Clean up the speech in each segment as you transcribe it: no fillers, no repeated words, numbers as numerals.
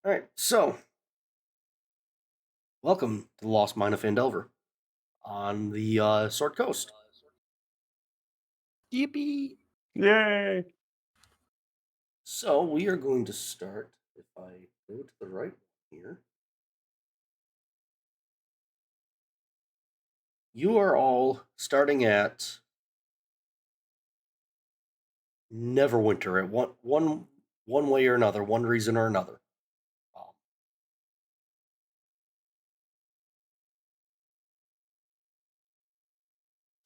All right, so welcome to the Lost Mine of Fandelver on the Sword Coast. Yippee! Yay! So we are going to start. If I go to the right one here, you are all starting at Neverwinter at one way or another, one reason or another. Um,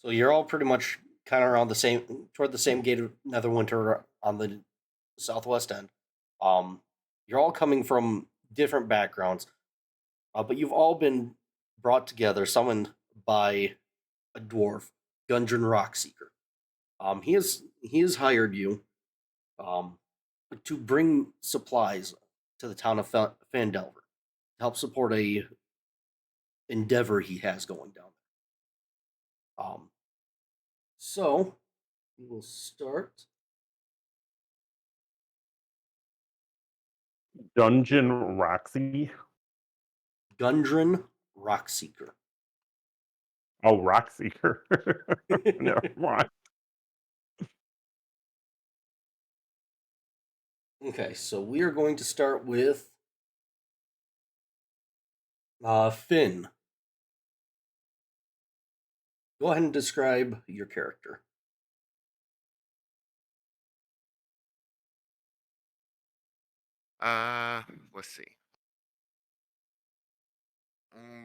so you're all pretty much kind of around toward the same gate of Netherwinter on the southwest end. You're all coming from different backgrounds. But you've all been brought together, summoned by a dwarf, Gundren Rockseeker. He has hired you um, to bring supplies to the town of Fandelver to help support a endeavor he has going down there. So we will start. Dungeon Roxy. Gundren Rockseeker. Oh, Rockseeker. Never mind. Okay, so we are going to start with Finn. Go ahead and describe your character. Let's see.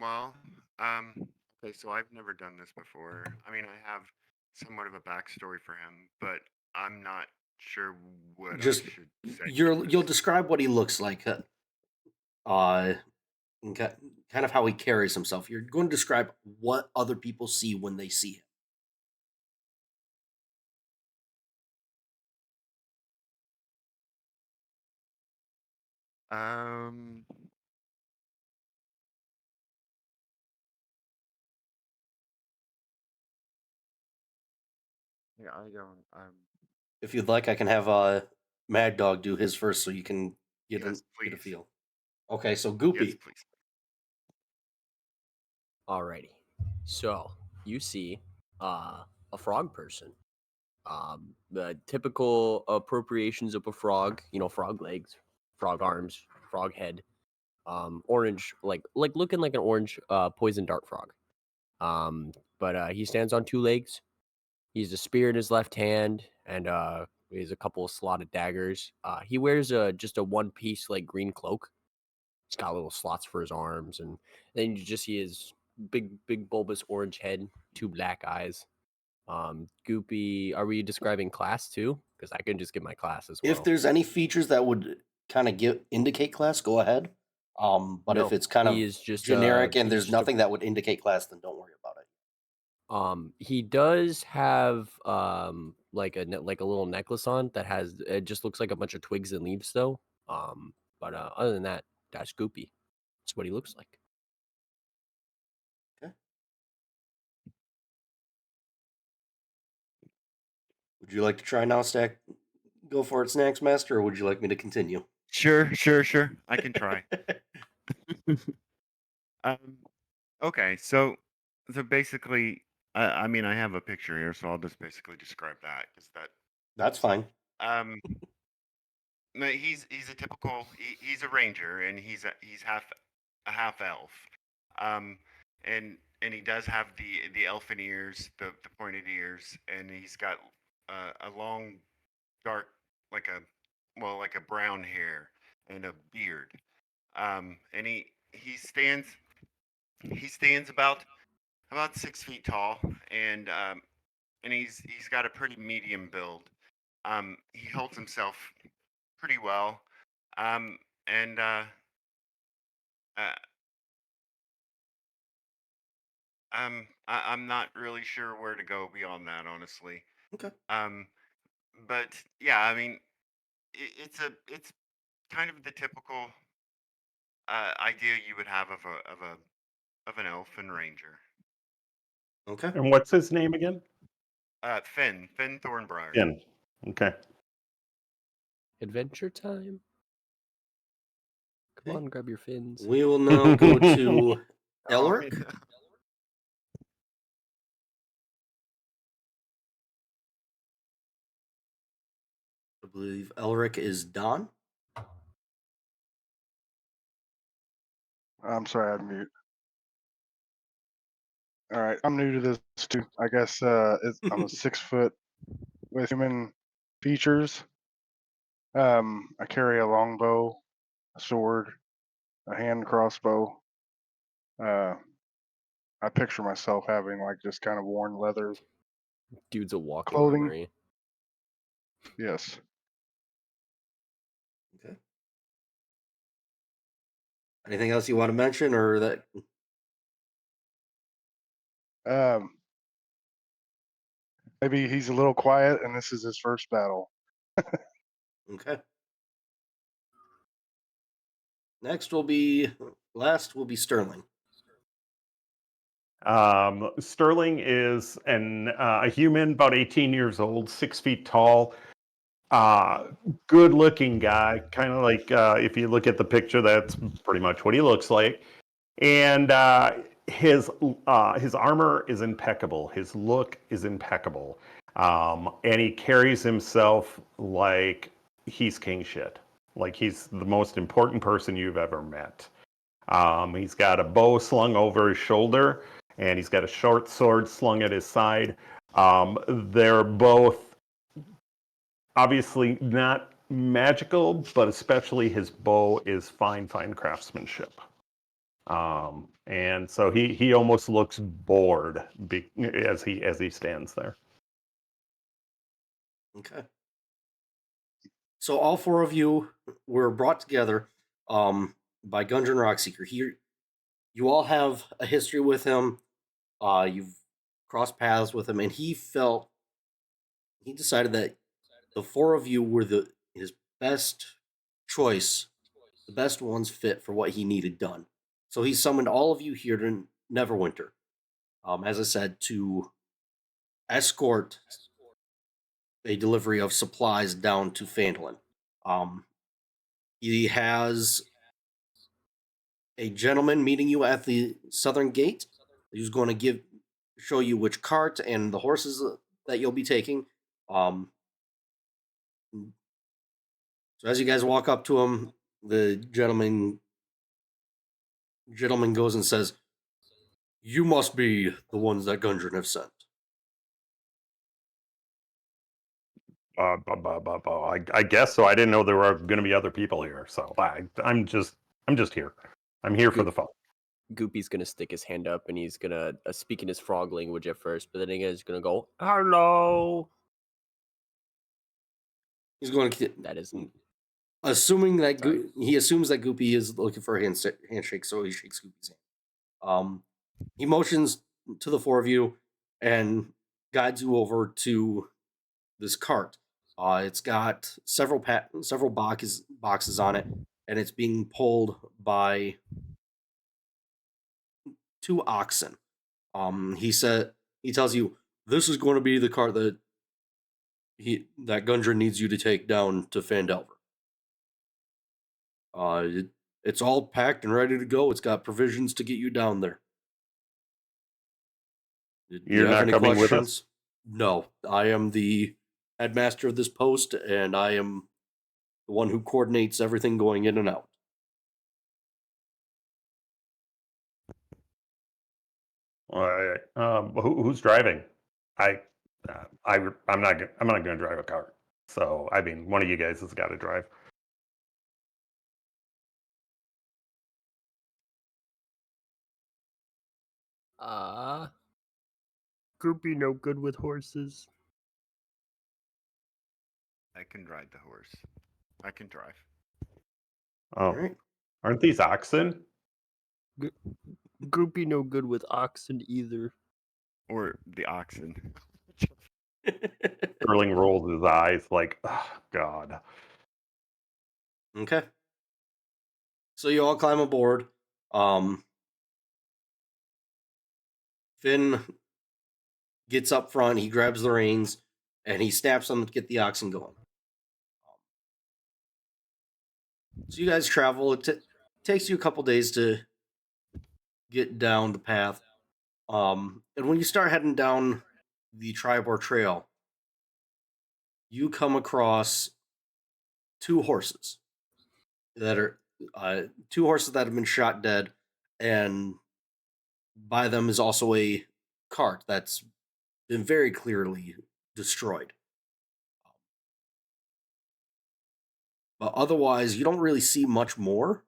Well, um, okay, so I've never done this before. I mean, I have somewhat of a backstory for him, but I'm not sure what I Just should say you'll first. describe what he looks like, and kind of how he carries himself. You're going to describe what other people see when they see him. Um, yeah, I don't. If you'd like, I can have Mad Dog do his first, so you can get Yes, get a please. feel. Okay, so Yes, Goopy. please. Alrighty. So you see a frog person. The typical appropriations of a frog, frog legs, frog arms, frog head, orange, like looking like an orange poison dart frog. But he stands on two legs. He's a spear in his left hand, and he has a couple of slotted daggers. He wears just a one piece like green cloak. He's got little slots for his arms, and then you just see his big bulbous orange head, two black eyes. Goopy, are we describing class too? Because I can just give my class as If well. there's any features that would kind of indicate class, go ahead. But if No, it's kind he of is just generic and he's there's just nothing that would indicate class, then don't worry about it. he does have like like a little necklace on that has it just looks like a bunch of twigs and leaves though. But other than that, that's Goopy. That's what he looks like. Okay. Would you like to try now, Stack? Go for it, Snacks Master, or would you like me to continue? Sure. I can try. Um, okay, so basically, I mean, I have a picture here, so I'll just basically describe that. Is that That's fine. um, no, he's a typical he's a ranger, and he's a half elf, um, and he does have the elfin ears, the pointed ears, and he's got a long dark like a like a brown hair and a beard, and he stands about 6 feet tall, and he's got a pretty medium build. He holds himself pretty well, and uh, I'm not really sure where to go beyond that, honestly. Okay. Um, but yeah, I mean, it's kind of the typical idea you would have of an elfin ranger. Okay. And what's his name again? Finn Thornbriar. Finn. Okay. Adventure time. Come on, grab your fins. We will now go to Oh, Elric. yeah. I believe Elric is Don. I'm sorry, I'm mute. All right, I'm new to this too. I guess I'm a 6 foot with human features. I carry a longbow, a sword, a hand crossbow. I picture myself having like just kind of worn leather Dude's a walking clothing. armory. Yes. Okay. Anything else you want to mention, or that? Maybe he's a little quiet, and this is his first battle. Okay. Last will be Sterling. Sterling is a human, about 18 years old, 6 feet tall, good-looking guy. Kind of like if you look at the picture, that's pretty much what he looks like. And his armor is impeccable. His look is impeccable, and he carries himself like he's king shit. Like he's the most important person you've ever met. He's got a bow slung over his shoulder, and he's got a short sword slung at his side. They're both obviously not magical, but especially his bow is fine craftsmanship. And so he almost looks bored as he stands there. Okay. So all four of you were brought together by Gungeon Rockseeker. You all have a history with him. You've crossed paths with him, and he decided that the four of you were his best choice, the best ones fit for what he needed done. So he summoned all of you here to Neverwinter, as I said, to escort a delivery of supplies down to Phandalin. He has a gentleman meeting you at the southern gate. He's going to show you which cart and the horses that you'll be taking. So as you guys walk up to him, the gentleman goes and says, "You must be the ones that Gundren have sent." I guess so. I didn't know there were going to be other people here, so I'm just here. I'm here for the fun. Goopy's gonna stick his hand up and he's gonna speak in his frog language at first, but then again he's gonna go, "Hello." He's going to That isn't. assuming that Sorry. he assumes that Goopy is looking for a handshake, so he shakes Goopy's hand. He motions to the four of you and guides you over to this cart. It's got several boxes on it, and it's being pulled by 2 oxen. He tells you this is going to be the cart that Gundren needs you to take down to Phandelver. It's all packed and ready to go. It's got provisions to get you down there. Do you You're have not any coming with questions? us? No, I am the headmaster of this post, and I am the one who coordinates everything going in and out. All right. Who's driving? I'm not going to drive a car. So I mean, one of you guys has got to drive. Goopy no good with horses. I can ride the horse. I can drive. Oh, All right. aren't these oxen? Goopy no good with oxen either. Or the oxen. Sterling rolls his eyes like, oh, God. Okay. So you all climb aboard. Finn gets up front. He grabs the reins and he snaps them to get the oxen going. So you guys travel. It takes you a couple days to get down the path. And when you start heading down the Tribor Trail, you come across two horses that are two horses that have been shot dead, and by them is also a cart that's been very clearly destroyed. But otherwise, you don't really see much more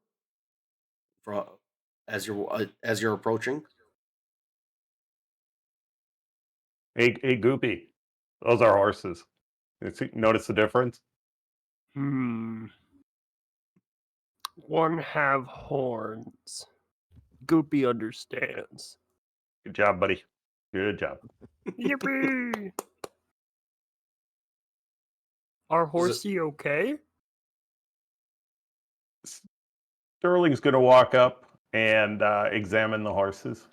from as you're approaching. Hey, Goopy, those are horses. Notice the difference? One have horns. Goopy understands. Good job, buddy. Good job. Yippee! Are horsey okay? Sterling's going to walk up and examine the horses.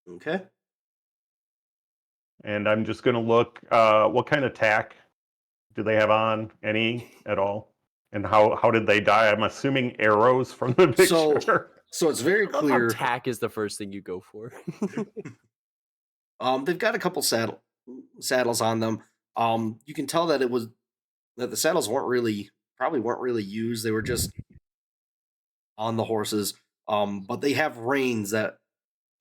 Okay. And I'm just going to look, what kind of tack do they have on? Any at all? And how did they die? I'm assuming arrows from the picture. So it's very I love how clear. tack is the first thing you go for. They've got a couple saddles on them. You can tell that the saddles weren't really used. They were just on the horses. But they have reins that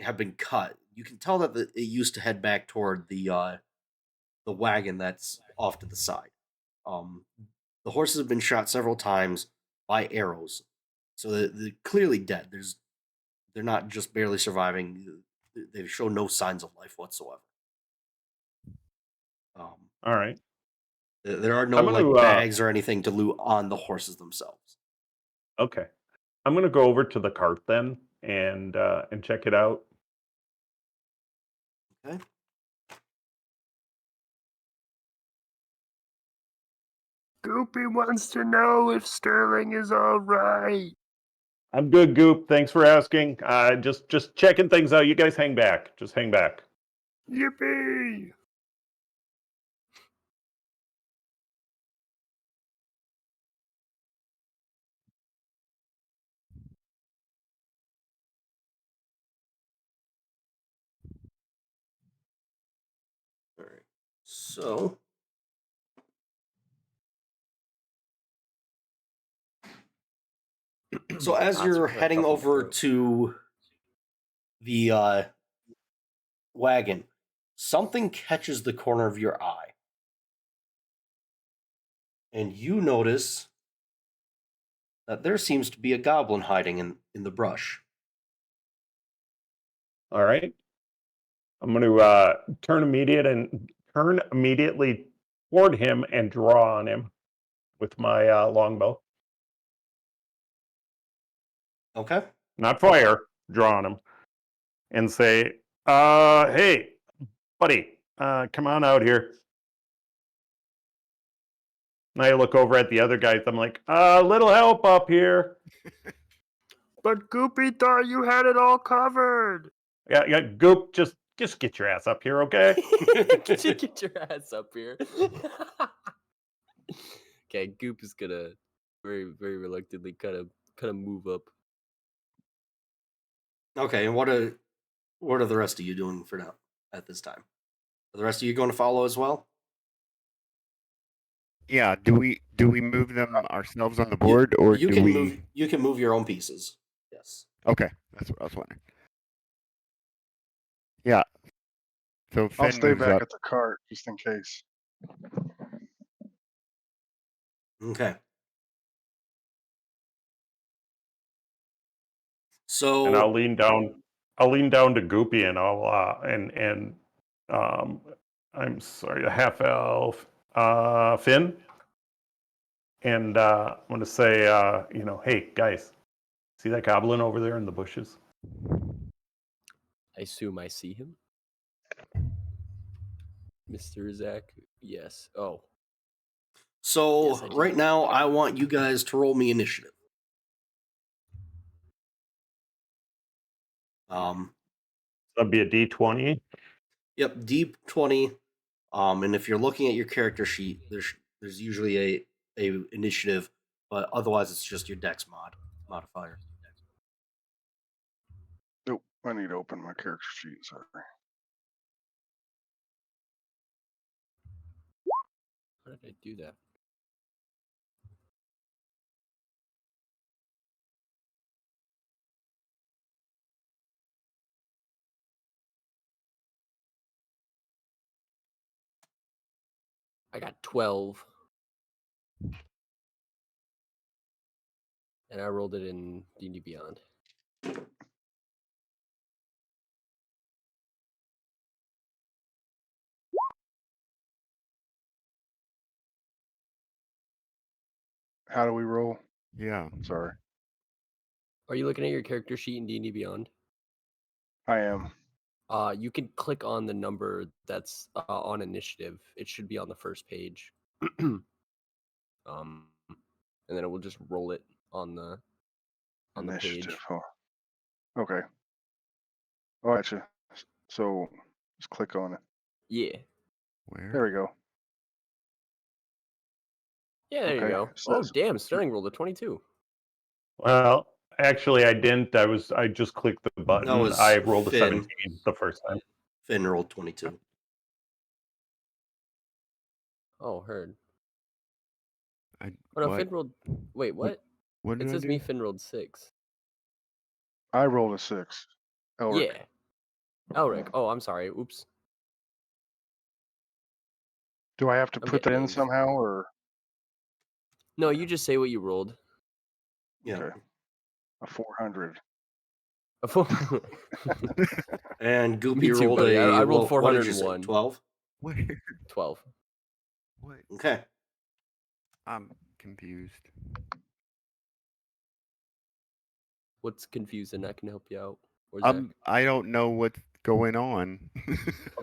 have been cut. You can tell that it used to head back toward the wagon that's off to the side. The horses have been shot several times by arrows, so they're clearly dead. They're not just barely surviving. They show no signs of life whatsoever. All right. There are no I'm gonna, bags or anything to loot on the horses themselves. Okay. I'm going to go over to the cart then and check it out. Okay. Goopy wants to know if Sterling is all right. I'm good, Goop. Thanks for asking. Just checking things out. You guys hang back. Just hang back. Yippee! All right. So as That's you're a heading couple over through. to the wagon, something catches the corner of your eye. And you notice that there seems to be a goblin hiding in the brush. All right. I'm going to turn immediately toward him and draw on him with my longbow. Okay. Not fire. Draw on him and say, "Hey, buddy, come on out here." And I look over at the other guys. I'm like, "Little help up here." But Goopy thought you had it all covered. Yeah, Goop, just get your ass up here, okay? Get your ass up here. Okay, Goop is gonna very, very reluctantly kind of move up. Okay, and what are the rest of you doing for now at this time? Are the rest of you going to follow as well? Yeah. Do we move them ourselves on the board, or you do can we? move you can move your own pieces. Yes. Okay, that's what I was wondering. Yeah. So I'll Finn stay moves back up. at the cart just in case. Okay. And So I'll lean down. I'll lean down to Goopy and I'll I'm sorry, a half elf, Finn, and I'm going to say, hey guys, see that goblin over there in the bushes? I assume I see him. Mr. Zach? Yes. Oh. So Yes, I do. right now, I want you guys to roll me initiative. That'd be a D20. Yep, D20. And if you're looking at your character sheet, there's usually a initiative but otherwise it's just your dex modifier. Oh, I need to open my character sheet. Sorry. How did I do that? I got 12. And I rolled it in D&D Beyond. How do we roll? Yeah. Sorry. Are you looking at your character sheet in D&D Beyond? I am. You can click on the number that's on initiative. It should be on the first page. And then it will just roll it on the Initiative. page. Huh? Okay. Oh, gotcha. So just click on it. Yeah. Where? There we go. Yeah, there you Okay, go. it Oh, says- damn, Sterling rolled a 22. Well, actually, I didn't. I just clicked the button. was I rolled a Finn. 17 the first time. Finn rolled 22. Oh, heard. I, Oh, no, what? Finn rolled... Wait, what? What did It I says do? me, Finn rolled 6. I rolled a 6. Elric. Yeah. Elric. Oh, I'm sorry. Oops. Do I have to I'm put that getting in names. somehow, or No, you just say what you rolled. Yeah. okay. A 400? And Goopy Me too, rolled buddy. I rolled what did you say? 401. 12? Where? 12. What? Okay. I'm confused. What's confusing? I can help you out. Or Zach? I don't know what's going on.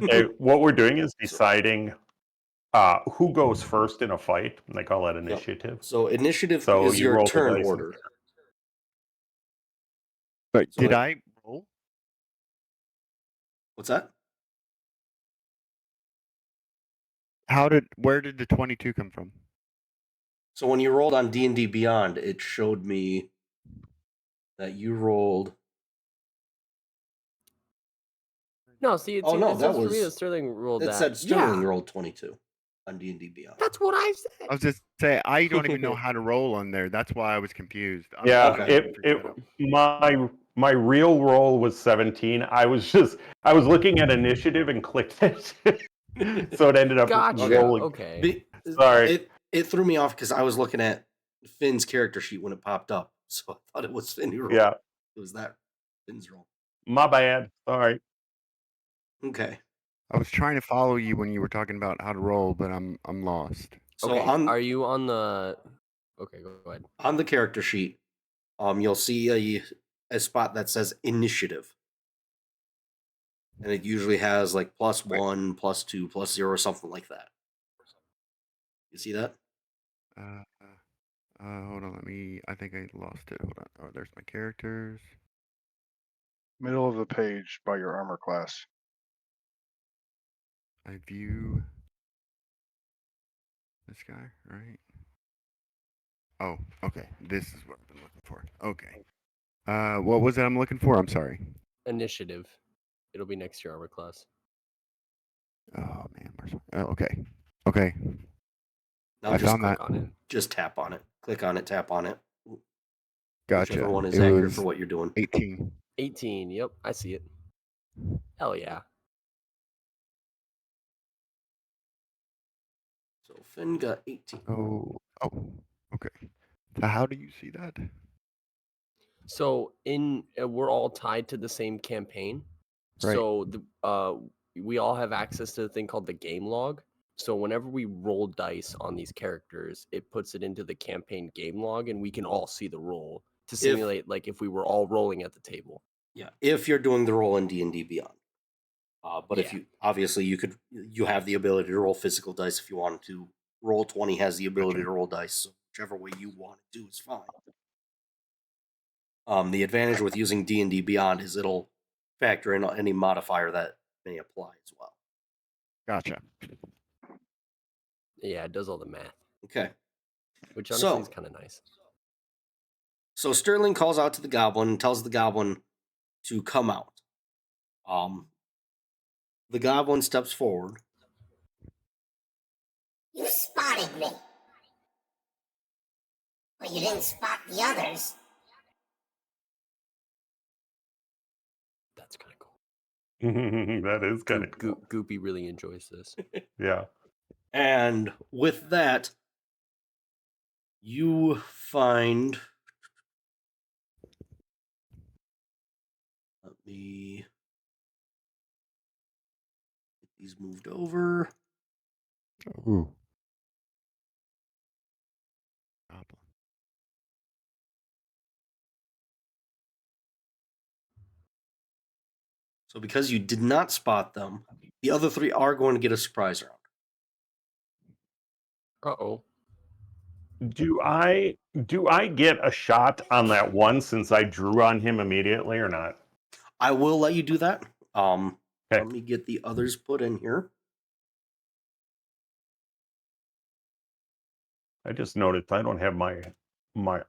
Okay, what we're doing is deciding who goes first in a fight. And they call that initiative. So initiative So is you your roll the turn dice and- order. But So did like- I roll? What's that? Where did the 22 come from? So when you rolled on D&D Beyond, it showed me that you rolled... No, see, Oh, no, it that says for me was- that Sterling rolled It that. said Sterling Yeah, rolled 22 on D&D Beyond. that's what I said. I was just saying I don't even know how to roll on there. That's why I was confused. Yeah, Okay. my real roll was 17. I was looking at initiative and clicked it, so it ended up Gotcha. rolling. Okay. Sorry. It threw me off because I was looking at Finn's character sheet when it popped up, so I thought it was Finn who rolled. Yeah, It was that Finn's roll. my bad. Sorry. Okay. I was trying to follow you when you were talking about how to roll, but I'm lost. So Okay. on Are you on the? Okay, go ahead. on the character sheet, you'll see a spot that says initiative, and it usually has like +1, +2, +0, something like that. You see that? Hold on. I think I lost it. Hold on. Oh, there's my characters. Middle of the page by your armor class. I view this guy, right? Oh, okay. This is what I've been looking for. Okay. What was it I'm looking for? I'm sorry. Initiative. It'll be next to your armor class. Oh man. Okay. Okay. Now I just found that. Click on it. just tap on it. Click on it. Tap on it. Gotcha. Whichever one is It accurate was for what you're doing. 18. 18. Yep, I see it. Hell yeah. So Finn got 18. Oh. Okay. So how do you see that? So we're all tied to the same campaign. Right. So we all have access to the thing called the game log. So whenever we roll dice on these characters, it puts it into the campaign game log, and we can all see the roll to simulate like if we were all rolling at the table. Yeah, if you're doing the roll in D&D Beyond. But if Yeah. you obviously you have the ability to roll physical dice if you wanted to. Roll 20 has the ability Gotcha. to roll dice, so whichever way you want to do is fine. The advantage with using D&D Beyond is it'll factor in any modifier that may apply as well. Gotcha. Yeah, it does all the math. Okay. which honestly is So, kind of nice. so Sterling calls out to the goblin and tells the goblin to come out. The goblin steps forward. You spotted me. But you didn't spot the others. That's kind of cool. That is kind of cool. Goopy really enjoys this. Yeah. And with that, you find. Let me get these moved over. Ooh. So, because you did not spot them, the other three are going to get a surprise round. Uh-oh. Do I get a shot on that one since I drew on him immediately or not? I will let you do that. Okay. Let me get the others put in here. I just noticed I don't have my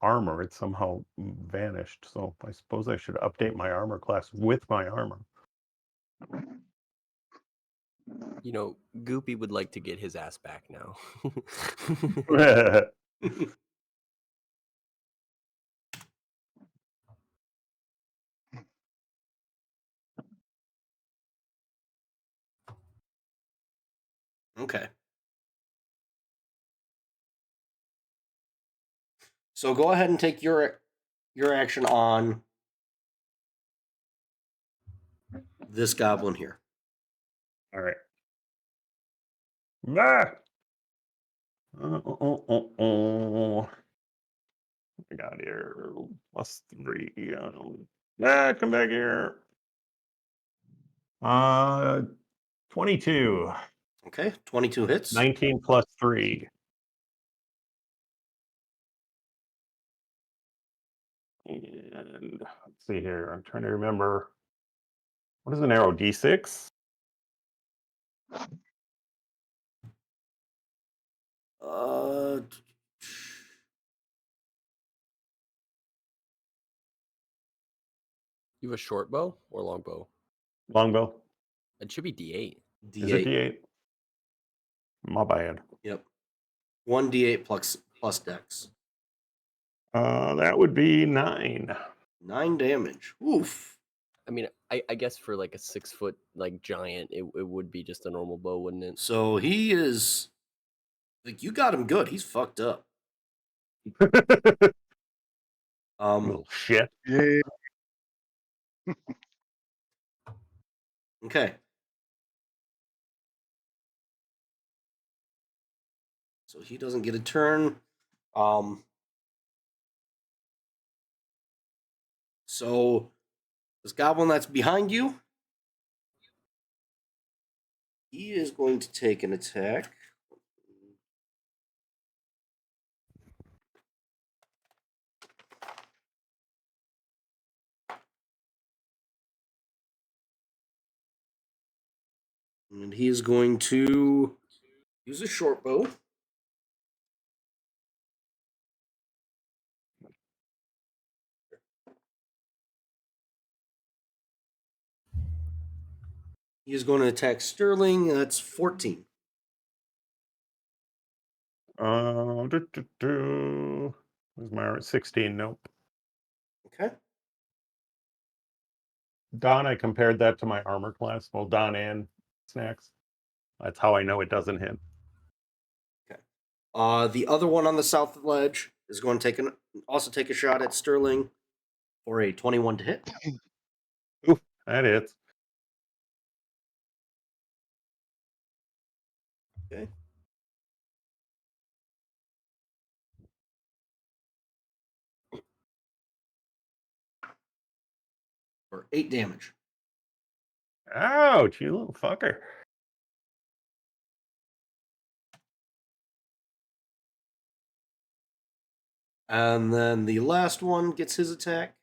armor. It somehow vanished. So I suppose I should update my armor class with my armor. You know, Goopy would like to get his ass back now. Okay. So go ahead and take your action on this goblin here. All right. Ah! I got here +3. Come back here. 22. Okay, 22 hits. 19 plus 3. And let's see here. I'm trying to remember. What is an arrow? D6? Uh, You have a short bow or long bow? Longbow? It should be D8. D8. Is it D8? My bad. Yep. 1d8 plus dex. That would be 9. 9 damage. Oof. I mean, I guess for like a 6-foot like giant, it would be just a normal bow, wouldn't it? So he is like, you got him good. He's fucked up. Little shit. Yeah. Okay. So he doesn't get a turn. So this goblin that's behind you, he is going to take an attack. And he is going to use a short bow. He is going to attack Sterling. That's 14. Where's my 16? Nope. Okay. Don, I compared that to my armor class. Well, Don and Snacks. That's how I know it doesn't hit. Okay. The other one on the south ledge is going to also take a shot at Sterling for a 21 to hit. Oof, that hits. Okay. For 8 damage. Ouch, you little fucker. And then the last one gets his attack.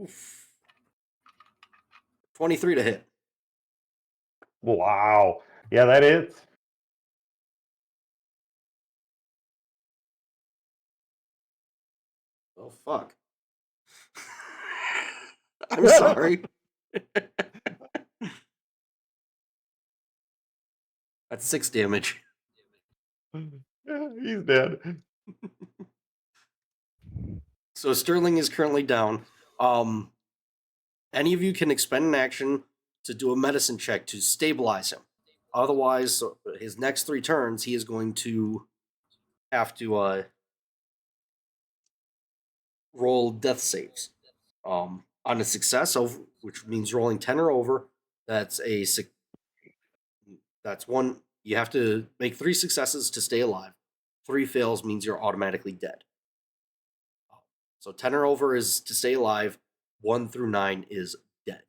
Oof. 23 to hit. Wow. Yeah, that hits. Oh fuck. I'm sorry. That's 6 damage. Yeah, he's dead. So Sterling is currently down. Any of you can expend an action to do a medicine check to stabilize him. Otherwise, his next 3 turns, he is going to have to roll death saves. On a success, which means rolling 10 or over, that's one. You have to make 3 successes to stay alive. 3 fails means you're automatically dead. So 10 or over is to stay alive. 1 through 9 is dead.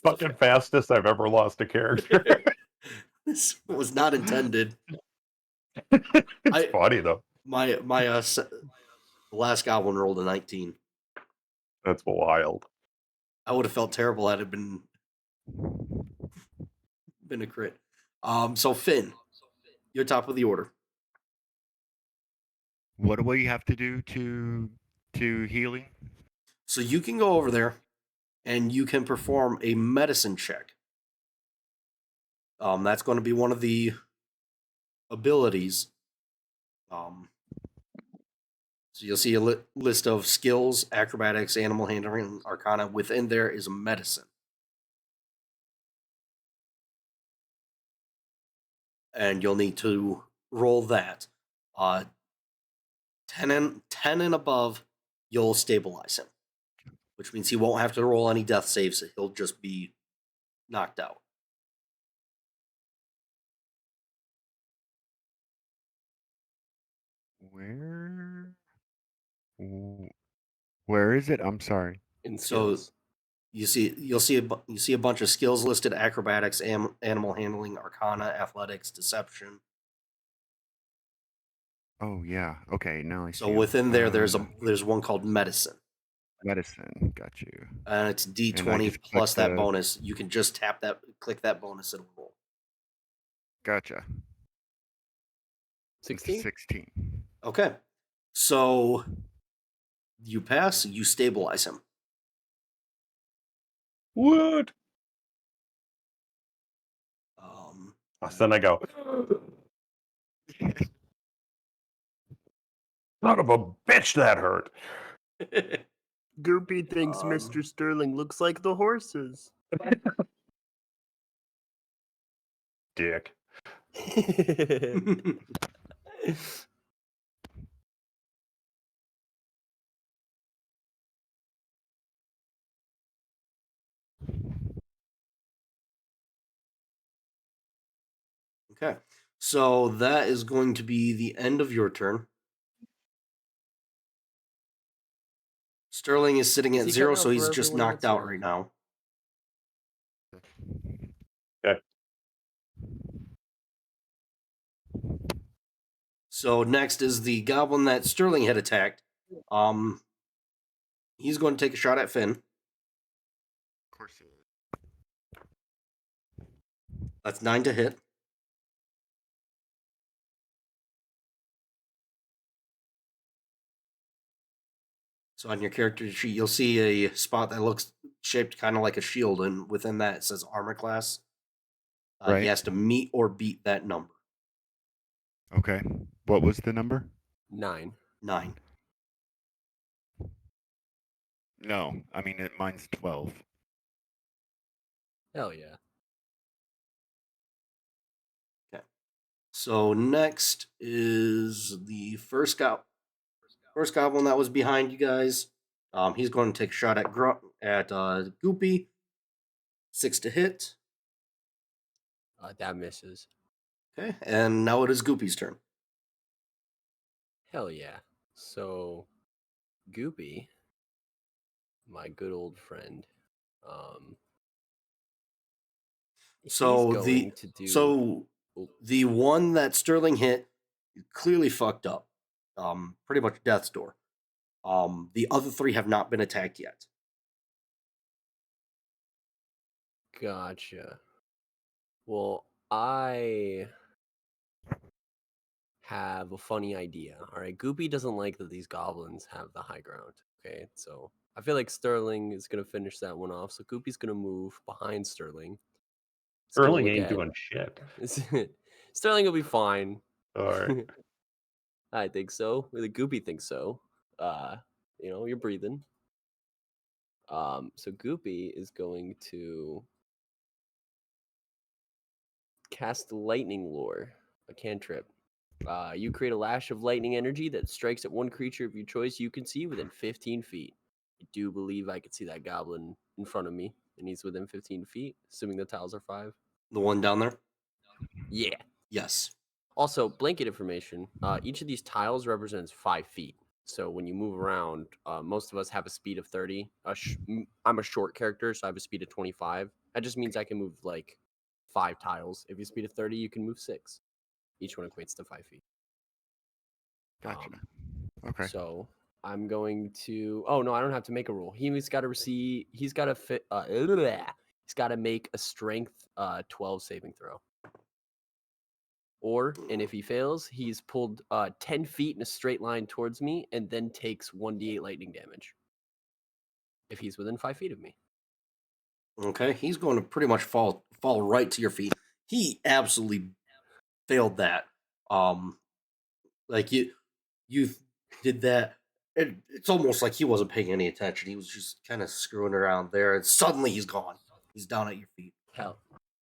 Fucking fastest I've ever lost a character. This was not intended. It's funny though. My last goblin rolled a 19. That's wild. I would have felt terrible had it been a crit. So Finn, you're top of the order. What do we have to do to healing? So you can go over there and you can perform a medicine check. That's going to be one of the abilities. So you'll see a list of skills, acrobatics, animal handling, arcana. Within there is a medicine. And you'll need to roll that. 10 and above, you'll stabilize him. Which means he won't have to roll any death saves. He'll just be knocked out. Where is it? I'm sorry. In So skills. you'll see a bunch of skills listed: acrobatics, animal handling, arcana, athletics, deception. Oh yeah. Okay. Now I see. So within there, there's one called medicine, medicine. Got you. and it's And I D20 just plus click that the- bonus. You can just click that bonus, it'll roll. Gotcha. 16? 16. Okay, so you pass, you stabilize him. What? Then I go. Son of a bitch, that hurt. Goopy thinks Mr. Sterling looks like the horses. Dick. Okay, so that is going to be the end of your turn. Sterling is sitting Is at he 0, cutting so out he's for just everyone knocked else, out or- right now. Okay. So next is the goblin that Sterling had attacked. He's going to take a shot at Finn. Of course it is. That's 9 to hit. So on your character sheet, you'll see a spot that looks shaped kind of like a shield, and within that it says armor class. Right. He has to meet or beat that number. Okay. What was the number? 9. 9. No, I mean mine's 12. Hell yeah. So next is the first goblin that was behind you guys. He's going to take a shot at Goopy. 6 to hit. That misses. Okay, and now it is Goopy's turn. Hell yeah. So, Goopy, my good old friend, So he's going to do. the one that Sterling hit clearly fucked up. Pretty much death's door. The other 3 have not been attacked yet. Gotcha. Well, I have a funny idea. All right, Goopy doesn't like that these goblins have the high ground. Okay, so I feel like Sterling is gonna finish that one off. So Goopy's gonna move behind Sterling. He's gonna Sterling look ain't at- doing shit. Sterling will be fine. All right. I think so. The Goopy thinks so. You're breathing. So Goopy is going to cast Lightning Lure, a cantrip. You create a lash of lightning energy that strikes at one creature of your choice you can see within 15 feet. I do believe I could see that goblin in front of me, and he's within 15 feet, assuming the tiles are 5. The one down there? Yeah. Yes. Also, blanket information. Each of these tiles represents 5 feet. So when you move around, most of us have a speed of 30. I'm a short character, so I have a speed of 25. That just means I can move like 5 tiles. If you speed of 30, you can move 6. Each one equates to 5 feet. Gotcha. Okay. So I'm going to. Oh no, I don't have to make a roll. He's got to receive. He's got to fit. He's got to make a strength 12 saving throw. And if he fails, he's pulled 10 feet in a straight line towards me and then takes 1d8 lightning damage. If he's within 5 feet of me. Okay, he's going to pretty much fall right to your feet. He absolutely failed that. Like you did that. It's almost like he wasn't paying any attention. He was just kind of screwing around there, and suddenly he's gone. He's down at your feet. Hell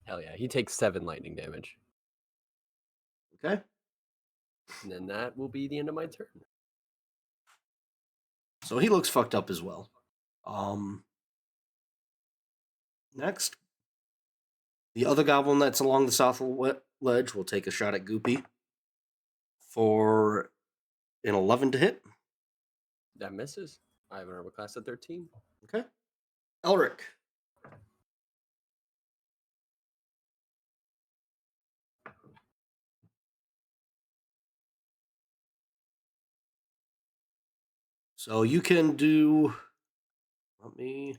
yeah. He takes 7 lightning damage. Okay. And then that will be the end of my turn. So he looks fucked up as well. Next, the other goblin that's along the south ledge will take a shot at Goopy for an 11 to hit. That misses. I have an armor class of 13. Okay. Elric. So you can do. Let me.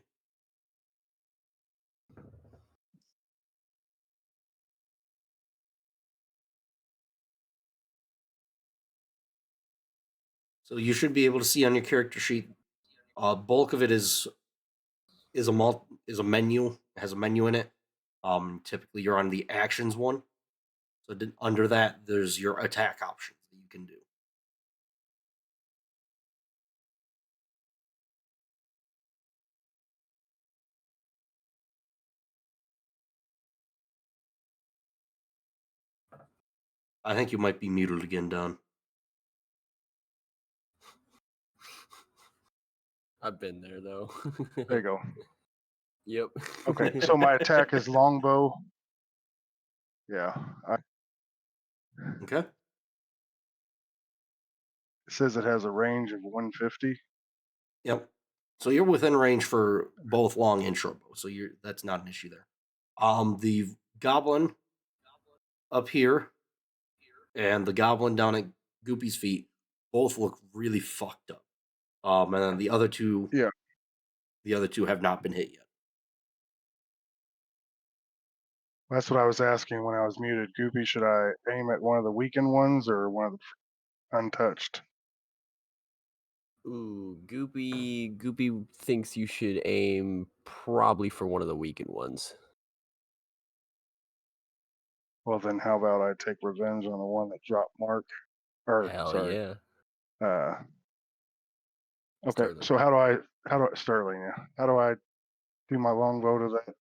So you should be able to see on your character sheet. Bulk of it is a menu. It has a menu in it. Typically you're on the actions one. So under that, there's your attack options that you can do. I think you might be muted again, Don. I've been there though. There you go. Yep. Okay, so my attack is longbow. Yeah, Okay. it says it has a range of 150. Yep. So you're within range for both long and short bow. So that's not an issue there. The goblin up here and the goblin down at Goopy's feet both look really fucked up. And then the other two, Yeah. the other two have not been hit yet. That's what I was asking when I was muted. Goopy, should I aim at one of the weakened ones or one of the untouched? Ooh, Goopy thinks you should aim probably for one of the weakened ones. Well, then how about I take revenge on the one that dropped Mark? Or Hell sorry. yeah. Okay. Sterling. So how do I Sterling? Yeah. How do I do my longbow to that?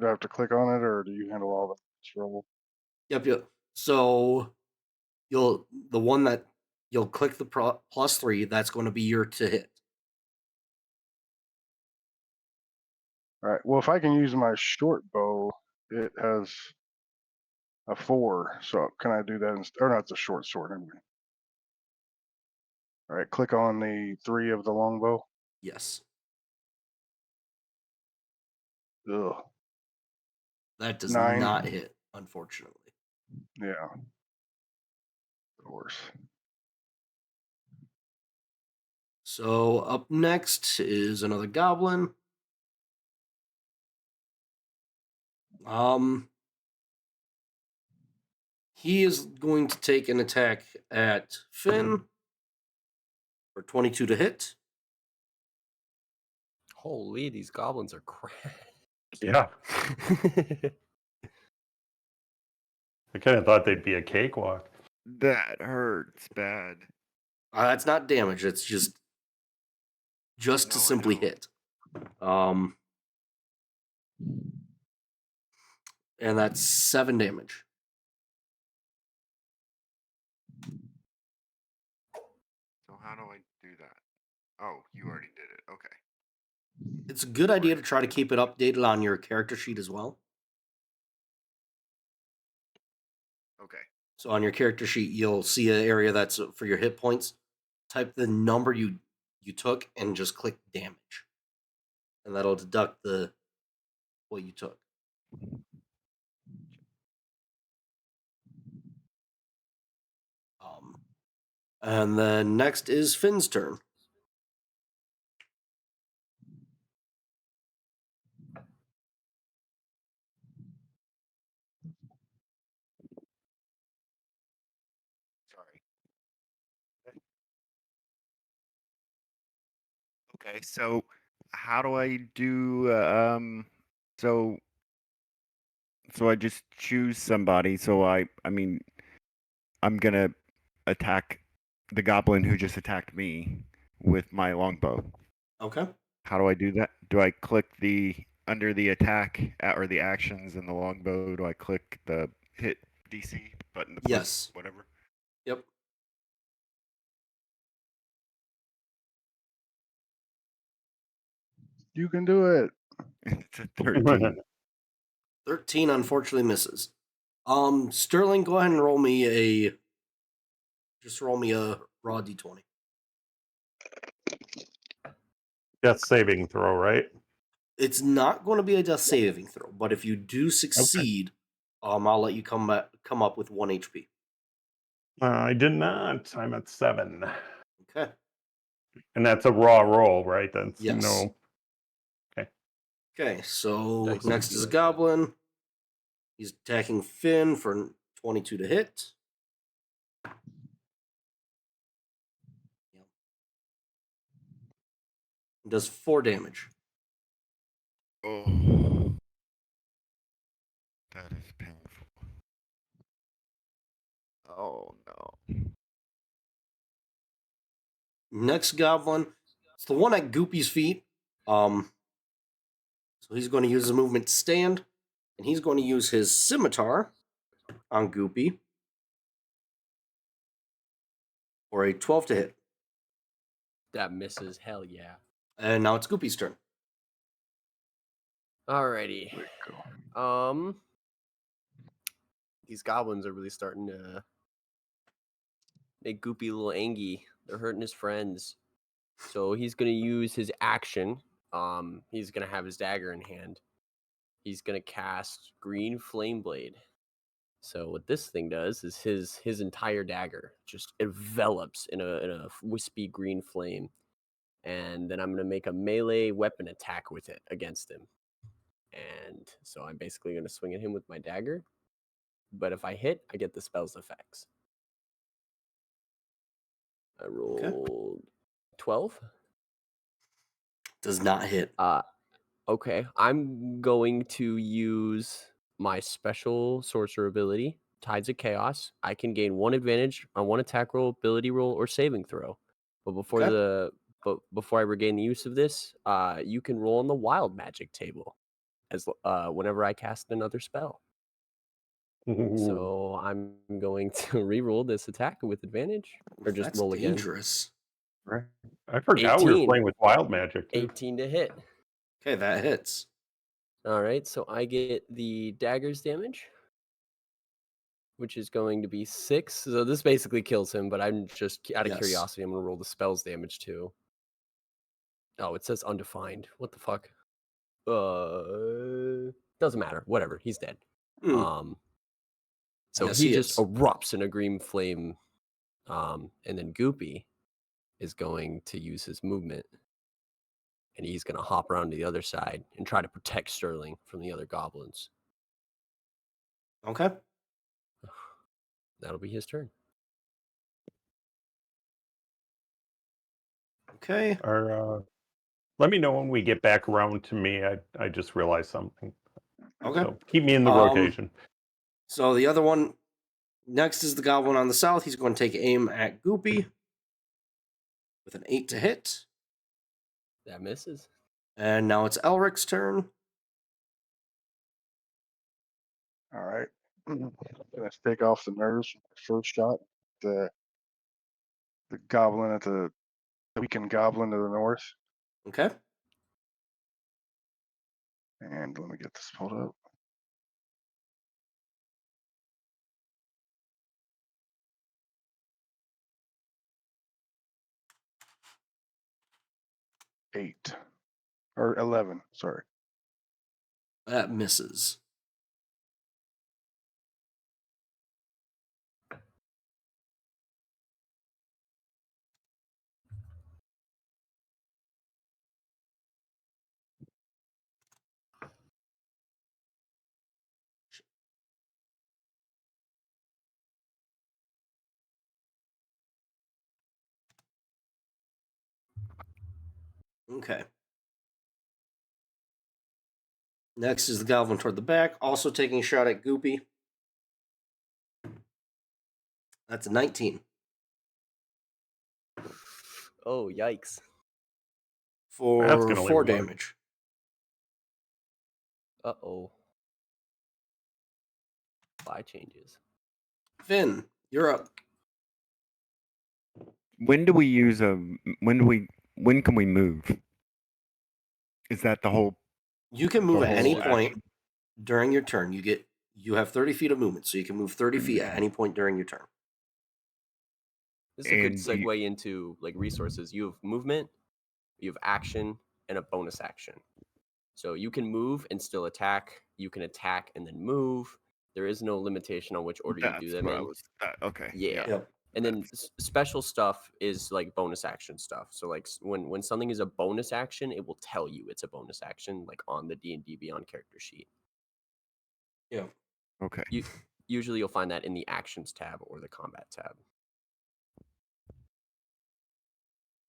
Do I have to click on it, or do you handle all the roll? Yep. So you'll click the +3. That's going to be your to hit. All right. Well, if I can use my short bow, it has a 4. So can I do that? Or not? It's a short sword. Anyway. All right. Click on the 3 of the longbow. Yes. Ugh. That does 9. not hit, unfortunately. Yeah. Of course. So up next is another goblin. He is going to take an attack at Finn for 22 to hit. Holy, these goblins are crap. Yeah. I kind of thought they'd be a cakewalk. That hurts bad. That's not damage. It's just to No, I simply know. hit. And that's 7 damage. So how do I do that? Oh, you already did it. Okay. It's a good idea to try to keep it updated on your character sheet as well. Okay. So on your character sheet, you'll see an area that's for your hit points. Type the number you took and just click damage, and that'll deduct what you took. And then next is Finn's turn. Sorry. Okay, so how do I do so I just choose somebody, so I mean I'm gonna attack the goblin who just attacked me with my longbow. Okay. How do I do that? Do I click the under the attack or the actions in the longbow? Do I click the hit DC button? The plus Yes. whatever. Yep. You can do it. It's a 13. 13 unfortunately misses. Sterling, go ahead and roll me a raw d20. Death saving throw, right? It's not going to be a death saving throw, but if you do succeed, I'll let you come up with 1 HP. I did not. I'm at 7. Okay. And that's a raw roll, right? That's Yes. no. Okay. Okay, so Dice next would be is a like that. goblin. He's attacking Finn for 22 to hit. Does 4 damage. Oh, that is painful. Oh no. Next goblin, it's the one at Goopy's feet. So he's going to use his movement to stand, and he's going to use his scimitar on Goopy for a 12 to hit. That misses. Hell yeah. And now it's Goopy's turn. Alrighty. There you go. These goblins are really starting to make Goopy a little angry. They're hurting his friends. So he's gonna use his action. He's gonna have his dagger in hand. He's gonna cast Green Flame Blade. So what this thing does is his entire dagger just envelops in a wispy green flame, and then I'm gonna make a melee weapon attack with it against him. And so I'm basically gonna swing at him with my dagger. But if I hit, I get the spell's effects. I rolled 12. Does not hit. Okay. I'm going to use my special sorcerer ability, Tides of Chaos. I can gain 1 advantage on 1 attack roll, ability roll, or saving throw. But before I regain the use of this, you can roll on the wild magic table as whenever I cast another spell. Ooh. So I'm going to re-roll this attack with advantage, or just That's roll again. dangerous. Right. I forgot we were 18. playing with wild magic too. 18 to hit. Okay, that hits. All right, so I get the dagger's damage, which is going to be 6. So this basically kills him, but I'm just out of Yes. curiosity, I'm going to roll the spell's damage too. Oh, it says undefined. What the fuck? Doesn't matter. Whatever. He's dead. So Yes, he he just is. erupts in a green flame. And then Goopy is going to use his movement, and he's going to hop around to the other side and try to protect Sterling from the other goblins. Okay. That'll be his turn. Okay. Let me know when we get back around to me. I just realized something. Okay. So keep me in the Um, rotation. So the other one next is the goblin on the south. He's going to take aim at Goopy with an 8 to hit. That misses. And now it's Elric's turn. All right. Gonna take off the nerves from the first shot. The goblin at the weakened goblin to the north. Okay. And let me get this pulled up. Eight. Or 11, sorry. That misses. Okay. Next is the goblin toward the back, also taking a shot at Goopy. That's a 19 Oh, yikes. That's for gonna 4 leave a mark. damage. Uh-oh. 5 changes. Finn, you're up. When do we use a? When can we move? Is that the whole? You can move The at any whole point during your turn. You have 30 feet of movement, so you can move 30 feet at any point during your turn. This is a good And you- segue into like resources. You have movement, you have action, and a bonus action. So you can move and still attack. You can attack and then move. There is no limitation on which order you do That's them what I in. was. Okay. Yeah. Yep. And then special stuff is like bonus action stuff. So like when something is a bonus action, it will tell you it's a bonus action, like on the D&D Beyond character sheet. Yeah. Okay. Usually you'll find that in the actions tab or the combat tab.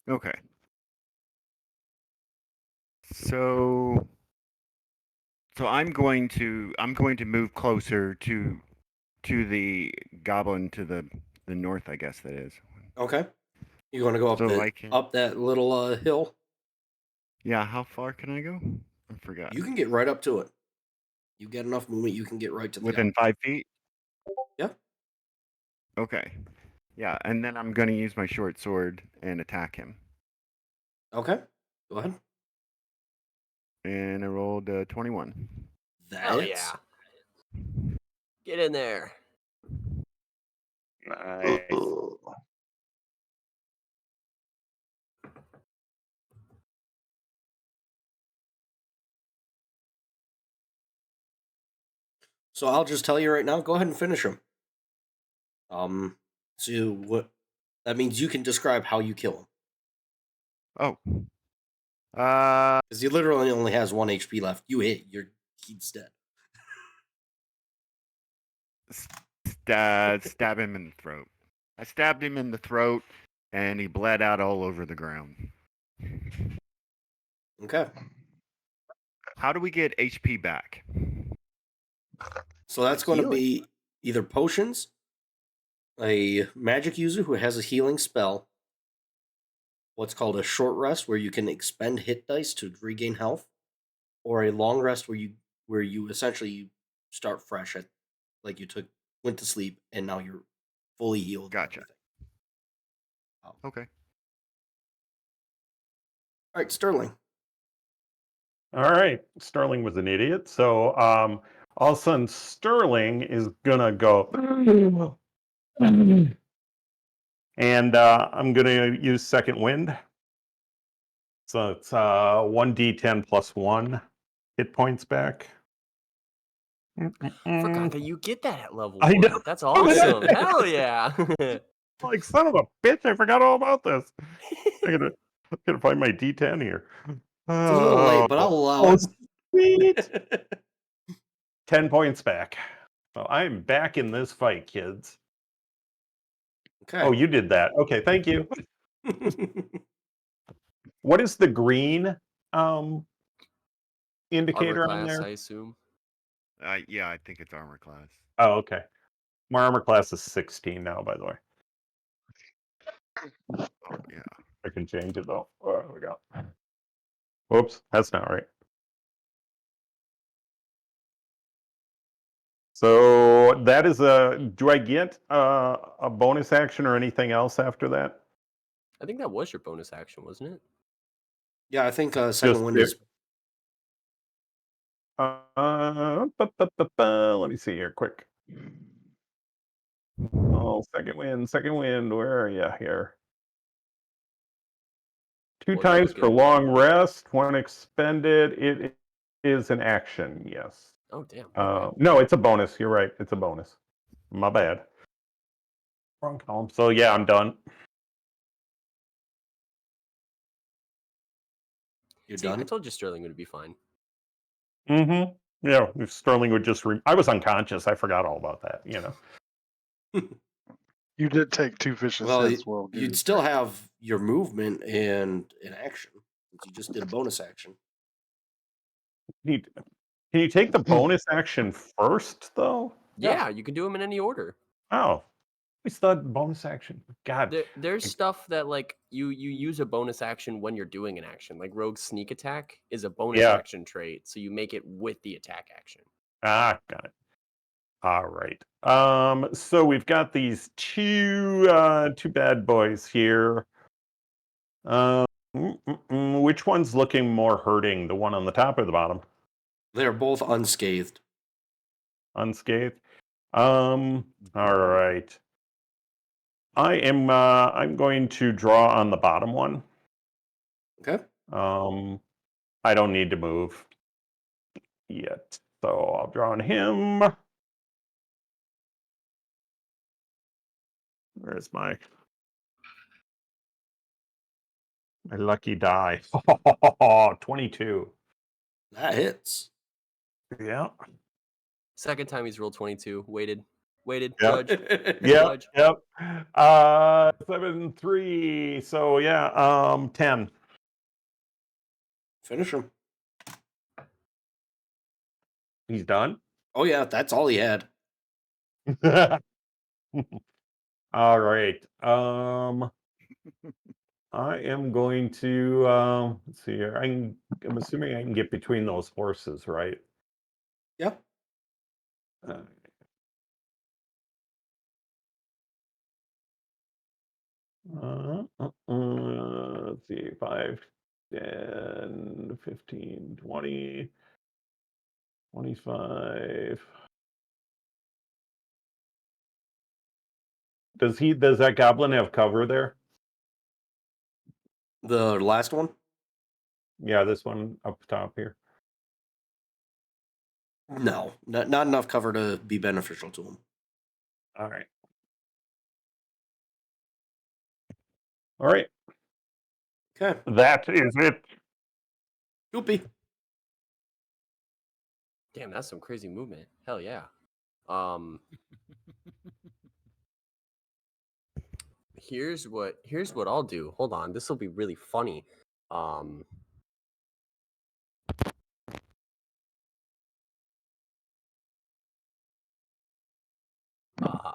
Okay. So I'm going to move closer to the goblin to the north, I guess that is. Okay. You want to go up So I can. up that little hill? Yeah, how far can I go? I forgot. You can get right up to it. You get enough movement, you can get right to the Within 5 feet? Yeah. Okay. Yeah, and then I'm going to use my short sword and attack him. Okay. Go ahead. And I rolled 21. That Hell hits. yeah. Get in there. Nice. So I'll just tell you right now, go ahead and finish him. So what that means you can describe how you kill him. Oh. Because he literally only has 1 HP left. You hit, he's dead. Stab him in the throat. I stabbed him in the throat, and he bled out all over the ground. Okay. How do we get HP back? So that's going to Healing. be either potions, a magic user who has a healing spell, what's called a short rest where you can expend hit dice to regain health, or a long rest where you essentially start fresh at like you went to sleep and now you're fully healed. and Gotcha. everything. Okay. All right, Sterling. All right. Sterling was an idiot. So all of a sudden Sterling is gonna go and I'm gonna use second wind. So it's 1d10 plus 1 hit points back. Forgot that you get that at level I 1. know. That's awesome. Hell yeah. Like, son of a bitch, I forgot all about this. I gotta find my D10 here. It's a little late, but I'll allow it. Sweet. 10 points back. So I'm back in this fight, kids. Okay. Oh, you did that. Okay, thank you. What is the green indicator Armor on class, there? I assume. Yeah, I think it's armor class. Oh, okay. My armor class is 16 now, by the way. Oh yeah. I can change it though. Oh, there we go. Whoops, that's not right. So that is a. Do I get a bonus action or anything else after that? I think that was your bonus action, wasn't it? Yeah, I think second Just wind is. Let me see here, quick. Oh, second wind, second wind. Where are you here? Two Well, that times was for good. long rest, one expended. It is an action, yes. Oh, damn. Okay. No, it's a bonus. You're right. It's a bonus. My bad. Wrong column. So yeah, I'm done. You're See, I done. told you Sterling would be fine. Mm-hmm. Yeah, if Sterling would just. I was unconscious. I forgot all about that. You know. You did take 2 vicious Well, hits. Well, you'd dude. still have your movement and an action since you just did a bonus action. Can you take the bonus action first, though? Yeah, you can do them in any order. Oh, we still had bonus action. God. There's stuff that like you use a bonus action when you're doing an action. Like Rogue Sneak Attack is a bonus Yeah. action trait, so you make it with the attack action. Got it. All right. So we've got these two bad boys here. Which one's looking more hurting? The one on the top or the bottom? They're both unscathed. Unscathed. All right. I'm going to draw on the bottom one. Okay. I don't need to move yet. So I'll draw on him. Where's my lucky die? 22. That hits. Yeah. Second time he's rolled 22. Waited. Yep. Judge. Yep. Judge. Yep. 7, 3. So yeah. 10. Finish him. He's done. Oh yeah, that's all he had. All right. I am going to let's see here. I'm assuming I can get between those horses, right? Yep. Uh, let's see, 5, 10, 15, 20, 25. Does that goblin have cover there? The last one? Yeah, this one up top here. No, not enough cover to be beneficial to him. All right. All right. Okay. That is it. Goopy. Damn, that's some crazy movement. Hell yeah. Here's what I'll do. Hold on, this will be really funny.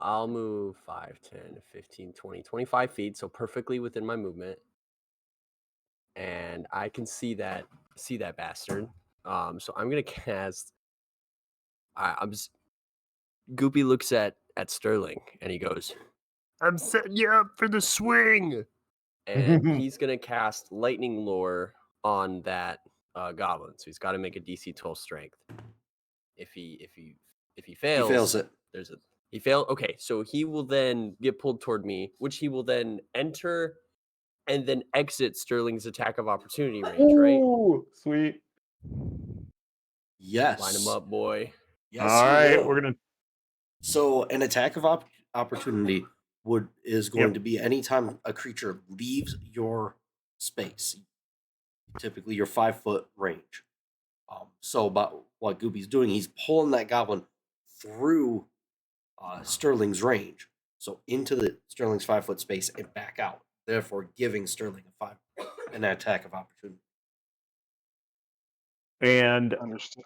I'll move 5, 10, 15, 20, 25 feet, so perfectly within my movement. And I can see that bastard. So I'm gonna cast. Goopy looks at Sterling and he goes, "I'm setting you up for the swing." And he's gonna cast Lightning Lure on that goblin. So he's got to make a DC 12 Strength. If he fails, He fails it. He failed. Okay, so he will then get pulled toward me, which he will then enter and then exit Sterling's attack of opportunity range, right? Ooh, sweet. Yes. Line him up, boy. Yes. All he right, will. we're gonna. So an attack of opportunity is going Yep. to be anytime a creature leaves your space, typically your 5-foot range. So about what Goopy's doing, he's pulling that goblin through Sterling's range. so into the Sterling's 5-foot space and back out, therefore giving Sterling an attack of opportunity. And Understood.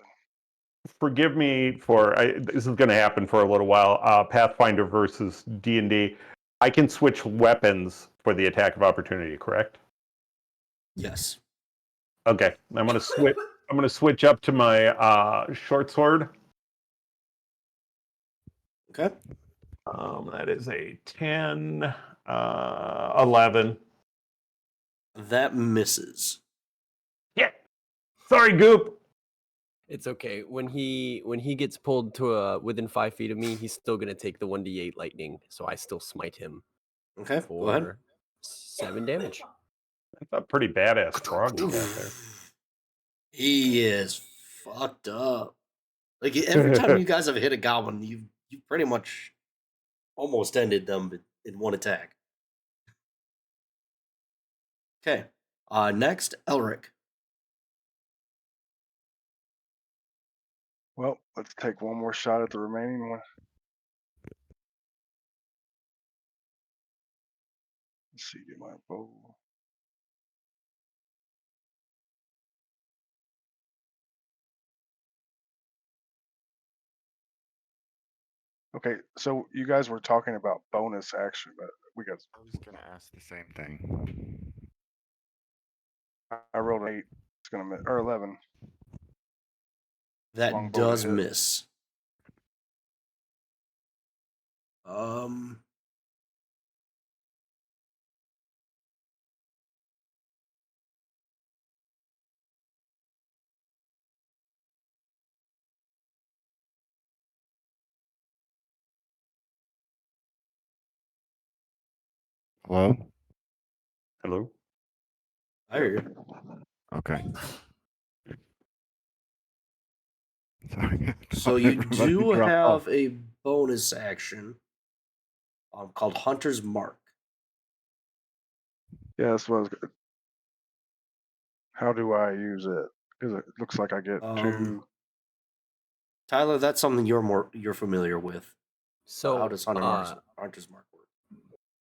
forgive me for this is going to happen for a little while. Pathfinder versus D&D. I can switch weapons for the attack of opportunity, correct? Yes. Okay, I'm going to switch. I'm going to switch up to my short sword. Okay. That is a 10, 11. That misses. Yeah. Sorry, Goop. It's okay. When he gets pulled to within 5 feet of me, he's still gonna take the 1d8 lightning. So I still smite him Okay. Go ahead. for 7 damage. That's a pretty badass frog you got there. He is fucked up. Like every time you guys have hit a goblin, you pretty much almost ended them in one attack. Okay. Next, Elric. Well, let's take one more shot at the remaining one. Let's see, get my bow. Okay, so you guys were talking about bonus action, but we got. I was gonna ask the same thing. I rolled an 8. It's gonna miss, or 11. That Longbow to does hit. miss. Hello. Hello. I hear you. Okay. Sorry. So you Everybody do dropped off. have a bonus action called Hunter's Mark. Yeah, that's what I was. How do I use it? Because it looks like I get 2. Tyler, that's something you're familiar with. So how does Hunter's Mark work?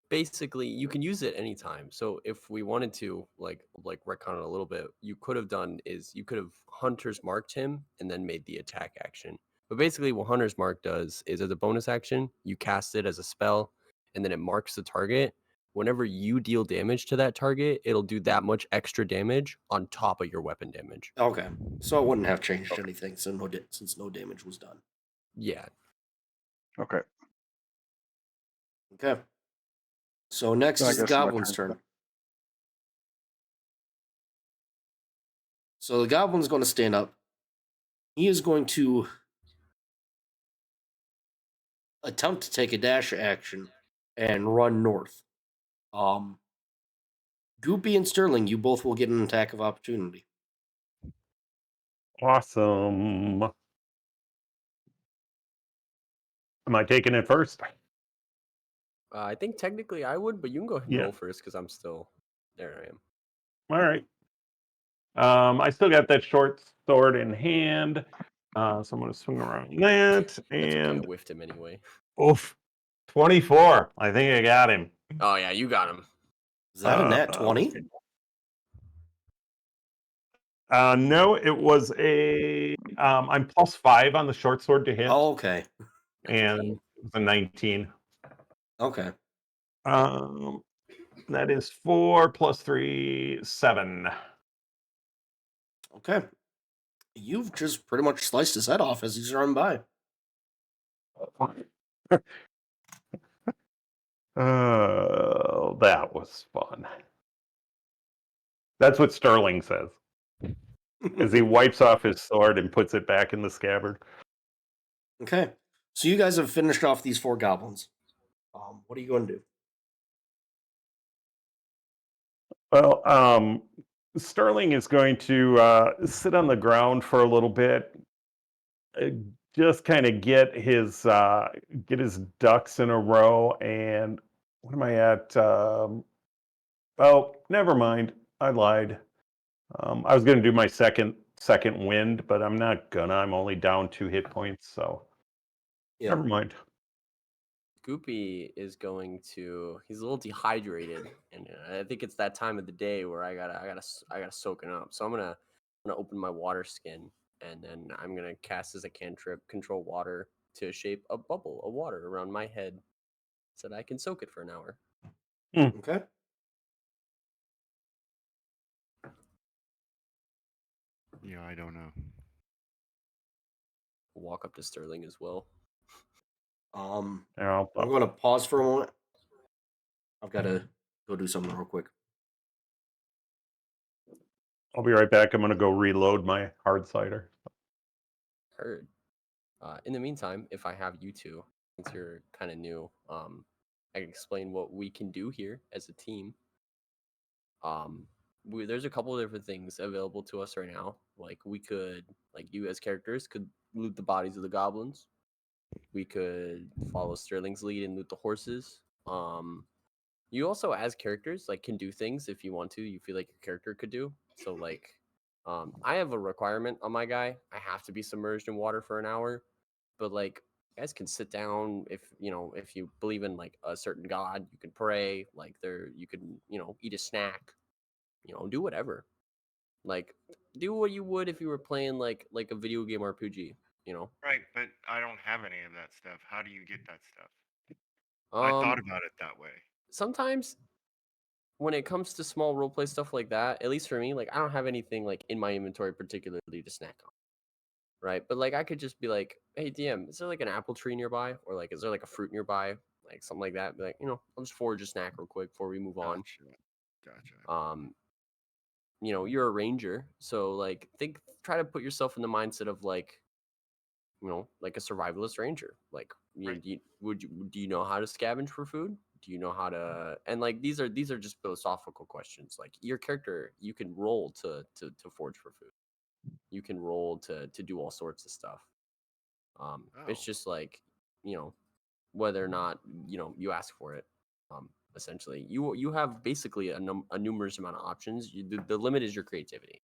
basically, you can use it anytime. So if we wanted to, like retcon it a little bit, you could have done is you could have Hunter's marked him and then made the attack action. But basically, what Hunter's Mark does is as a bonus action, you cast it as a spell, and then it marks the target. Whenever you deal damage to that target, it'll do that much extra damage on top of your weapon damage. Okay, so it wouldn't have changed anything, so since no damage was done. Yeah. Okay. Okay. So next Then I is the guess my Goblin's turn. turn. So the Goblin's going to stand up. He is going to attempt to take a dash action and run north. Goopy and Sterling, you both will get an attack of opportunity. Awesome. Am I taking it first? I think technically I would, but you can go ahead and Yeah. roll first because I'm still there. I am. All right. I still got that short sword in hand. So I'm going to swing around that. That's okay. I And whiffed him anyway. oof, 24. I think I got him. Oh yeah, you got him. Is that a nat 20? No, it was a. I'm +5 on the short sword to hit, Oh, okay. and it was a 19. Okay. That is 4 + 3, 7. Okay. You've just pretty much sliced his head off as he's running by. Oh, that was fun. That's what Sterling says as he wipes off his sword and puts it back in the scabbard. Okay. So you guys have finished off these 4 goblins. What are you going to do? Well, Sterling is going to sit on the ground for a little bit, just kind of get his ducks in a row. And what am I at? Oh, never mind. I lied. I was going to do my second wind, but I'm not gonna. I'm only down 2 hit points, so Yeah. never mind. Goopy is going to. He's a little dehydrated, and I think it's that time of the day where I gotta soak it up. So I'm gonna open my water skin, and then I'm gonna cast as a cantrip control water to shape a bubble of water around my head, so that I can soak it for an hour. Okay. Yeah, I don't know. Walk up to Sterling as well. I'm Yeah, going to pause for a moment. I've got to go do something real quick. I'll be right back. I'm going to go reload my hard cider. Heard. In the meantime, if I have you two, since you're kind of new, I can explain what we can do here as a team. There's a couple of different things available to us right now. Like we could, like you as characters, could loot the bodies of the goblins. We could follow Sterling's lead and loot the horses. You also, as characters, like can do things if you want to. You feel like your character could do. So like, I have a requirement on my guy. I have to be submerged in water for an hour. But like, you guys can sit down if if you believe in like a certain god, you can pray. Like you can eat a snack. Do whatever. Like, do what you would if you were playing like a video game RPG. Right, but I don't have any of that stuff. How do you get that stuff? I Um, thought about it that way. sometimes when it comes to small roleplay stuff like that, at least for me, like I don't have anything like in my inventory particularly to snack on, right? But like I could just be like, hey DM, is there like an apple tree nearby, or like is there like a fruit nearby, like something like that? Be like, I'll just forage a snack real quick before we move on. Gotcha. You're a ranger, so like try to put yourself in the mindset of like, like a survivalist ranger. Like, Right. do you know how to scavenge for food? Do you know how to? And like these are just philosophical questions. Like your character, you can roll to forage for food. You can roll to do all sorts of stuff. It's Oh. just like whether or not you ask for it. Essentially, you have basically a numerous amount of options. The limit is your creativity.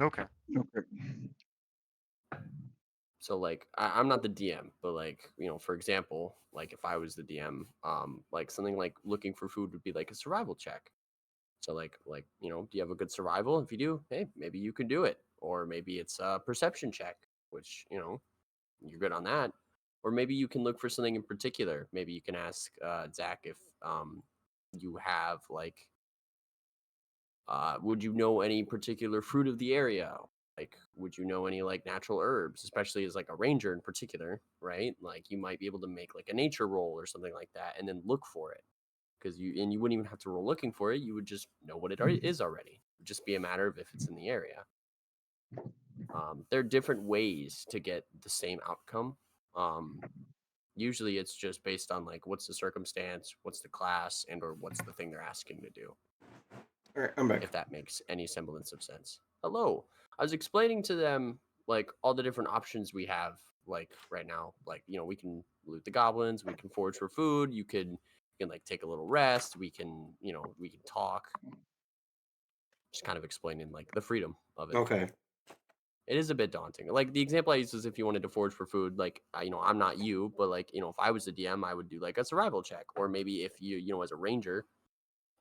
Okay. Okay. So like I'm not the DM, but like for example, like if I was the DM, like something like looking for food would be like a survival check. So like do you have a good survival? If you do, hey, maybe you can do it, or maybe it's a perception check, which you're good on that, or maybe you can look for something in particular. Maybe you can ask Zach if you have like would you know any particular fruit of the area? Like, would you know any like natural herbs, especially as like a ranger in particular, right? Like, you might be able to make like a nature roll or something like that, and then look for it because you wouldn't even have to roll looking for it. You would just know what it is already. It would just be a matter of if it's in the area. There are different ways to get the same outcome. Usually, it's just based on like what's the circumstance, what's the class, and or what's the thing they're asking to do. All right, I'm back. If that makes any semblance of sense. Hello. I was explaining to them like all the different options we have like right now. Like, we can loot the goblins, we can forage for food, you can like take a little rest, we can talk. Just kind of explaining like the freedom of it. Okay. It is a bit daunting. Like the example I used is if you wanted to forage for food, like I'm not you, but like, if I was the DM, I would do like a survival check. Or maybe if you as a ranger,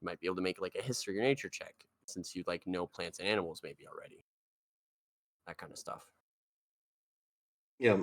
you might be able to make like a history or nature check since you like know plants and animals maybe already. That kind of stuff. Yeah.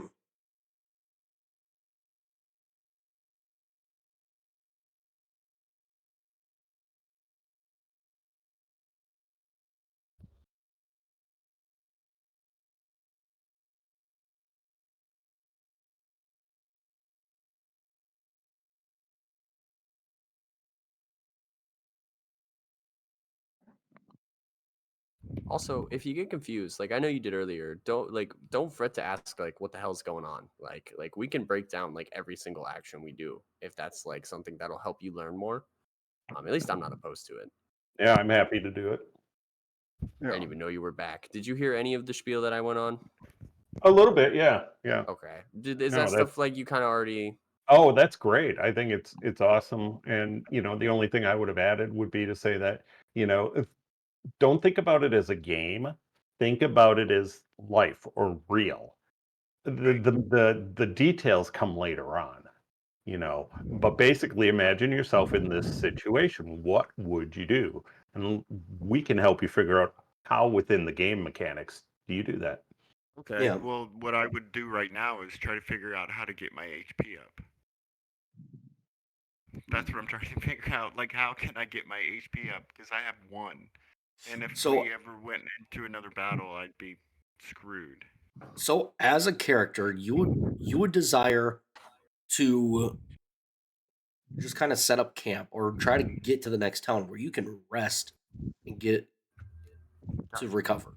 Also, if you get confused, like I know you did earlier, don't fret to ask like what the hell's going on. Like we can break down like every single action we do if that's like something that'll help you learn more. At least I'm not opposed to it. Yeah, I'm happy to do it. I Yeah. didn't even know you were back. Did you hear any of the spiel that I went on? A little bit, yeah. Okay. Is No, that stuff like you kind of already? Oh, that's great. I think it's awesome. And the only thing I would have added would be to say that, don't think about it as a game. Think about it as life or real. the details come later on, But basically, imagine yourself in this situation. What would you do? And we can help you figure out how within the game mechanics do you do that. Okay. Yeah. Well, what I would do right now is try to figure out how to get my HP up. That's what I'm trying to figure out. Like, how can I get my HP up? Because I have 1. And if So- we ever went into another battle, I'd be screwed. So as a character, you would desire to just kind of set up camp or try to get to the next town where you can rest and get to recover.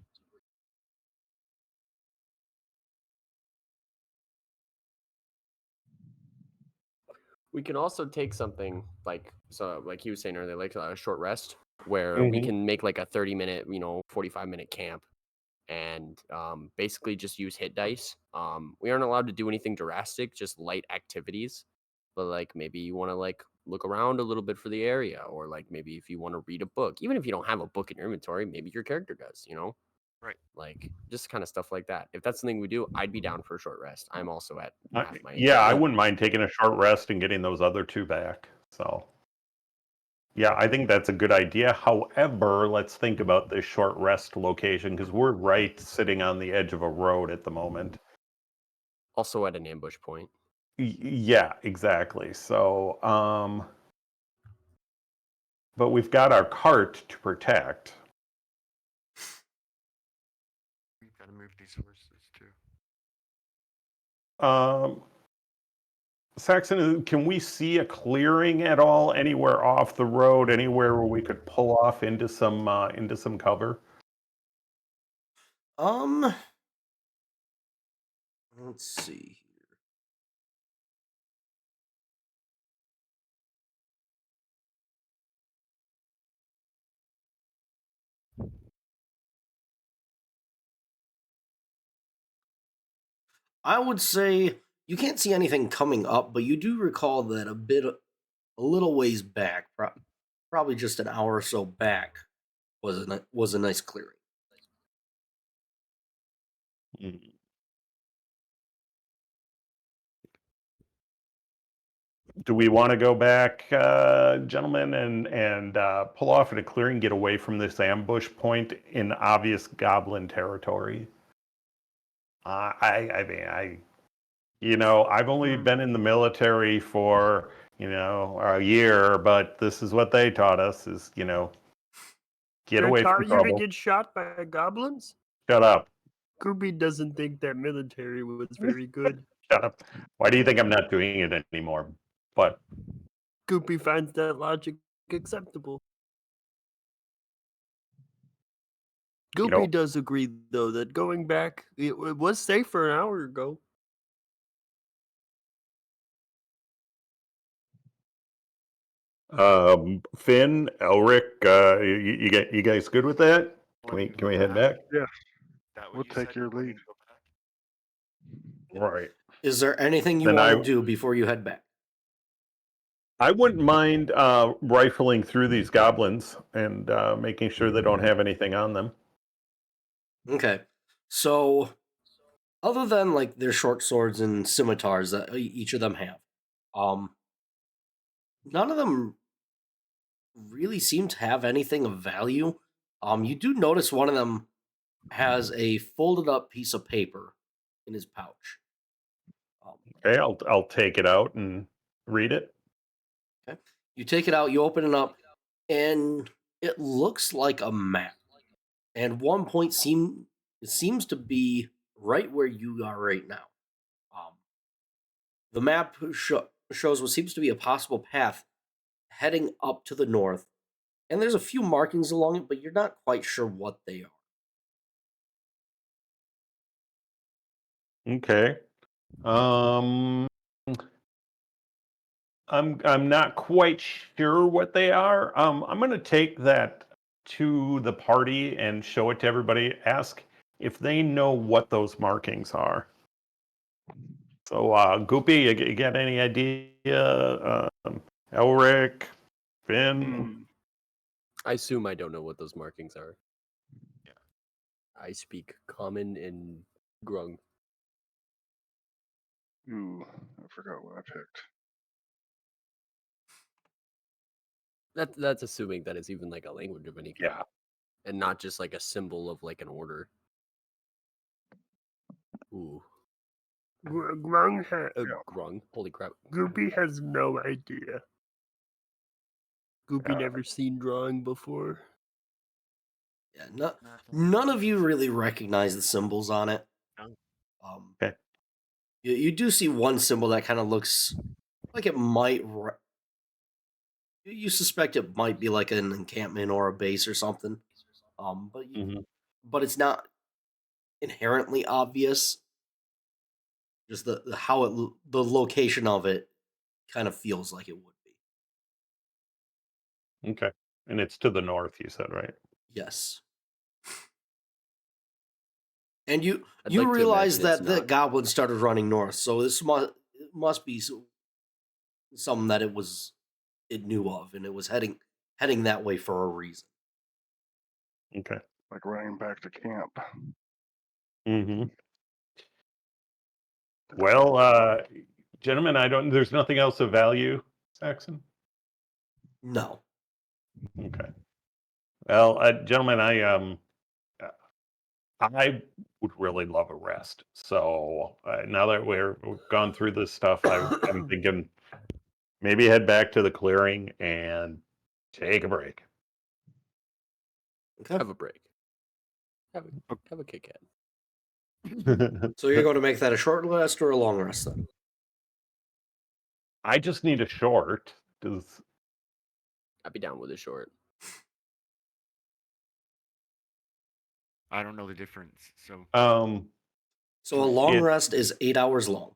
We can also take something like he was saying earlier, like a short rest, where we can make like a 30-minute, 45-minute camp, and basically just use hit dice. We aren't allowed to do anything drastic, just light activities. But like maybe you want to like look around a little bit for the area, or like maybe if you want to read a book, even if you don't have a book in your inventory, maybe your character does, Right. Like just kind of stuff like that. If that's something we do, I'd be down for a short rest. I'm also at half my Yeah, I HP. wouldn't mind taking a short rest and getting those other 2 back. So, yeah, I think that's a good idea. However, let's think about this short rest location because we're right sitting on the edge of a road at the moment. Also at an ambush point. Yeah, exactly. So, but we've got our cart to protect. We've got to move these horses too. Saxon, can we see a clearing at all anywhere off the road, anywhere where we could pull off into some cover? Let's see here. I would say you can't see anything coming up, but you do recall that a little ways back, probably just an hour or so back, was a nice clearing. Do we want to go back, gentlemen, and pull off at a clearing, get away from this ambush point in obvious goblin territory? I've only been in the military for a year, but this is what they taught us: is get away from trouble. get shot by goblins? Shut up! Goopy doesn't think that military was very good. Shut up! Why do you think I'm not doing it anymore? But Goopy finds that logic acceptable. Goopy does agree, though, that going back, it was safe for an hour ago. Finn, Elric, you guys good with that? Can we head back? Yeah, That what we'll you take said, your we're gonna lead. go back? Right. Is there anything you Then want to do before you head back? I wouldn't mind rifling through these goblins and making sure they don't have anything on them. Okay, so other than like their short swords and scimitars that each of them have, none of them really seem to have anything of value. You do notice one of them has a folded up piece of paper in his pouch. Okay, I'll take it out and read it. Okay, you take it out, you open it up, and it looks like a map. And one point seems to be right where you are right now. The map shows what seems to be a possible path heading up to the north, and there's a few markings along it, but you're not quite sure what they are. Okay. I'm not quite sure what they are. I'm gonna take that to the party and show it to everybody. Ask if they know what those markings are. So, Goopy, you got any idea? Elric, Finn. I assume I don't know what those markings are. Yeah. I speak common and grung. Ooh, I forgot what I picked. That's assuming that it's even like a language of any kind. Yeah. And not just like a symbol of like an order. Ooh. Grung, Grung. Holy crap. Goopy has no idea. Goopy never seen drawing before. Yeah, none of you really recognize the symbols on it. Okay. You do see one symbol that kind of looks like it might. You suspect it might be like an encampment or a base or something. But it's not inherently obvious. Just the the location of it kind of feels like it would be. Okay. And it's to the north, you said, right? Yes. And you I'd like to realize imagine it's that the not. goblins started running north, so this must be something that it knew of, and it was heading that way for a reason. Okay. Like running back to camp. Mm-hmm. Well, gentlemen, there's nothing else of value, Saxon? No. Okay. Well, gentlemen, I would really love a rest. So now that we've gone through this stuff, I'm thinking maybe head back to the clearing and take a break. Okay. Have a break. Have a Kit Kat. So you're going to make that a short rest or a long rest then? I just need a short. I'd be down with a short. I don't know the difference. So So a long It- rest is 8 hours long.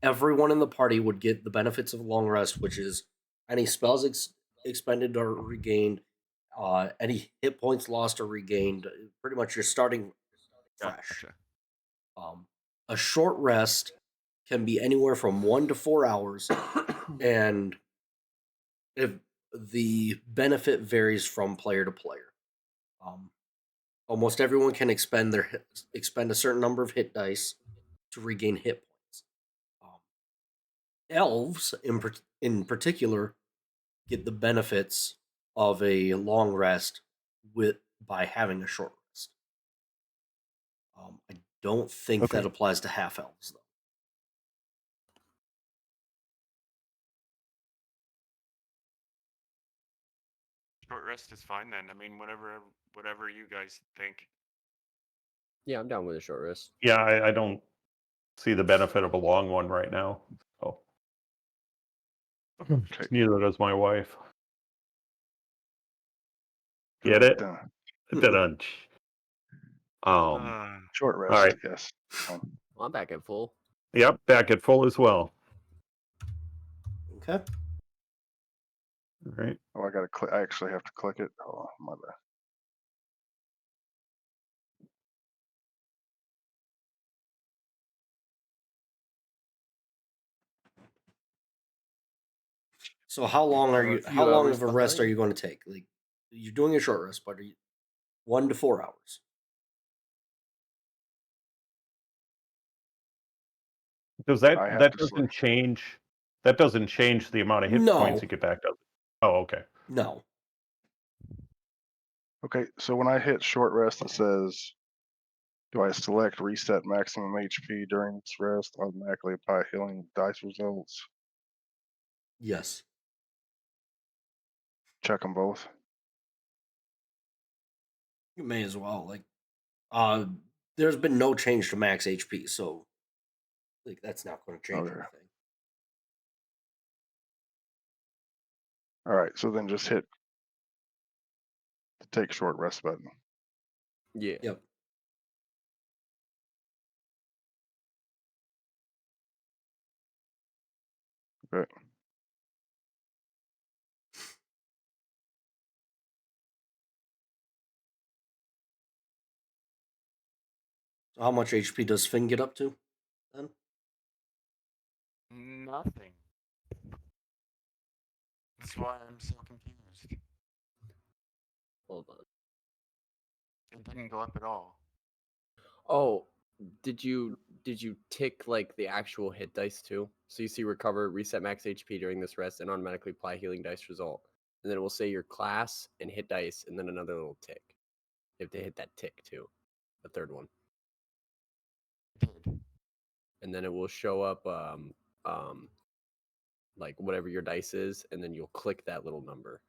Everyone in the party would get the benefits of a long rest, which is any spells expended or regained, any hit points lost or regained. Pretty much you're starting fresh. gotcha. A short rest can be anywhere from 1 to 4 hours, and if the benefit varies from player to player. Almost everyone can expend a certain number of hit dice to regain hit points. Elves, in particular, get the benefits of a long rest by having a short rest. I don't think Okay. that applies to half elves though. Short rest is fine then. I mean, whatever you guys think. Yeah, I'm down with a short rest. Yeah, I don't see the benefit of a long one right now. So Okay. neither does my wife. Get it? Done. Dun. Short rest. All right. Yes. Fine. Well, I'm back at full. Yep, back at full as well. Okay. All right. Oh, I gotta click. I actually have to click it. Oh, my bad. So how long We're a few how long hours of a rest behind. are you going to take? Like you're doing a short rest, but are you 1 to 4 hours? Does I that have that to doesn't select. change? That doesn't change the amount of hit points No. you get back, does it? Oh, okay. No. Okay, so when I hit short rest, it says, do I select reset maximum HP during this rest automatically apply healing dice results? Yes. Check them both. You may as well. Like there's been no change to max HP, so like that's not going to change Okay. anything. All right, so then just hit the take short rest button. Yeah. Yep. Okay. So how much HP does Finn get up to then? Nothing. That's why I'm so confused. Hold on. It didn't go up at all. Oh, did you did you tick like the actual hit dice too? So you see recover, reset max HP during this rest, and automatically apply healing dice result. And then it will say your class and hit dice, and then another little tick. You have to hit that tick too, the third one. And then it will show up like whatever your dice is, and then you'll click that little number,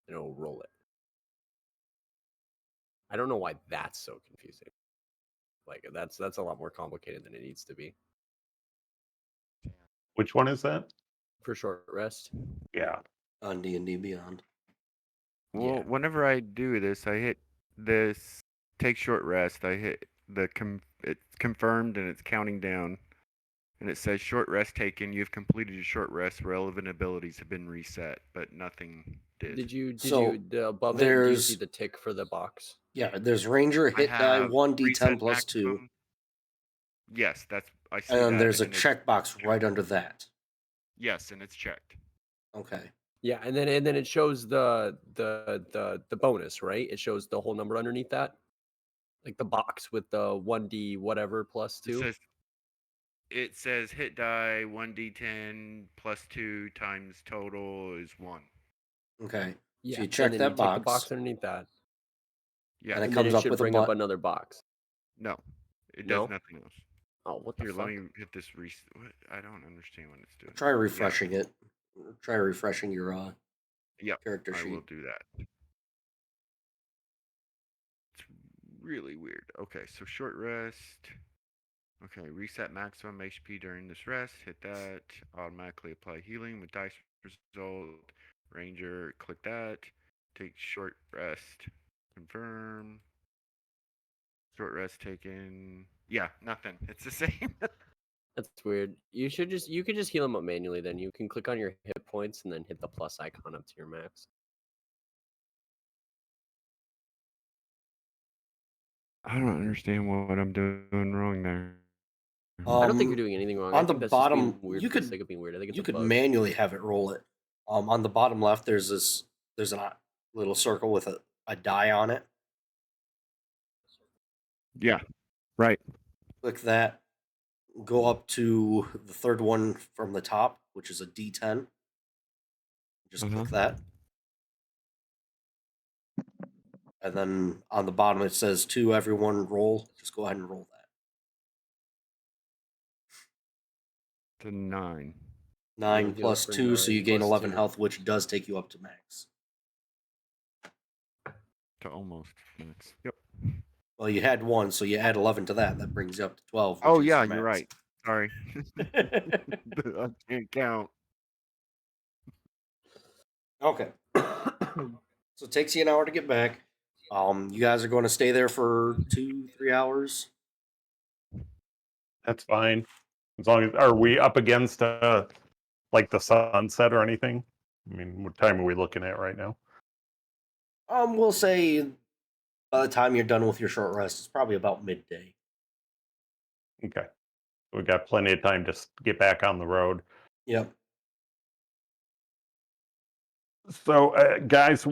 and it will roll it. I don't know why that's so confusing. Like that's a lot more complicated than it needs to be. Which one is that? For short rest. Yeah. On D&D Beyond. Well, Yeah. whenever I do this, I hit this take short rest. I hit the it's confirmed and it's counting down. And it says short rest taken. You've completed your short rest. Relevant abilities have been reset, but nothing did. Did you So, above it? Do you see there's- the tick for the box? Yeah, there's Ranger I hit die have 1d10 reset plus 2. maximum. Yes, that's I see And that. then there's a and it's- checkbox right under that. Yes, and it's checked. Okay. Yeah, and then it shows the bonus, right? It shows the whole number underneath that, like the box with the 1d whatever plus 2. It says hit die 1d10 plus 2 times total is 1. Okay. Yeah, you check and then that you take the box. box underneath that, Yeah. And it and comes then it up should with a bring up but- another box. No, it does No? nothing else. Oh, what the Here, fuck? let me hit this what? I don't understand what it's doing. Try refreshing it. Try refreshing your Yep, character I sheet. will do that. It's really weird. Okay, so short rest. Okay, reset maximum HP during this rest. Hit that. Automatically apply healing with dice result. Ranger, click that. Take short rest. Confirm. Short rest taken. Yeah, nothing. It's the same. That's weird. You could just heal them up manually. Then you can click on your hit points and then hit the plus icon up to your max. I don't understand what I'm doing wrong there. I don't think you're doing anything wrong. I on the think that's just being bottom, weird you for the could- sake of being weird. I think it's You a could bug. manually have it roll it. On the bottom left, there's a little circle with a die on it. Yeah, right. Click that. Go up to the third one from the top, which is a D10. Just click that. And then on the bottom it says to everyone roll. Just go ahead and roll that. It's a 9. 9 You'll heal plus for 2, so 9 you gain plus 11 2. health, which does take you up to max. To almost max. Yep. Well, you had 1, so you add 11 to that. That brings you up to 12. Oh, which is yeah, your you're right. Sorry. max. I can't count. Okay. So it takes you an hour to get back. You guys are going to stay there for 2-3 hours. That's fine. As long as are we up against like the sunset or anything? I mean, what time are we looking at right now? We'll say by the time you're done with your short rest, it's probably about midday. Okay. We got plenty of time to get back on the road. Yep. So, guys,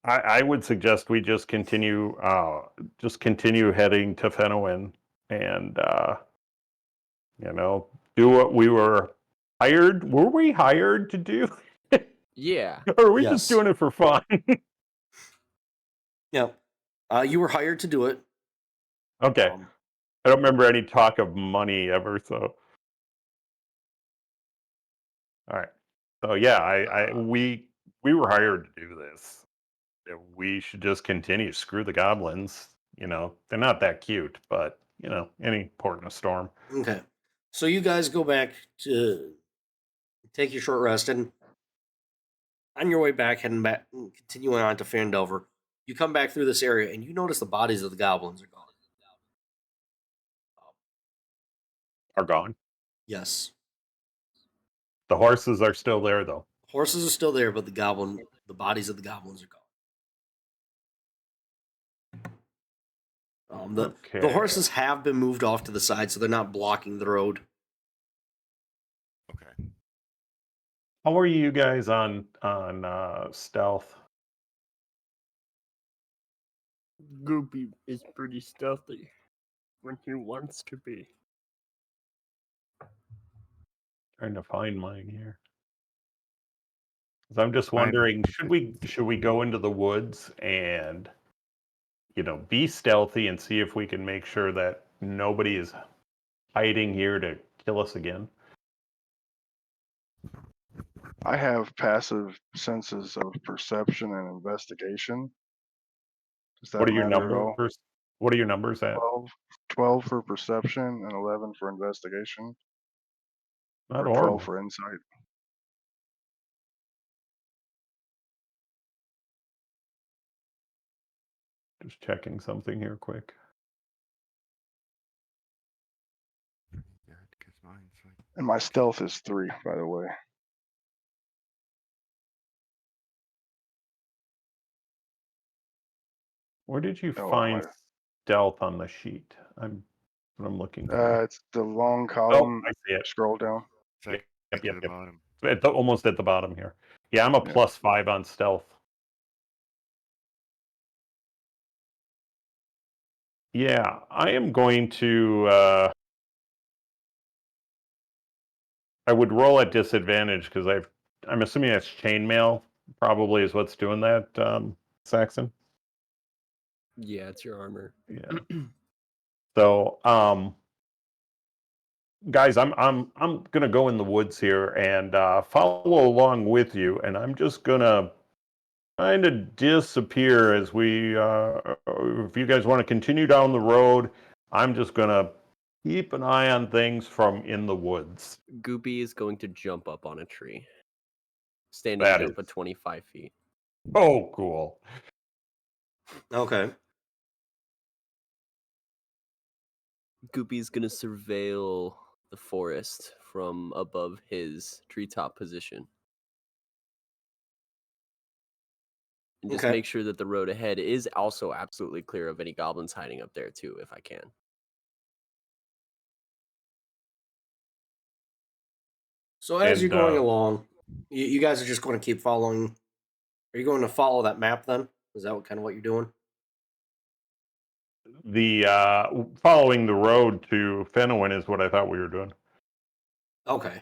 I would suggest we just continue heading to Fenowin and do what we were hired. Were we hired to do? Yeah. Or are we Yes. just doing it for fun? Yep. You were hired to do it. Okay. I don't remember any talk of money ever, so. All right. So yeah, we were hired to do this. We should just continue. Screw the goblins. They're not that cute, but any port in a storm. Okay. So you guys go back to take your short rest, and on your way back, heading back, continuing on to Fandover, you come back through this area, and you notice the bodies of the goblins are gone. Are gone. Yes. The horses are still there, though. Horses are still there, but the bodies of the goblins are gone. The Okay. horses have been moved off to the side, so they're not blocking the road. Okay. How are you guys on stealth? Goopy is pretty stealthy when he wants to be. Trying to find mine here. 'Cause I'm just Mine- wondering, should we go into the woods and be stealthy and see if we can make sure that nobody is hiding here to kill us again? I have passive senses of perception and investigation. Does that What are your matter at all? numbers? What are your numbers at? 12 for perception and 11 for investigation, Not or 12 horrible. for insight. Just checking something here quick. Yeah, because mine's like And my stealth is 3, by the way. Where did you Oh, find my- stealth on the sheet? What I'm looking for. It's the long Oh, column. I see it. Scroll down. second Yep, to yep, the yep. bottom. Almost at the bottom here. Yeah, I'm a Yeah. +5 on stealth. Yeah, I am going to. I would roll at disadvantage because I'm assuming that's chainmail. Probably is what's doing that, Saxon. Yeah, it's your armor. Yeah. So, guys, I'm gonna go in the woods here and follow along with you, and I'm just gonna kind of disappear as we. If you guys want to continue down the road, I'm just gonna keep an eye on things from in the woods. Goopy is going to jump up on a tree. Standing That jump is- of 25 feet. Oh, cool. Okay. Goopy's going to surveil the forest from above his treetop position. And just Okay. make sure that the road ahead is also absolutely clear of any goblins hiding up there too, if I can. So as And, you're going along, you guys are just going to keep following. Are you going to follow that map then? Is that kind of what you're doing? The following the road to Fenowin is what I thought we were doing. Okay.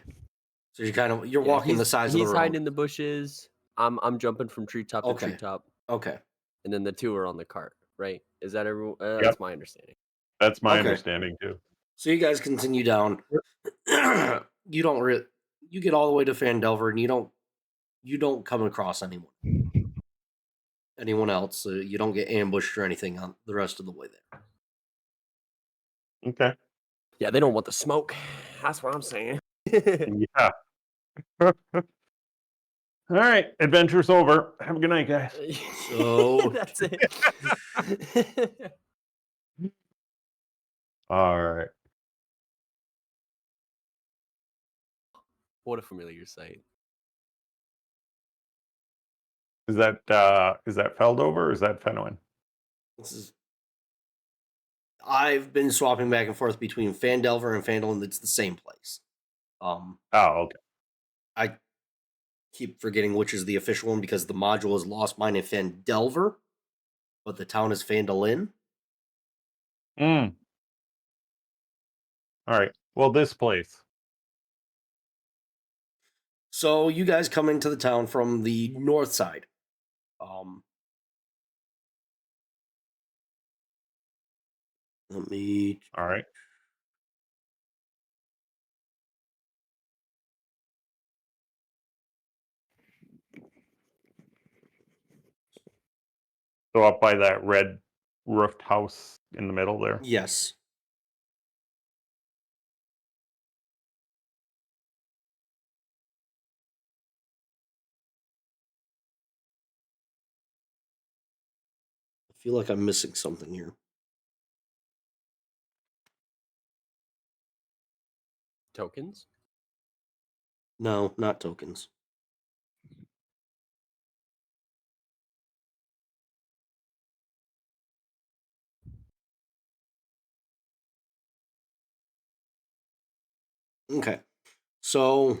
So you're Yeah, walking the sides of the He's road. hiding in the bushes. I'm jumping from treetop to Okay. treetop, Okay. and then the two are on the cart. Right? Is that everyone? Yep. That's my understanding. That's my Okay. understanding too. So you guys continue down. You don't you get all the way to Fandelver and you don't come across anyone else. You don't get ambushed or anything on the rest of the way there. Okay. Yeah, they don't want the smoke. That's what I'm saying. Yeah. All right. Adventure's over. Have a good night, guys. So- that's it. All right. What a familiar sight. Is that Feldover or is that Fenowin? I've been swapping back and forth between Fandelver and Fandolin. It's the same place. Oh, okay. I keep forgetting which is the official one because the module is Lost Mine in Fandelver, but the town is Fandolin. All right. Well, this place. So you guys come into the town from the north side. Let me. All right. So up by that red roofed house in the middle there. Yes. I feel like I'm missing something here. Tokens? No, not tokens. Okay. So,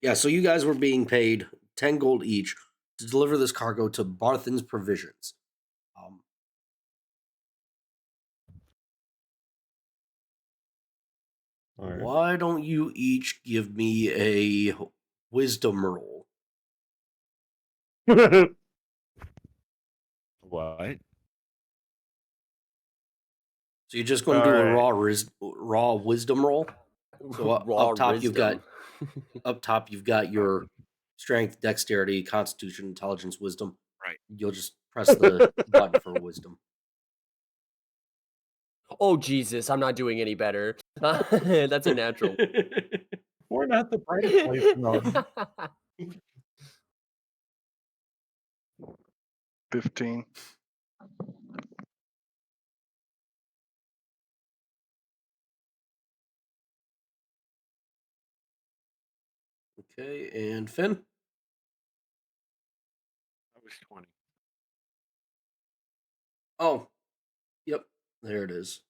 yeah, so you guys were being paid 10 gold each to deliver this cargo to Barthen's Provisions. All right. Why don't you each give me a wisdom roll? What? So you're just going to do a Alright. raw wisdom roll. So Raw up top wisdom. you've got your strength, dexterity, constitution, intelligence, wisdom. Right. You'll just press the button for wisdom. Oh Jesus, I'm not doing any better. That's a natural. We're not the brightest lights in the 15. Okay, and Finn? I was 20. Oh, yep, there it is.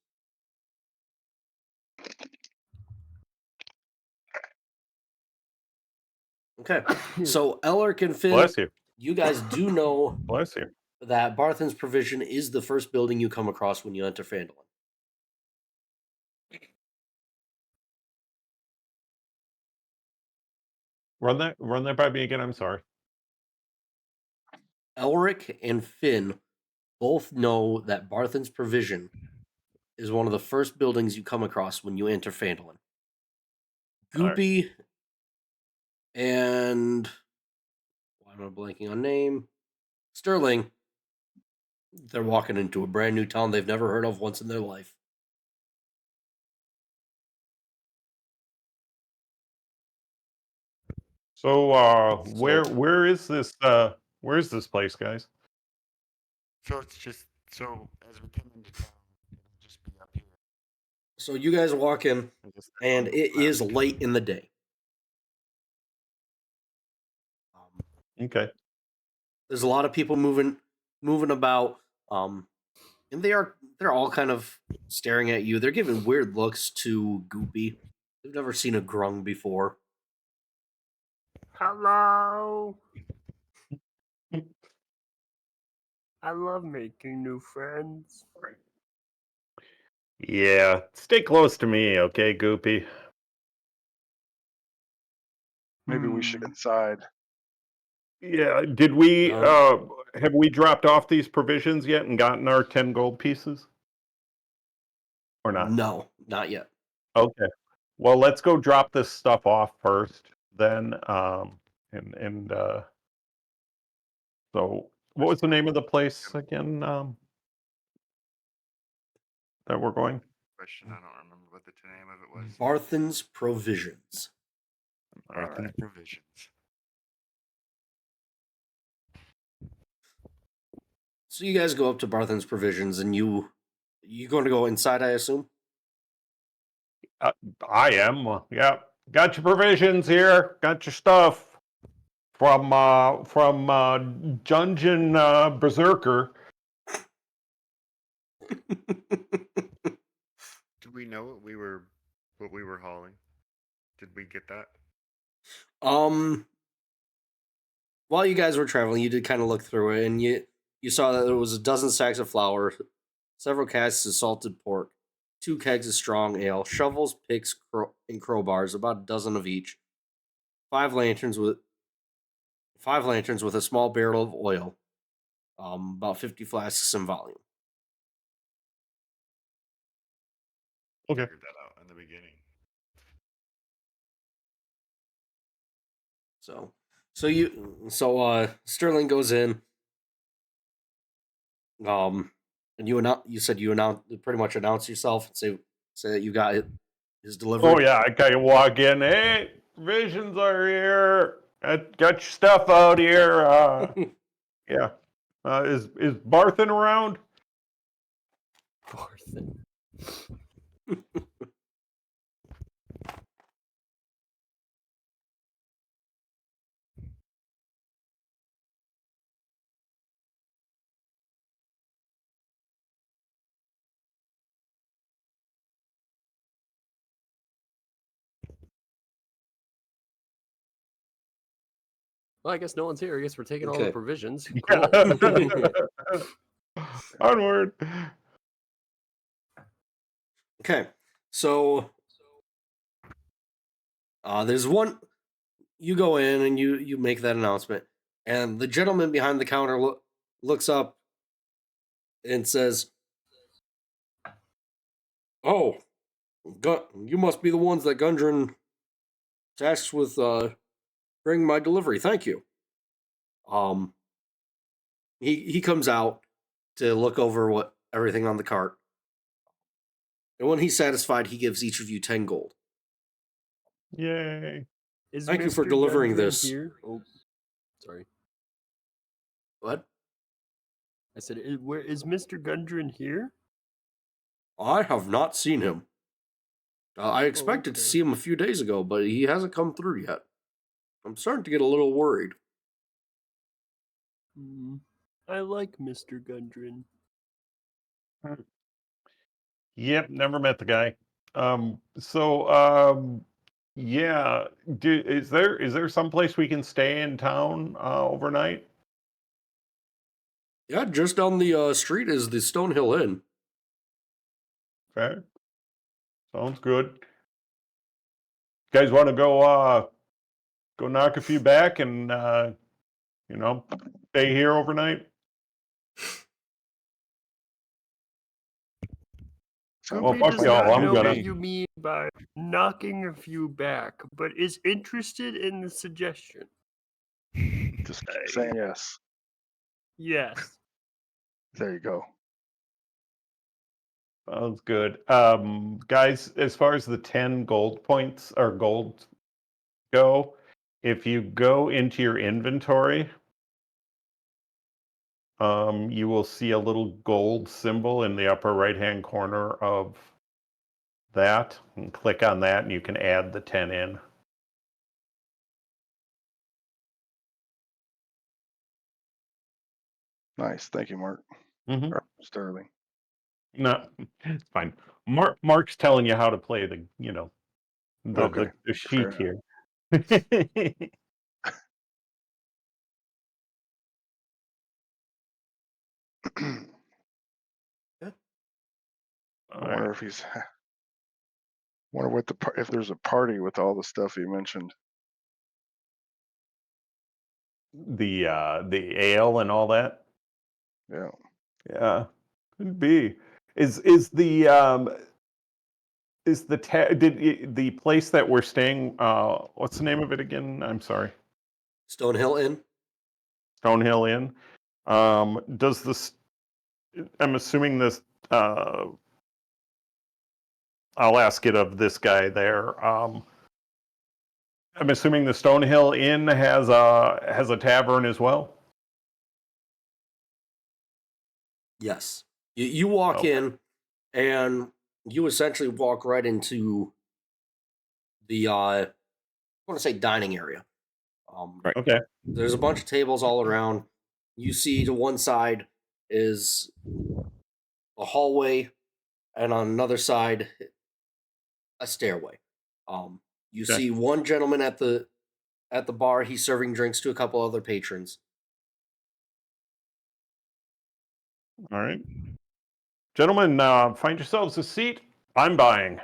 Okay, so Elric and Finn, Bless you. you guys do know Bless you. that Barthen's Provision is the first building you come across when you enter Phandalin. Run that by me again. I'm sorry. Elric and Finn both know that Barthen's Provision is one of the first buildings you come across when you enter Phandalin. Goopy and why am I blanking on name? Sterling. They're walking into a brand new town they've never heard of once in their life. So where is this place, guys? So it's just so as we come into town, it'll just be up here. So you guys walk in, I guess that's and on the it map. is late in the day. Okay. There's a lot of people moving about, and they're all kind of staring at you. They're giving weird looks to Goopy. They've never seen a grung before. Hello. I love making new friends. Yeah. Stay close to me, okay, Goopy? Maybe we should get inside. Yeah. Did we Um, have we dropped off these provisions yet and gotten our 10 gold pieces? Or not? No, not yet. Okay. Well, let's go drop this stuff off first, then. And so, what was the name of the place again? That we're going. Question. I don't remember what the name of it was. Barthen's Provisions. Barthen's Provisions. So you guys go up to Barthen's Provisions, and you going to go inside, I assume? I am. Yeah. Got your provisions here. Got your stuff from Dungeon Berserker. Do we know what we were hauling? Did we get that? While you guys were traveling, you did kind of look through it, and you saw that there was a dozen sacks of flour, several casks of salted pork, 2 kegs of strong ale, shovels, picks, and crowbars, about a dozen of each, 5 lanterns with a small barrel of oil, about 50 flasks in volume. Okay. Figured that out in the beginning. So Sterling goes in, and you said you pretty much announce yourself and say that you got it is delivered. Oh yeah, I kind of walk in. Hey, provisions are here. Got your stuff out here. Yeah. Is Barthen around? Barthen. Well, I guess no one's here. I guess we're taking all the Okay. provisions. Yeah. Cool. Onward. Okay, so There's one. You go in and you make that announcement, and the gentleman behind the counter looks up and says, "Oh, you must be the ones that Gundren tasked with bringing my delivery. Thank you." Um, he comes out to look over what everything on the cart, and when he's satisfied, he gives each of you 10 gold. Yay. Is Thank you for Mr. delivering Gundren this. here? Oh, sorry. What? I said, where is Mr. Gundren here? I have not seen him. I expected to okay. see him a few days ago, but he hasn't come through yet. I'm starting to get a little worried. I like Mr. Gundren. Yep, never met the guy. Yeah. Is there someplace we can stay in town overnight? Yeah, just down the street is the Stonehill Inn. Okay. Sounds good. Guys want to go knock a few back and stay here overnight? Well, Sounds Goopy like a fuck does plan. y'all. not I'm know gonna. what you mean by knocking a few back, but is interested in the suggestion. Just keep saying yes. Yes. There you go. Sounds good. Guys, as far as the 10 gold points or gold go, if you go into your inventory, you will see a little gold symbol in the upper right-hand corner of that. And click on that, and you can add the 10 in. Nice. Thank you, Mark. Mm-hmm. Or Sterling. No, it's fine. Mark's telling you how to play the Okay. the sheet Fair here. enough. All I right. wonder if he's. Wonder what if there's a party with all the stuff he mentioned. The ale and all that. Yeah. Yeah, could be. Is the the place that we're staying? What's the name of it again? I'm sorry. Stonehill Inn. Stonehill Inn. Does this? I'm assuming this. I'll ask it of this guy there. I'm assuming the Stonehill Inn has a tavern as well. Yes. You walk Okay. in, and you essentially walk right into the I want to say dining area. Right. Okay. There's a bunch of tables all around. You see to one side is a hallway, and on another side a stairway. You Okay. see one gentleman at the bar. He's serving drinks to a couple other patrons. All right. Gentlemen, find yourselves a seat. I'm buying.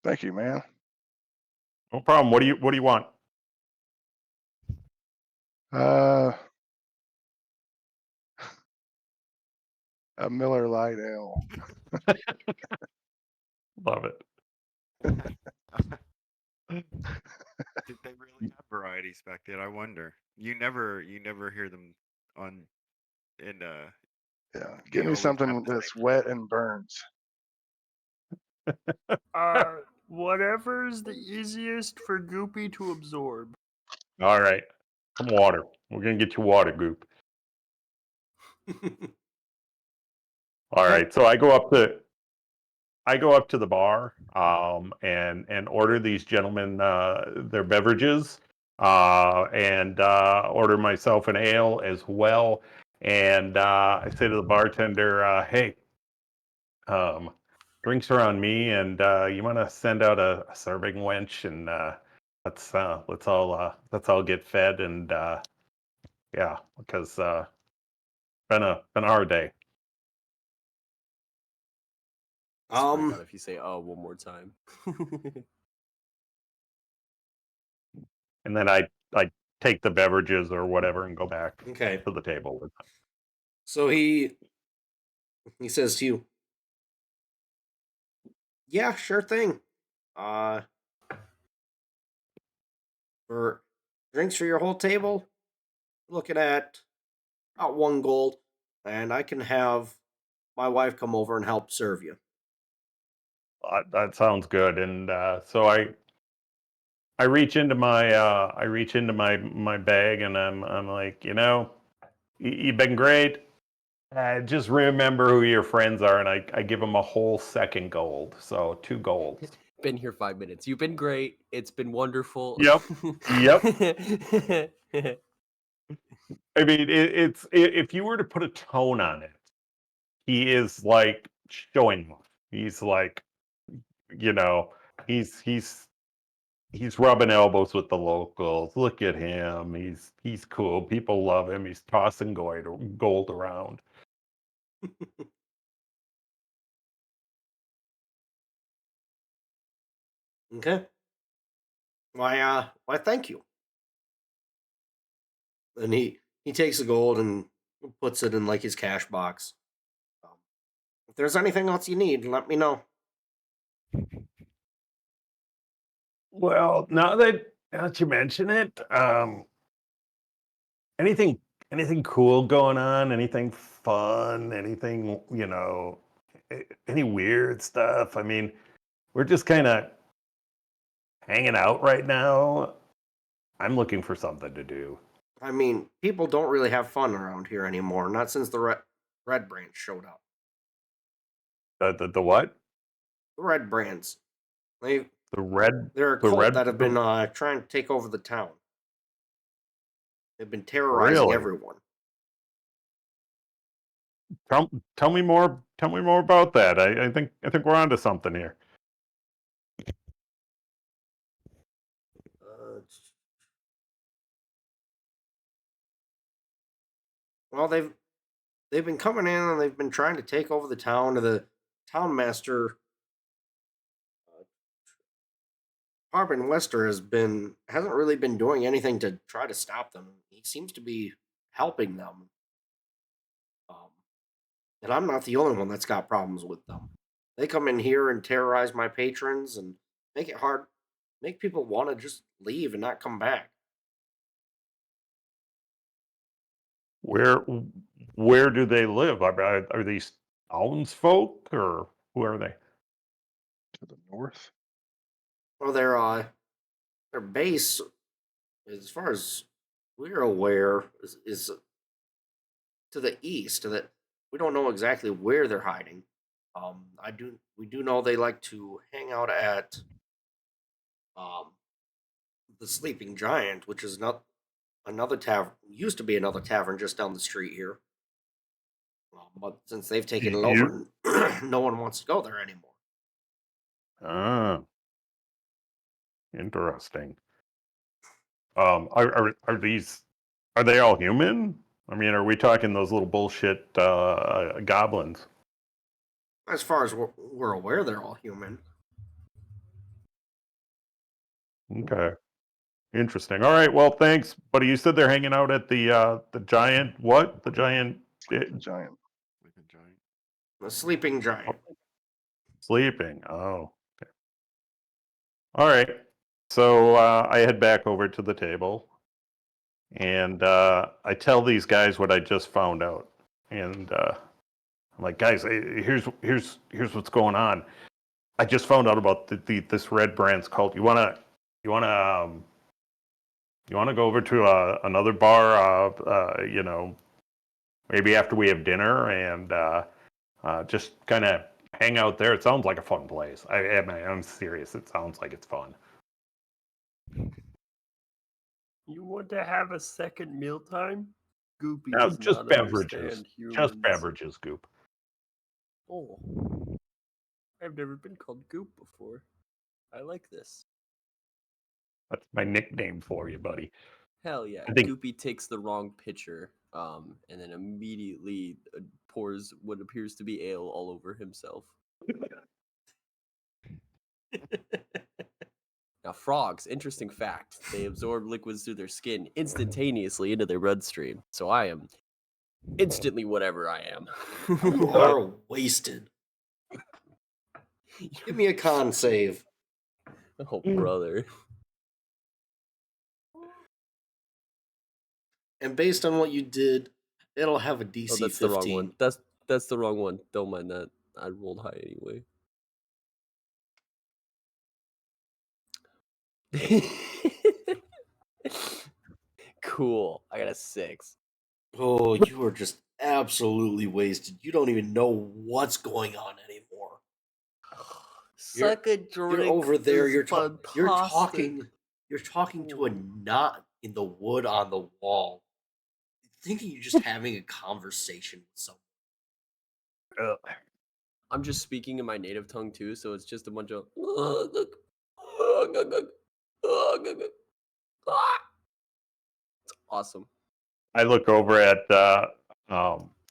Thank you, man. No problem. What do you want? Uh, a Miller Lite Ale. Love it. Did they really have varieties back then? I wonder. You never hear them on in Yeah. they Give me always have something the that's same wet and burns. Whatever's the easiest for Goopy to absorb. All right. Some water. We're gonna get you water, Goop. All right. So I go up to the bar and order these gentlemen their beverages and order myself an ale as well. And I say to the bartender, "Hey, drinks are on me, and you want to send out a serving wench and let's all get fed and yeah, because been a hard day." Swear to God, um, if you say one more time. and then I take the beverages or whatever and go back Okay. to the table with them. So he says to you, "Yeah, sure thing. Uh, for drinks for your whole table, looking at about 1 gold, and I can have my wife come over and help serve you." That sounds good. And so I reach into my bag and I'm like, you've been great. Just remember who your friends are, and I give them a whole second gold, so 2 golds. Been here 5 minutes. You've been great. It's been wonderful. Yep. I mean, if you were to put a tone on it, he is like showing off. He's like, you know, he's rubbing elbows with the locals. Look at him. He's cool. People love him. He's tossing gold around. Okay. Why, thank you. And he takes the gold and puts it in like his cash box. If there's anything else you need, let me know. Well, now that you mention it, anything anything cool going on? Anything fun? Anything any weird stuff? I mean, we're just kind of hanging out right now. I'm looking for something to do. I mean, people don't really have fun around here anymore. Not since the Red Branch showed up. The what? The Red Brands. The red They're a the cult red that have been trying to take over the town. They've been terrorizing Really? everyone. Tell me more. Tell me more about that. I think we're onto something here. Uh, well, they've been coming in and they've been trying to take over the town. The town master, Harbin Wester, hasn't really been doing anything to try to stop them. He seems to be helping them. And I'm not the only one that's got problems with them. They come in here and terrorize my patrons and make it hard, make people want to just leave and not come back. Where where do they live? Are these townsfolk or who are they? To the north. Well, their base, as far as we're aware, is to the east. That we don't know exactly where they're hiding. We do know they like to hang out at um the Sleeping Giant, which is not another tavern. Used to be another tavern just down the street here. But since they've taken it over, no one wants to go there anymore. Ah, interesting. Are they all human? I mean, are we talking those little bullshit goblins? As far as we're aware, they're all human. Okay, interesting. All right, well, thanks, buddy. You said they're hanging out at the giant what? The giant The giant. Sleeping giant. The Sleeping Giant. sleeping. Oh, okay. All right. So I head back over to the table, and I tell these guys what I just found out, and I'm like, guys, here's what's going on. I just found out about this Red Brands cult. You wanna you wanna go over to another bar? Maybe after we have dinner and just kind of hang out there. It sounds like a fun place. I'm serious. It sounds like it's fun. You want to have a second mealtime? Goopy Now, does just not beverages. understand humans. Just beverages, Goop. Oh, I've never been called Goop before. I like this. That's my nickname for you, buddy. Hell yeah. I think- Goopy takes the wrong pitcher, and then immediately pours what appears to be ale all over himself. Now, frogs, interesting fact, they absorb liquids through their skin instantaneously into their bloodstream. So I am instantly whatever I am. You are wasted. Give me a con save. Oh, brother. And based on what you did, it'll have a DC Oh, that's 15. the wrong one. That's the wrong one. Don't mind that. I rolled high anyway. Cool. I got a 6. Oh, you are just absolutely wasted. You don't even know what's going on anymore. Suck a drink. You're over there. is You're fantastic. You're talking to a knot in the wood on the wall, thinking you're just having a conversation with someone. I'm just speaking in my native tongue too, so it's just a bunch of. It's awesome. I look over at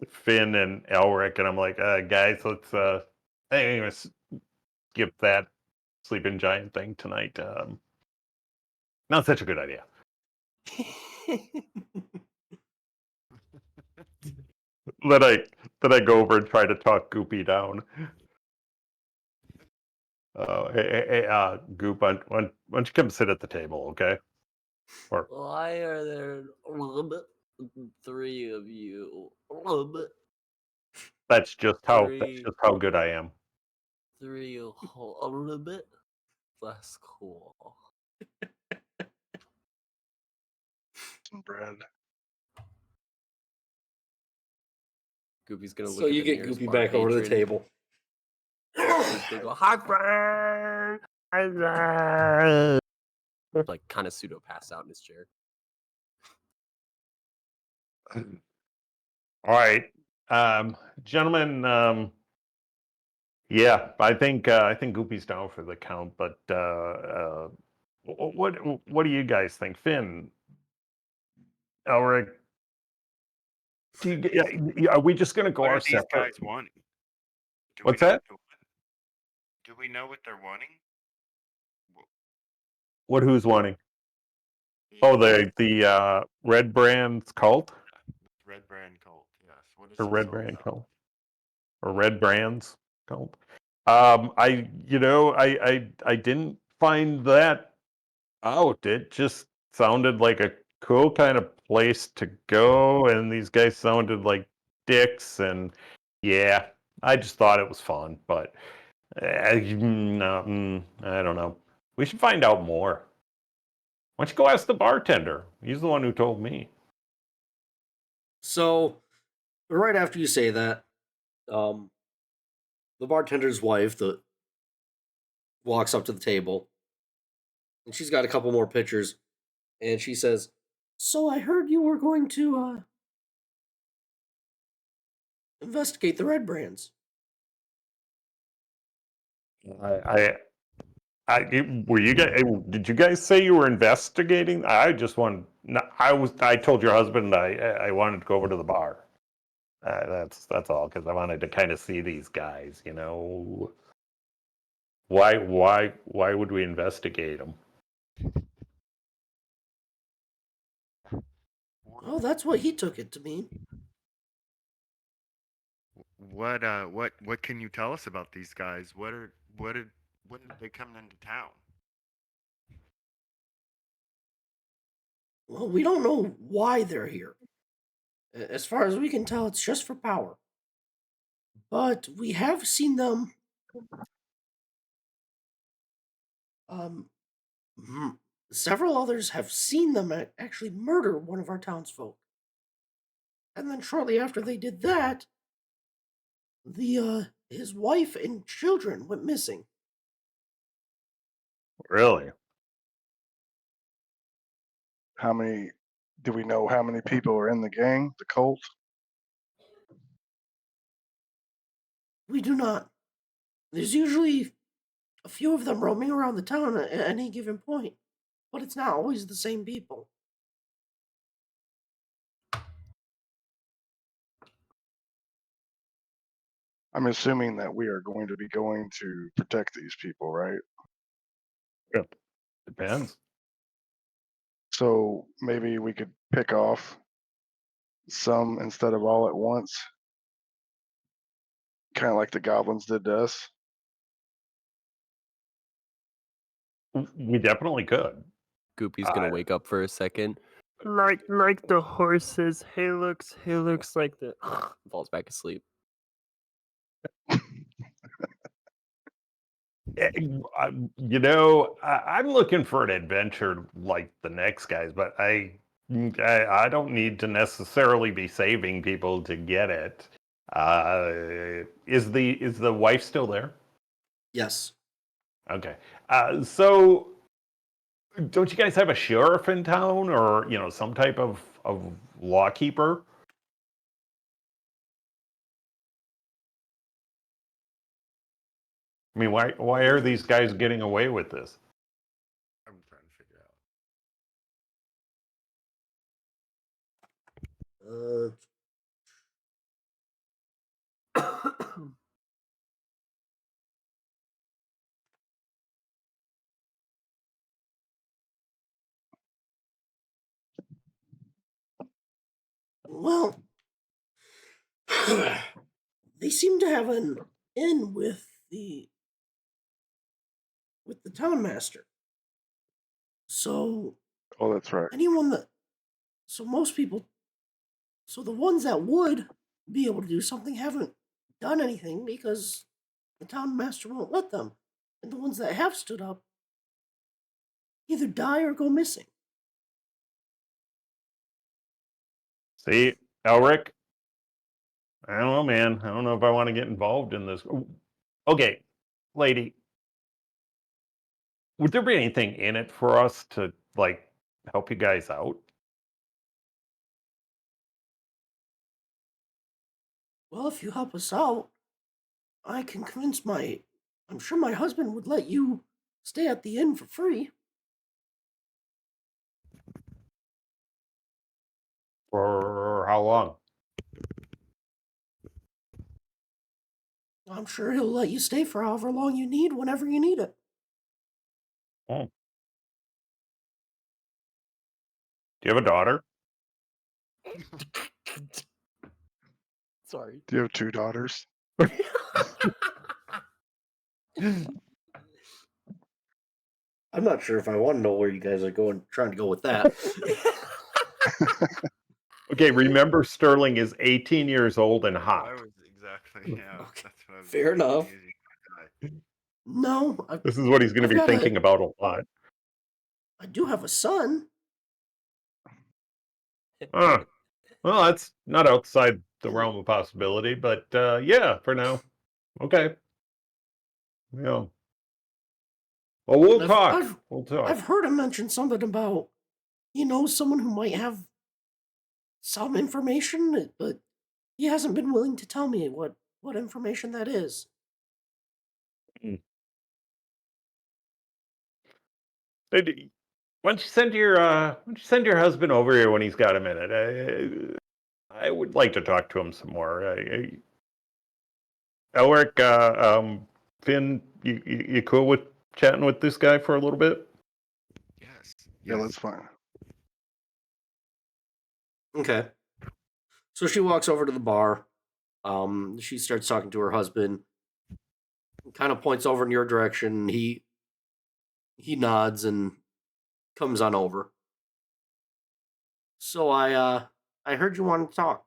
Finn and Elric, and I'm like, guys, let's skip that sleeping giant thing tonight. Not such a good idea. Then I go over and try to talk Goopy down. Hey, Goop, why don't you come sit at the table, okay? Or Why are there 3 of you? that's just how Three. good I am. 3 a little bit. That's cool. Some bread. Goopy's gonna look So at you the get nearest Goopy bar back over the patron. table. They go, hi, friend. Hi, friend. Like, kind of pseudo pass out in his chair. All right, gentlemen. Yeah, I think Goopy's down for the count, but what do you guys think, Finn, Elric? Are we just gonna go What our are these separate? guys wanting? Do What's we know that? Do we know what they're wanting? What? Who's wanting? Oh, the Red Brand's cult, Red Brand Cult. Yes. What is or this Red all Brand about? cult, or Red Brand's cult. I didn't find that out. It just sounded like a cool kind of place to go, and these guys sounded like dicks, and yeah, I just thought it was fun, but no, I don't know. We should find out more. Why don't you go ask the bartender? He's the one who told me. So, right after you say that, the bartender's wife walks up to the table, and she's got a couple more pitchers, and she says, "So I heard you were going to investigate the red brands." Were you guys? Did you guys say you were investigating? I just want. No, I told your husband I wanted to go over to the bar. That's all, because I wanted to kind of see these guys. You know. Why would we investigate them? Oh, that's what he took it to mean. What can you tell us about these guys? When did they come into town? Well, we don't know why they're here. As far as we can tell, it's just for power. But we have seen them. Um, Several others have seen them actually murder one of our townsfolk. And then shortly after they did that, his wife and children went missing. Really? How many? Do we know how many people are in the gang, the cult? We do not. There's usually a few of them roaming around the town at any given point, but it's not always the same people. I'm assuming that we are going to be going to protect these people, right? Yep. Depends. So maybe we could pick off some instead of all at once, kind of like the goblins did to us. We definitely could. Goopy's gonna Uh, wake up for a second. Like the horses. He looks like the falls back asleep. I'm looking for an adventure like the next guys, but I don't need to necessarily be saving people to get it. Is the wife still there? Yes. Okay. So don't you guys have a sheriff in town, or some type of lawkeeper? I mean, why are these guys getting away with this? I'm trying to figure out. Well, they seem to have an in with the town master. So Oh, that's right. anyone that so most people so the ones that would be able to do something haven't done anything because the town master won't let them. And the ones that have stood up either die or go missing. See, Elric, I don't know, man. I don't know if I want to get involved in this. Okay, lady, would there be anything in it for us to help you guys out? Well, if you help us out, I can convince I'm sure my husband would let you stay at the inn for free. For how long? I'm sure he'll let you stay for however long you need, whenever you need it. Oh. Do you have a daughter? Sorry. Do you have 2 daughters? I'm not sure if I want to know where you guys are trying to go with that. Okay, remember Sterling is 18 years old and I hot. was exactly, yeah. Okay, That's what I was fair enough. using my die. No, This is what he's going to I've be got thinking about a lot. I do have a son. Well, that's not outside the realm of possibility, but yeah, for now. Okay. Yeah. Well, we'll talk. We'll talk. I've heard him mention something about someone who might have some information, but he hasn't been willing to tell me what information that is. Hey, why don't you send your husband over here when he's got a minute? I would like to talk to him some more. Elric, Finn, you cool with chatting with this guy for a little bit? Yes. Yeah, yes. that's fine. Okay. So she walks over to the bar. She starts talking to her husband. Kind of points over in your direction. He nods and comes on over. So I heard you want to talk.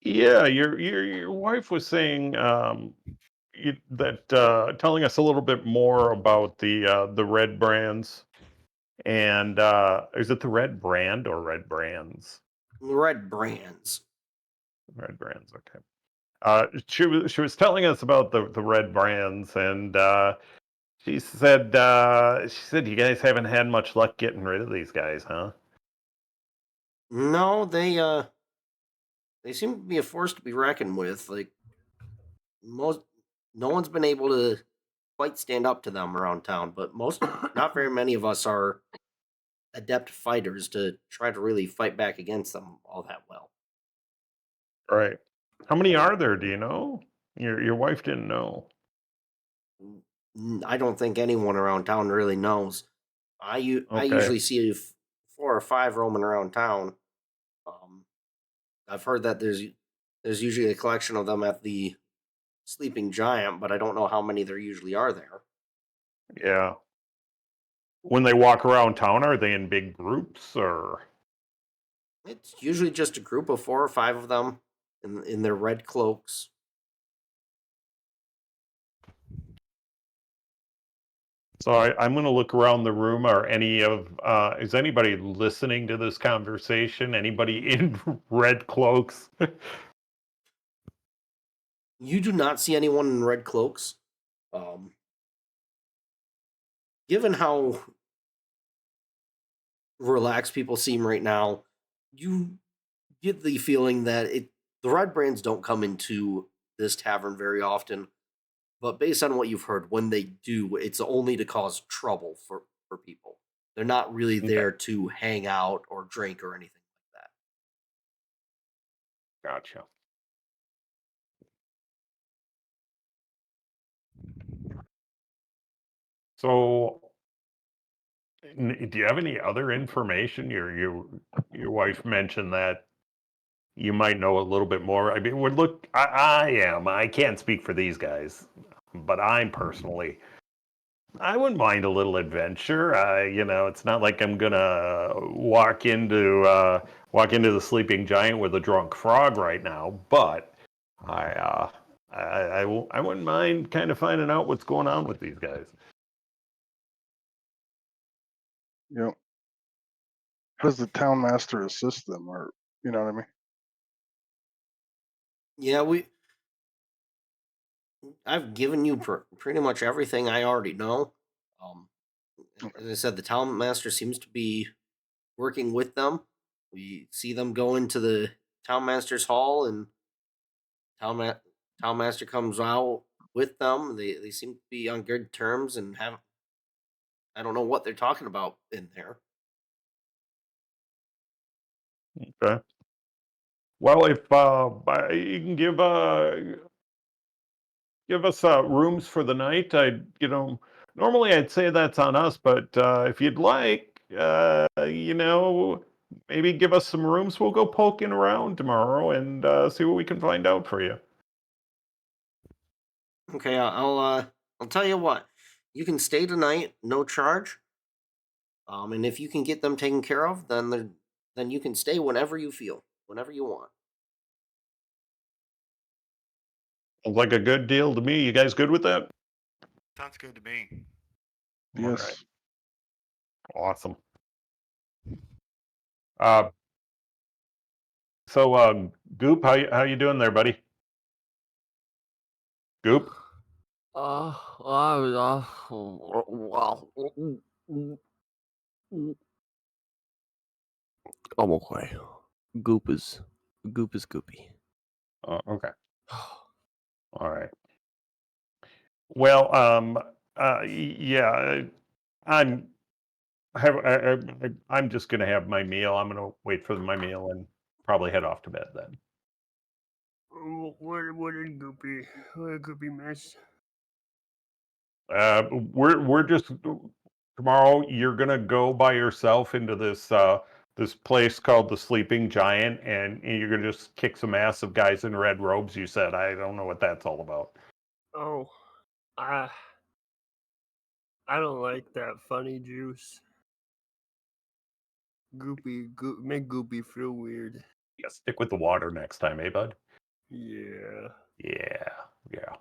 Yeah, your wife was saying that telling us a little bit more about the red brands, and is it the red brand or red brands? Red brands. Red brands, okay. She was telling us about the red brands, and she said you guys haven't had much luck getting rid of these guys, huh? No, they seem to be a force to be reckoned with. Like most, no one's been able to quite stand up to them around town, but not very many of us are adept fighters to try to really fight back against them all that well. Right. How many are there? Do you know? Your wife didn't know. I don't think anyone around town really knows. I Okay. usually see 4 or 5 roaming around town. Um, I've heard that there's usually a collection of them at the Sleeping Giant, but I don't know how many there usually are there. Yeah. When they walk around town, are they in big groups or? It's usually just a group of 4 or 5 of them in their red cloaks. So I'm going to look around the room. Are is anybody listening to this conversation? Anybody in red cloaks? You do not see anyone in red cloaks. Um, Given how relaxed people seem right now, you get the feeling that the red brands don't come into this tavern very often. But based on what you've heard, when they do, it's only to cause trouble for people. They're not really Okay, there to hang out or drink or anything like gotcha. So, do you have any other information? Your wife mentioned that you might know a little bit more. I mean, I can't speak for these guys, but I wouldn't mind a little adventure. It's not like I'm gonna walk into the Sleeping Giant with a drunk frog right now, but I uh, I wouldn't mind kind of finding out what's going on with these guys. Yep. How does the town master assist them, or you know what I mean? that. Yeah, I've given you pretty much everything I already know. Um, Okay. as I said, the town master seems to be working with them. We see them go into the town master's hall, and town ma- town master comes out with them. They seem to be on good terms and have I don't know what they're talking about in there. Okay. Well, if you can give us rooms for the night, normally I'd say that's on us, but if you'd like, maybe give us some rooms. We'll go poking around tomorrow and see what we can find out for you. Okay, I'll tell you what. You can stay tonight, no charge. And if you can get them taken care of, then you can stay whenever you feel, whenever you want. Sounds like a good deal to me. You guys good with that? Sounds good to me. All right. Yes. Awesome. Uh, Goop, how you doing there, buddy? Goop? Well, I'm okay. Goop is Goop is goopy. Okay. All right. Well, yeah, I'm I'm just gonna have my meal. I'm gonna wait for my meal and probably head off to bed then. What did Goopy miss? We're just tomorrow. You're gonna go by yourself into this place called the Sleeping Giant, and you're gonna just kick some ass of guys in red robes. You said I don't know what that's all about. Oh, I I don't like that funny juice. Make Goopy feel weird. Yeah, stick with the water next time, eh, bud? Yeah. Yeah, yeah.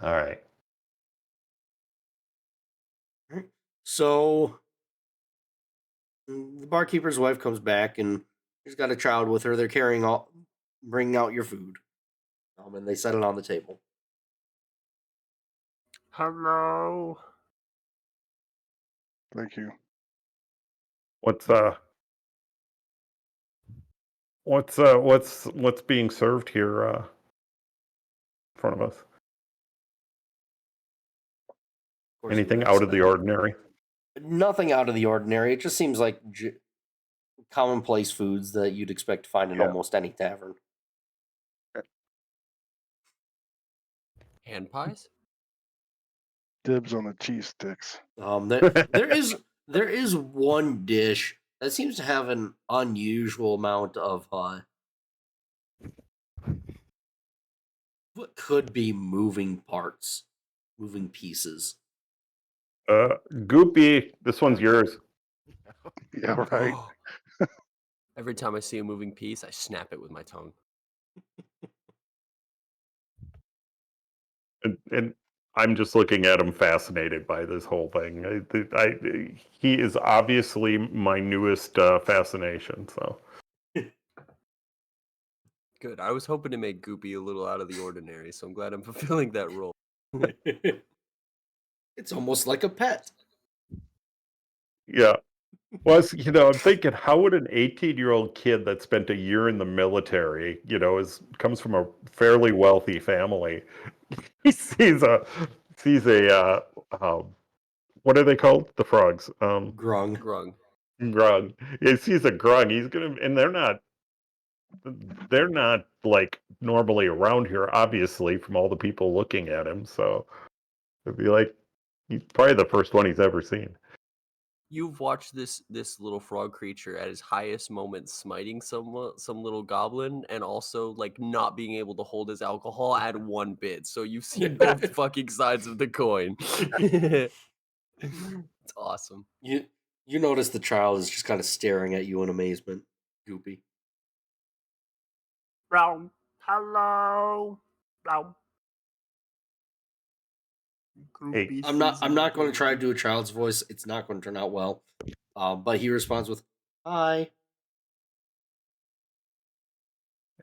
All right. Right. So the barkeeper's wife comes back and she's got a child with her. They're bringing out your food, and they set it on the table. Hello. Thank you. What's uh what's being served here in front of us? Of course, you Anything ask out of the that. ordinary? Nothing out of the ordinary. It just seems like commonplace foods that you'd expect to find in Yeah. almost any tavern. Hand pies? Dibs on the cheese sticks. There is one dish that seems to have an unusual amount of what could be moving parts, moving pieces. Goopy, this one's yours. Yeah, right. Every time I see a moving piece, I snap it with my tongue. And I'm just looking at him, fascinated by this whole thing. He is obviously my newest fascination. So Good. I was hoping to make Goopy a little out of the ordinary, so I'm glad I'm fulfilling that role. It's almost like a pet. yeah. Well, I'm thinking, how would an 18-year-old kid that spent a year in the military, comes from a fairly wealthy family, he sees a what are they called? The frogs. Grung. Grung. Grung. He sees a grung. And they're not like normally around here, obviously, from all the people looking at him. So it'd be like he's probably the first one he's ever seen. You've watched this little frog creature at his highest moment smiting some little goblin, and also like not being able to hold his alcohol at one bit. So you've seen both fucking sides of the coin. It's awesome. You notice the child is just kind of staring at you in amazement, Goopy. Brown. Hello. Brown. Hey, I'm not going to try to do a child's voice. It's not going to turn out well. But he responds with, "Hi."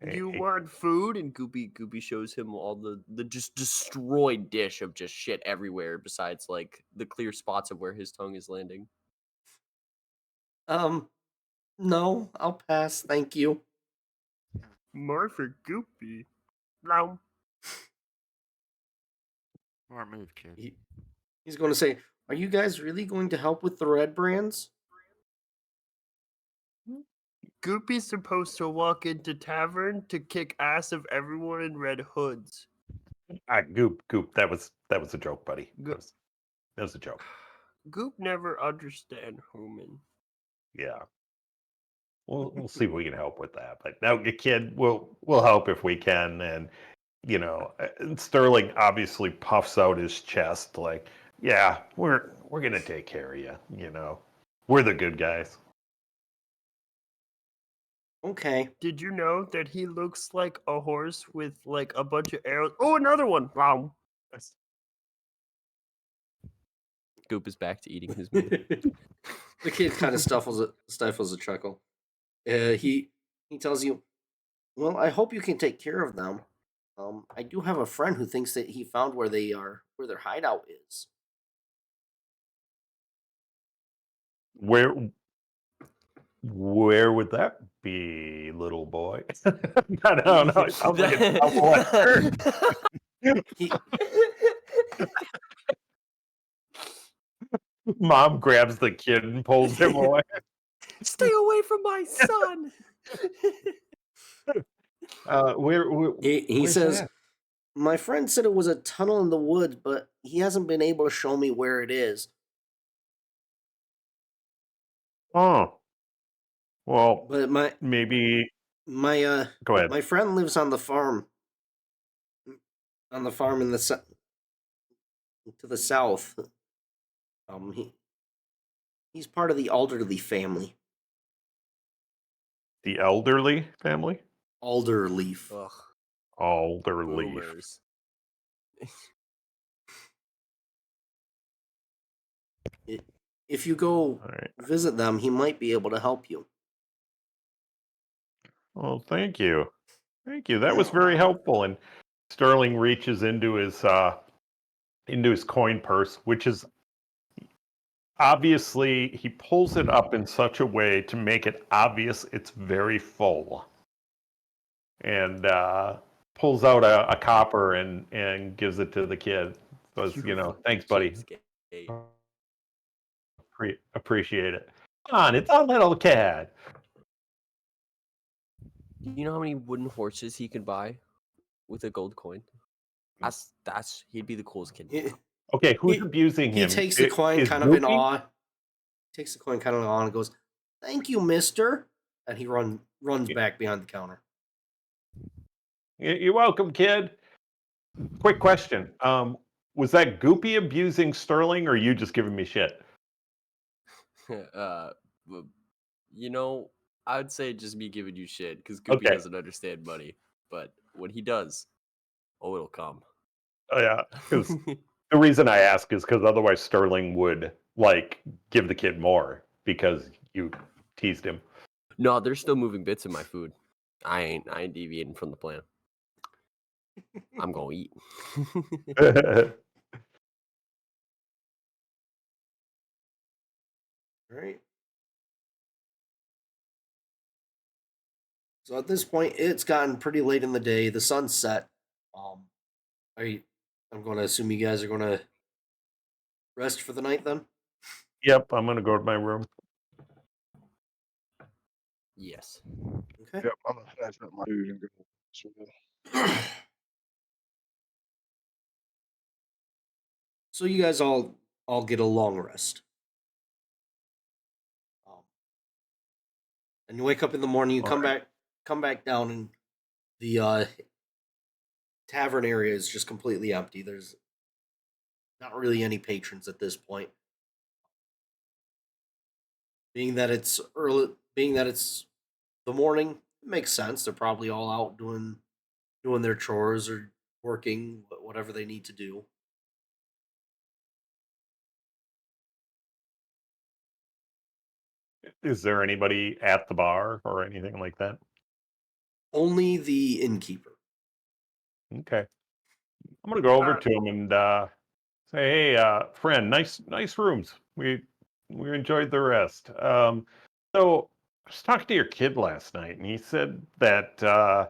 You want food? And Goopy shows him all the just destroyed dish of just shit everywhere, besides like the clear spots of where his tongue is landing. No, I'll pass. Thank you. More for Goopy. Brown. Smart move, kid. He's going to say, "Are you guys really going to help with the red brands?" Goopy's supposed to walk into tavern to kick ass of everyone in red hoods. Goop. That was a joke, buddy. That was a joke. Goop never understand human. Yeah. We'll see if we can help with that. But now, kid, we'll help if we can. And Sterling obviously puffs out his chest, like, yeah, we're gonna take care of you. We're the good guys. Okay. Did you know that he looks like a horse with like a bunch of arrows? Oh, another one! Wow. Goop is back to eating his meat. The kid kind of stifles a chuckle. He tells you, "Well, I hope you can take care of them. I do have a friend who thinks that he found where their hideout is." Where would that be, little boy? I don't know. It sounds like a He, Mom grabs the kid and pulls him away. Stay away from my son! he where's says, that? "My friend said it was a tunnel in the woods, but he hasn't been able to show me where it is." Oh, well, But maybe. my Go ahead. my friend lives on the farm. On the farm in the to the south. He's part of the Alderley family. The elderly family. Alderleaf. Ugh. Alderleaf. Boomers. If you go All right. visit them, he might be able to help you. Well, thank you. Thank you. That was very helpful. And Sterling reaches into his coin purse, which is obviously, he pulls it up in such a way to make it obvious it's very full, and pulls out a copper and gives it to the kid. Goes, thanks, buddy. Appreciate it. Come on, it's a little kid. Do you know how many wooden horses he could buy with a gold coin? That's he'd be the coolest kid. Okay, who's He- abusing He him? takes the coin Is kind of in Goopy? awe. Takes the coin kind of in awe and goes, "Thank you, Mister." And he runs back behind the counter. You're welcome, kid. Quick question. Was that Goopy abusing Sterling, or you just giving me shit? But, you know, I'd say just me giving you shit because Goopy Okay. doesn't understand money. But when he does, oh, it'll come. Oh yeah, because the reason I ask is because otherwise Sterling would like give the kid more because you teased him. No, there's still moving bits in my food. I ain't deviating from the plan. I'm gonna eat. All right. So at this point, it's gotten pretty late in the day. The sun's set. Are you, I'm going to assume you guys are going to rest for the night then. Yep, I'm gonna go to my room. Yes. Okay. Yep, I'm gonna snatch up my food and go. So, So you guys all get a long rest. And you wake up in the morning. You come back down, and the tavern area is just completely empty. There's not really any patrons at this point. Being that it's the morning, it makes sense. They're probably all out doing their chores or working, whatever they need to do. Is there anybody at the bar or anything like that? Only the innkeeper. Okay, I'm gonna go over to him and say, "Hey, friend, nice rooms. We enjoyed the rest. So I was talking to your kid last night, and he said that the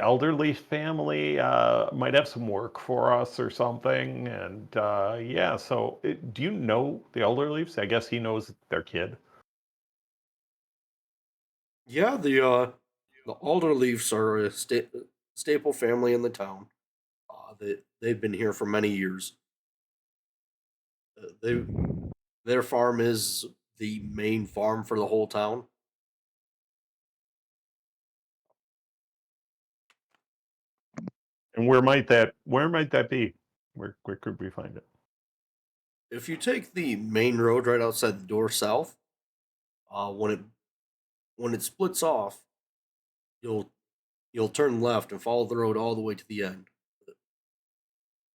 elderly family might have some work for us or something. And yeah, so do you know the Elderleafs? I guess he knows their kid. Yeah, the Alderleafs are a staple family in the town. They've been here for many years. Their farm is the main farm for the whole town. And where might that be? Where could we find it? If you take the main road right outside the door south, when it splits off, you'll you'll turn left and follow the road all the way to the end.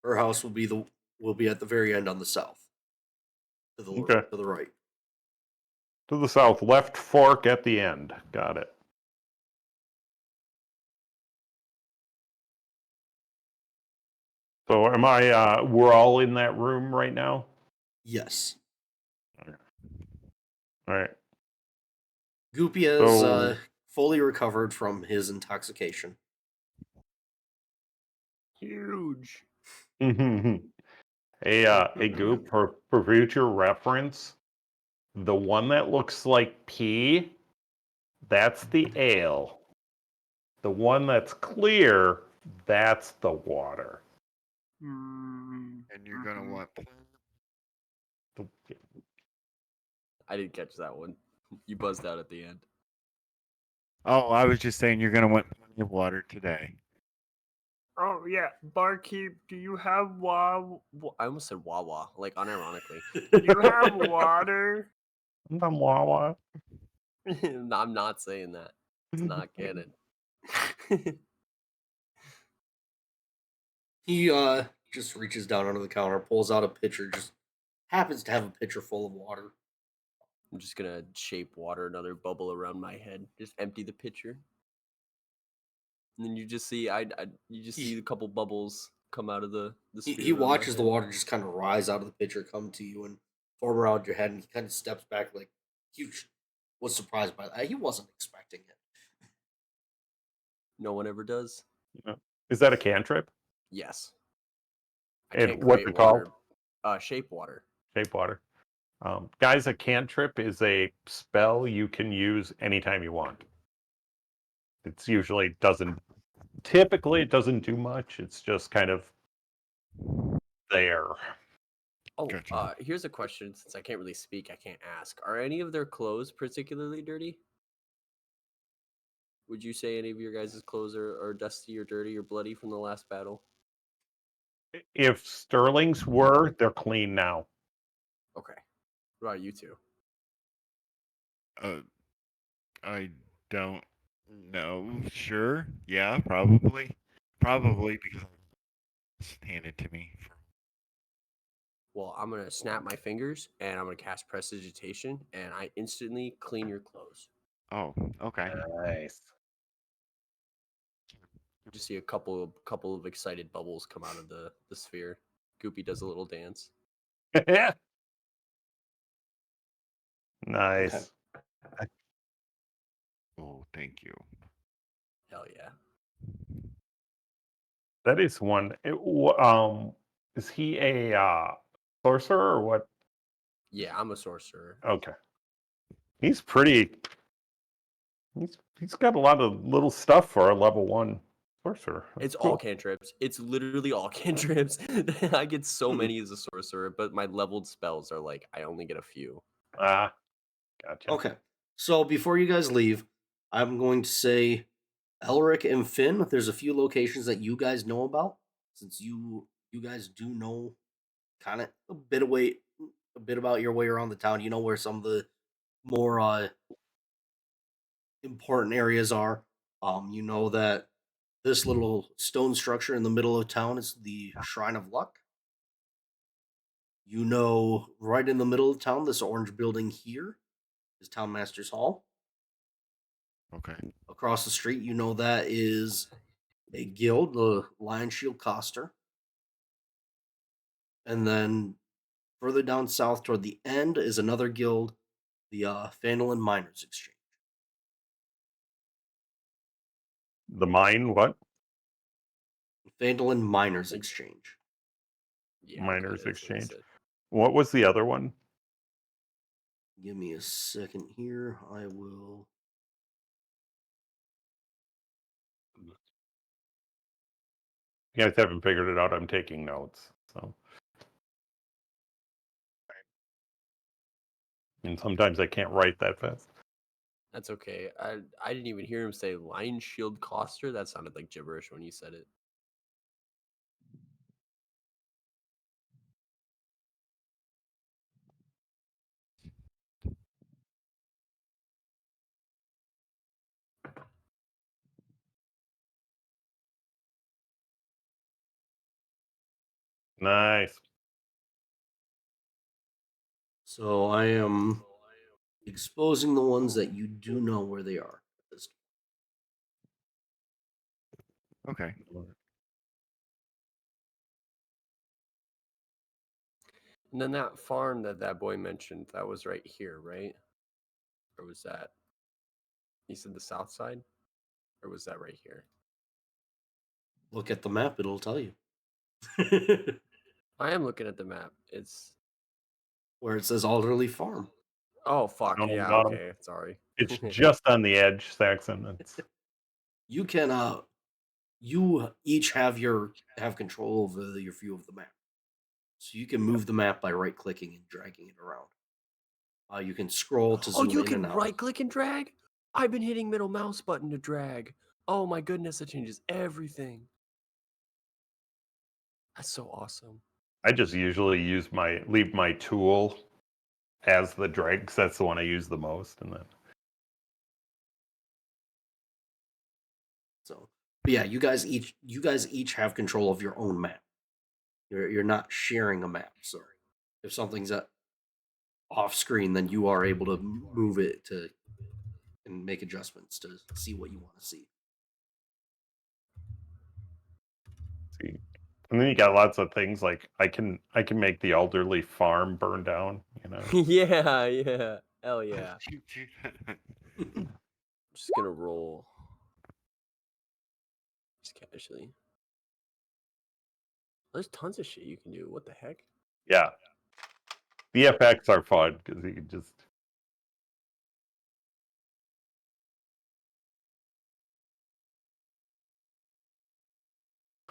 Her house will be at the very end on the south, Okay. to the right. To the south, left fork at the end. Got it. So am I we're all in that room right now? Yes, All right. Goopy is So fully recovered from his intoxication. Huge. hey Goop, for future reference, the one that looks like pee, that's the ale. The one that's clear, that's the water. And you're gonna want. The- I didn't catch that one. You buzzed out at the end. Oh, I was just saying you're gonna want plenty of water today. Oh yeah, barkeep, do you have I almost said Wawa, like unironically. Do you have water? Wawa. No, I'm not saying that. It's not canon. He just reaches down under the counter, pulls out a pitcher, just happens to have a pitcher full of water. I'm just gonna shape water another bubble around my head. Just empty the pitcher. And then you just see you just see a couple bubbles come out of the sphere. He around my watches the head. water just kind of rise out of the pitcher, come to you, and form around your head, and he kind of steps back like huge. Was surprised by that. He wasn't expecting it. No one ever does. Is that a cantrip? Yes. I And can't what's create it called? water. Shape water. Shape water. Guys, a cantrip is a spell you can use anytime you want. It's usually typically it doesn't do much. It's just kind of there. Oh, Gotcha. here's a question. Since I can't really speak, I can't ask. Are any of their clothes particularly dirty? Would you say any of your guys' clothes are dusty or dirty or bloody from the last battle? If Sterling's were, they're clean now. Okay. What about you two? I don't know. Sure. Yeah, probably. Probably because it's handed to me. Well, I'm gonna snap my fingers and I'm gonna cast Prestidigitation, and I instantly clean your clothes. Oh, okay. Nice. You just see a couple of excited bubbles come out of the sphere. Goopy does a little dance. Nice. Oh, thank you. Hell yeah. That is one. Is he a sorcerer or what? Yeah, I'm a sorcerer. Okay. He's pretty. He's got a lot of little stuff for a level 1 sorcerer. That's It's cool. all cantrips. It's literally all cantrips. I get so Hmm. many as a sorcerer, but my leveled spells are like I only get a few. Ah, gotcha. Okay. So before you guys leave, I'm going to say, Elric and Finn, there's a few locations that you guys know about, since you guys do know kind of a bit about your way around the town. You know where some of the more important areas are. You know that this little stone structure in the middle of town is the Shrine of Luck. You know, right in the middle of town, this orange building here is Town Master's Hall. Okay. Across the street, you know that is a guild, the Lion Shield Coster. And then further down south toward the end is another guild, the Phandalin Miners Exchange. The mine, what? Phandalin Miners Exchange. Yeah, Miners okay, that's what I Exchange. said. What was the other one? Give me a second here. I will. You guys haven't figured it out. I'm taking notes. So, and sometimes I can't write that fast. That's okay. I didn't even hear him say Lion Shield Coster. That sounded like gibberish when you said it. Nice. So I am exposing the ones that you do know where they are. Okay. And then that farm that boy mentioned, that was right here, right? Or was that? He said the south side? Or was that right here? Look at the map, it'll tell you. I am looking at the map. It's Where it says Alderley Farm. oh fuck Down on the yeah. bottom. Okay, sorry. It's just on the edge, Saxon. It's You can you each have control over your view of the map. So you can move the map by right clicking and dragging it around. You can scroll to Oh, zoom you in can and out. right click and drag? I've been hitting middle mouse button to drag. Oh my goodness, that changes everything. That's so awesome. I just usually leave my tool as the drag, 'cause that's the one I use the most, and then So, but yeah, you guys each have control of your own map. You're not sharing a map. So if something's off screen, then you are able to move it to and make adjustments to see what you want to see. see. And then you got lots of things like I can make the elderly farm burn down, you know. yeah. Hell yeah. I'm just gonna roll. Just casually. There's tons of shit you can do. What the heck? Yeah. The effects are fun because you can just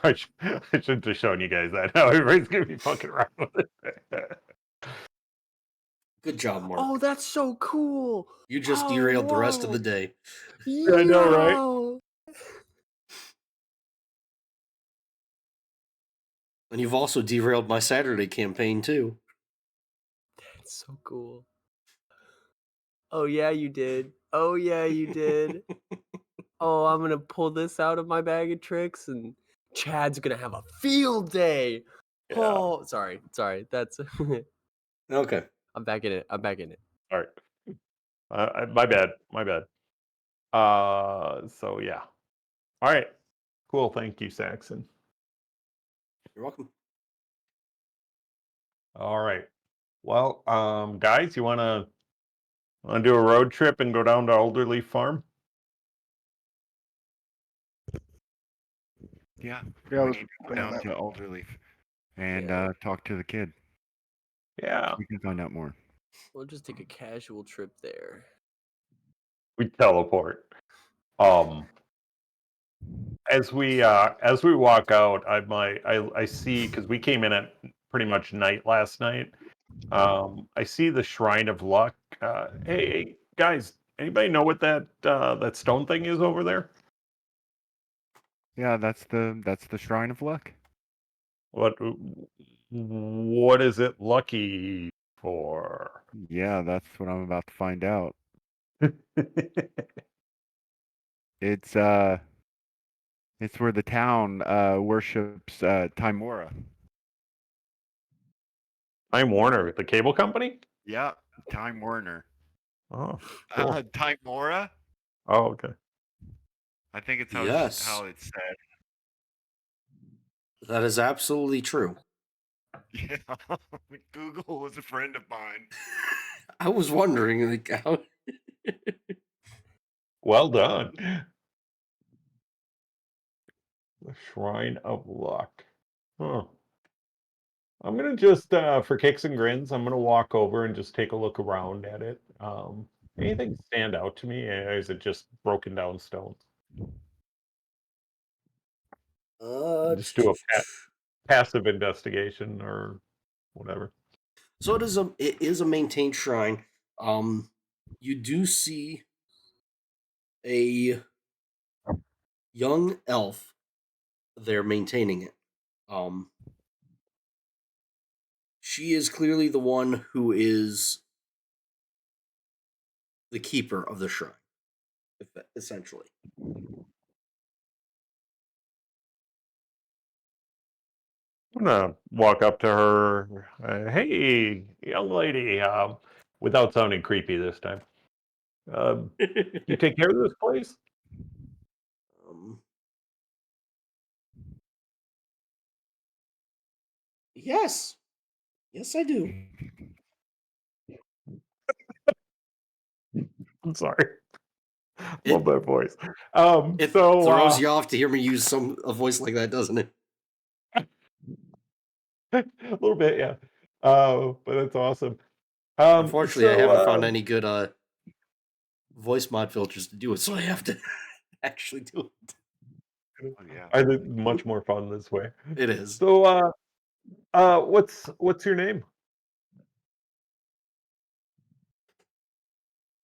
I shouldn't have shown you guys that. Now everybody's gonna be fucking around with it. Good job, Mark. Oh, that's so cool. You just Oh, derailed the rest of whoa. the day. I know, right? Yo. And you've also derailed my Saturday campaign, too. That's so cool. Oh, yeah, you did. Oh, yeah, you did. Oh, I'm going to pull this out of my bag of tricks, and Chad's going to have a field day. Yeah. Oh, sorry. That's... Okay. I'm back in it. All right. My bad. So yeah. All right. Cool. Thank you, Saxon. You're welcome. All right. Well, guys, you wanna do a road trip and go down to Alderleaf Farm? Yeah. Yeah, I We was need to go thinking down that. to Alderleaf and Yeah. talk to the kid. Yeah. We can find out more. We'll just take a casual trip there. We teleport. As we walk out, I see, because we came in at pretty much night last night. I see the Shrine of Luck. Hey, guys, anybody know what that stone thing is over there? Yeah, that's the Shrine of Luck. What is it lucky for? Yeah, that's what I'm about to find out. It's where the town worships Timora. Time Warner, the cable company? Yeah, Time Warner. Oh, cool. Timora? Oh, okay. I think it's how Yes. it's said. That is absolutely true. Yeah, Google was a friend of mine. I was wondering, like, how... Well done. The Shrine of Luck. Huh. I'm gonna just, for kicks and grins, I'm gonna walk over and just take a look around at it. Anything stand out to me? Or is it just broken down stones? Just do a passive investigation or whatever. So it is a maintained shrine. You do see a young elf there maintaining it. She is clearly the one who is the keeper of the shrine, essentially. I'm gonna walk up to her. Hey, young lady. Without sounding creepy this time. You take care of this place? um, yes, yes, I do. I'm sorry. It- Love that voice. It So throws you off to hear me use a voice like that, doesn't it? a little bit, yeah. But that's awesome. Unfortunately, I haven't found any good voice mod filters to do it, so I have to actually do it. Oh, yeah. I think much more fun this way. It is. So, what's your name?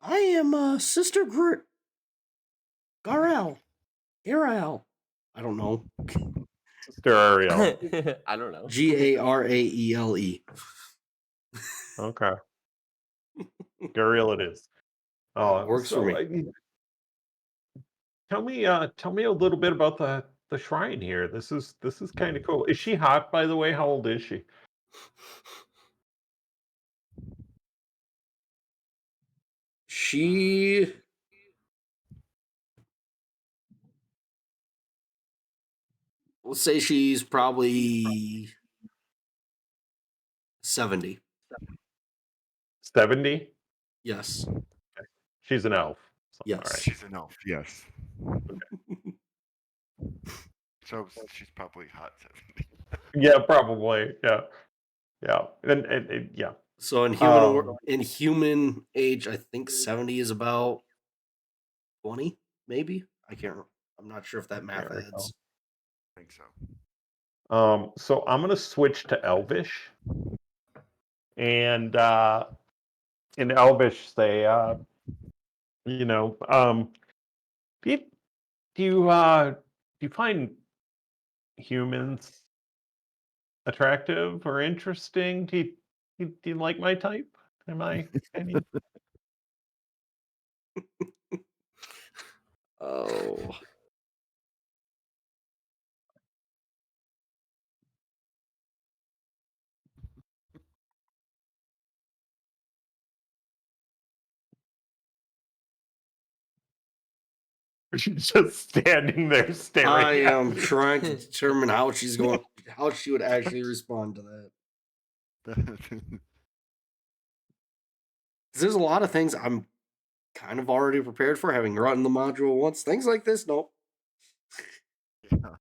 I am Sister Garel. Garel. I don't know. Sister Ariel. I don't know. Garaele. Okay. Gariel it is. Oh, Works for me. Tell me a little bit about the shrine here. This is kind of cool. Is she hot, by the way? How old is she? She let's say she's probably 70. 70? Yes. She's an elf. So, Yes. all right. She's an elf. Yes. So she's probably hot 70. Yeah, probably. Yeah. Yeah. And yeah. So in human age, I think 70 is about 20, maybe. I can't. I'm not sure if that math Can't recall. adds. I think so. So I'm gonna switch to Elvish, and in Elvish they you know do you do you, do you find humans attractive or interesting? Do you like my type? Am I any? Oh. Just standing there staring I at am me. trying to determine how how she would actually respond to that. 'Cause there's a lot of things I'm kind of already prepared for, having run the module once. Things like this, nope. Yeah.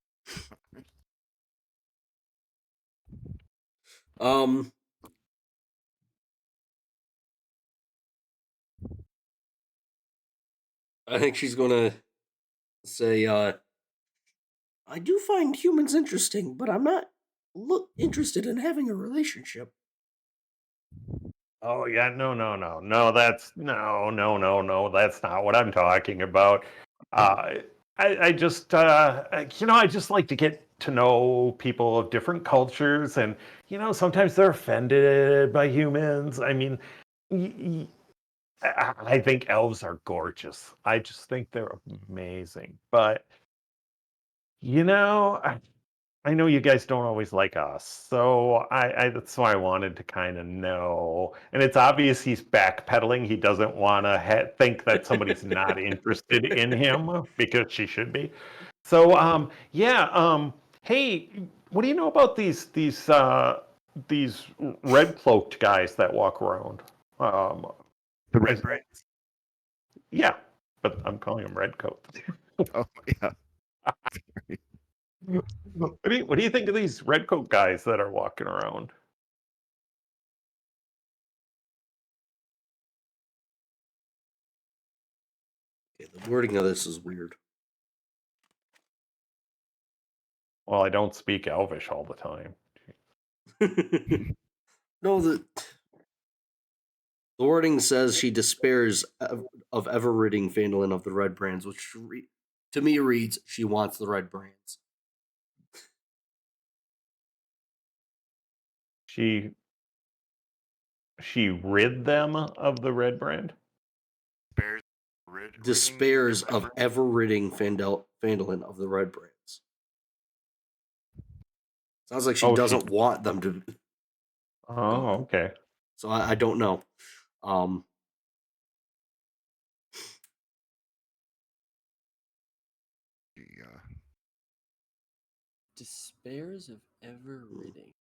Um, I think she's gonna say, I do find humans interesting, but I'm not interested in having a relationship. Oh yeah, no. That's no. That's not what I'm talking about. I just I just like to get to know people of different cultures, and sometimes they're offended by humans. I mean, I think elves are gorgeous. I just think they're amazing. But I know you guys don't always like us, so I that's why I wanted to kind of know. And it's obvious he's backpedaling. He doesn't want to think that somebody's not interested in him because she should be. So yeah, hey, what do you know about these red cloaked guys that walk around? Um, The red brains. yeah, but I'm calling them red coats. Oh yeah. What do you think of these red coat guys that are walking around? Okay, the wording of this is weird. Well, I don't speak Elvish all the time. No, the wording says she despairs of ever ridding Phandalin of the red brands, which to me reads she wants the red brands. She rid them of the red brand. Bears Despairs of ever ridding Phandalin of the red brands. Sounds like she Oh, doesn't want them to. Oh, okay. So I don't know. Yeah. Despairs of ever ridding.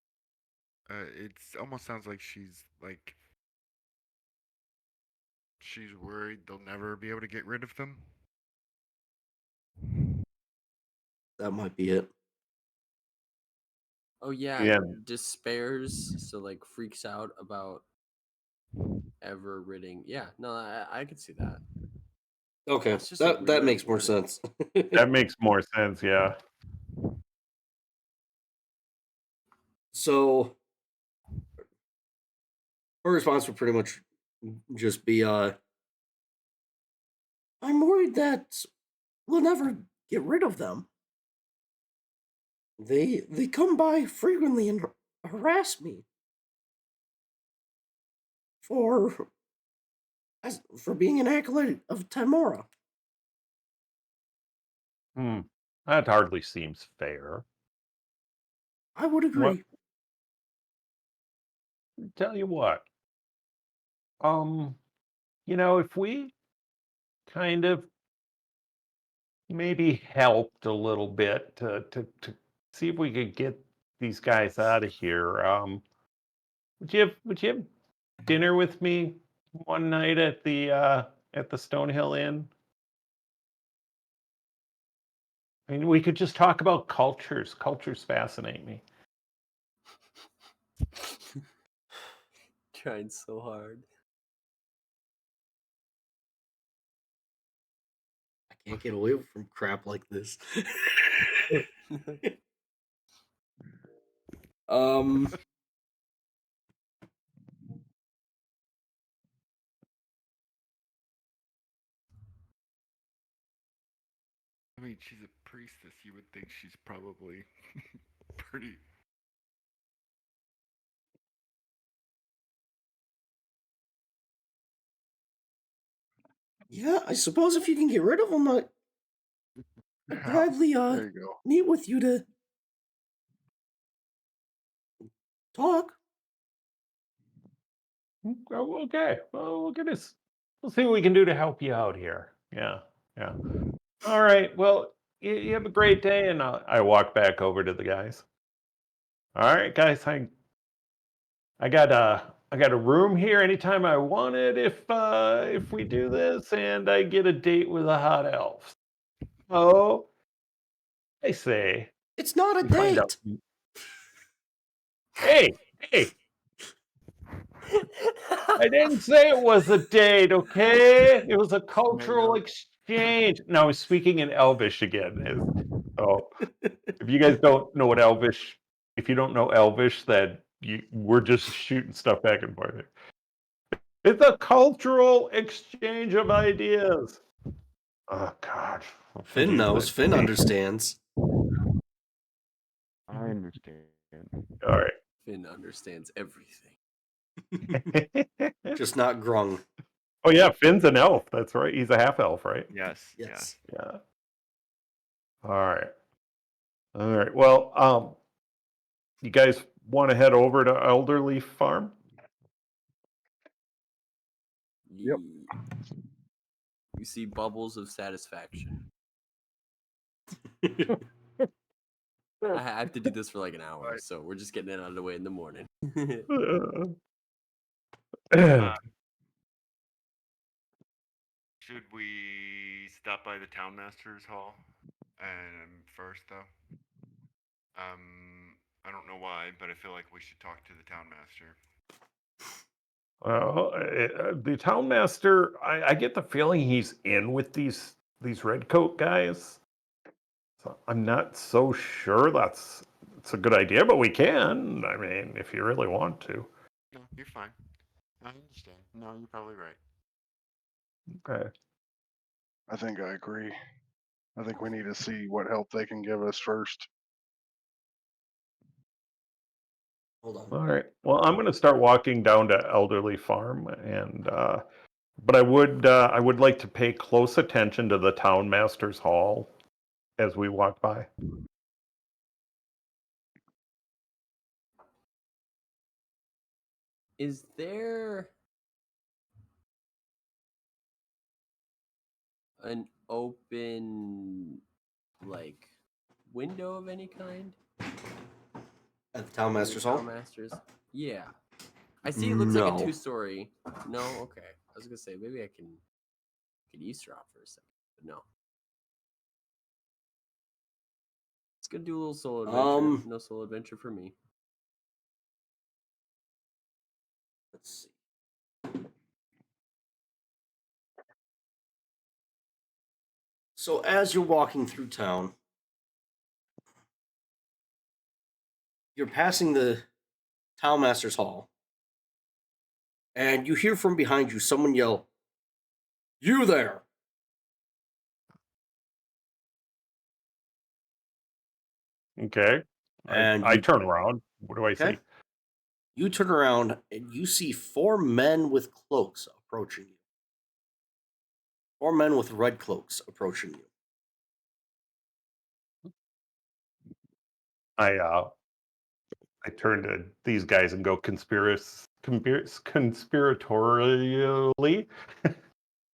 It almost sounds like she's worried they'll never be able to get rid of them. That might be it. Oh yeah, Yeah. despairs. So like freaks out about ever ridding. Yeah, no, I could see that. Okay, It's just a that weird makes more wording. sense. That makes more sense. Yeah. So her response would pretty much just be, I'm worried that we'll never get rid of them. They come by frequently and harass me for for being an acolyte of Tamora. That hardly seems fair. I would What? agree. Tell you what. If we kind of maybe helped a little bit to see if we could get these guys out of here. Would you have dinner with me one night at the Stonehill Inn? I mean, we could just talk about cultures. Cultures fascinate me. Trying so hard. I can't get away from crap like this. Um, I mean, she's a priestess. You would think she's probably pretty. yeah, I suppose if you can get rid of them, I'd Yeah, gladly there you go. meet with you to talk. Okay. Well, we'll get this. We'll see what we can do to help you out here. Yeah. Yeah. All right. Well, you have a great day, and I walk back over to the guys. All right, guys. I got a room here anytime I want it if we do this, and I get a date with a hot elf. Oh, I say It's not a we find out. date. Hey, hey! I didn't say it was a date, okay? It was a cultural exchange. Now I'm speaking in Elvish again. So if you guys don't know what Elvish, if you don't know Elvish, then we're just shooting stuff back and forth. It's a cultural exchange of ideas. Oh God. Finn knows. Finn understands. I understand. All right. Finn understands everything. Just not grung. Oh yeah, Finn's an elf. That's right. He's a half elf, right? Yes. Yes. Yeah. All right. All right. Well, you guys want to head over to Elderly Farm? Yep. You see bubbles of satisfaction. I have to do this for like an hour, so we're just getting it out of the way in the morning. Should we stop by the townmaster's hall first, though? I don't know why, but I feel like we should talk to the townmaster. Well, the town master, I get the feeling he's in with these redcoat guys. So I'm not so sure it's a good idea, but we can. I mean, if you really want to. No, you're fine. I understand. No, you're probably right. Okay. I think I agree. I think we need to see what help they can give us first. Hold on. All right. Well, I'm going to start walking down to Elderly Farm, and but I would like to pay close attention to the town master's hall as we walk by. Is there an open, like, window of any kind? At the town master's hall? Townmasters? Yeah. I see it looks like a No. 2-story. No? Okay. I was going to say, maybe I can eavesdrop for a second, but no. It's going to do a little solo adventure. No solo adventure for me. Let's see. So as you're walking through town, you're passing the town master's hall, and you hear from behind you someone yell, "You there!" Okay. And I you- turn around. What do I see? You turn around and you see 4 men with cloaks approaching you. 4 men with red cloaks approaching you. I turn to these guys and go conspiratorially.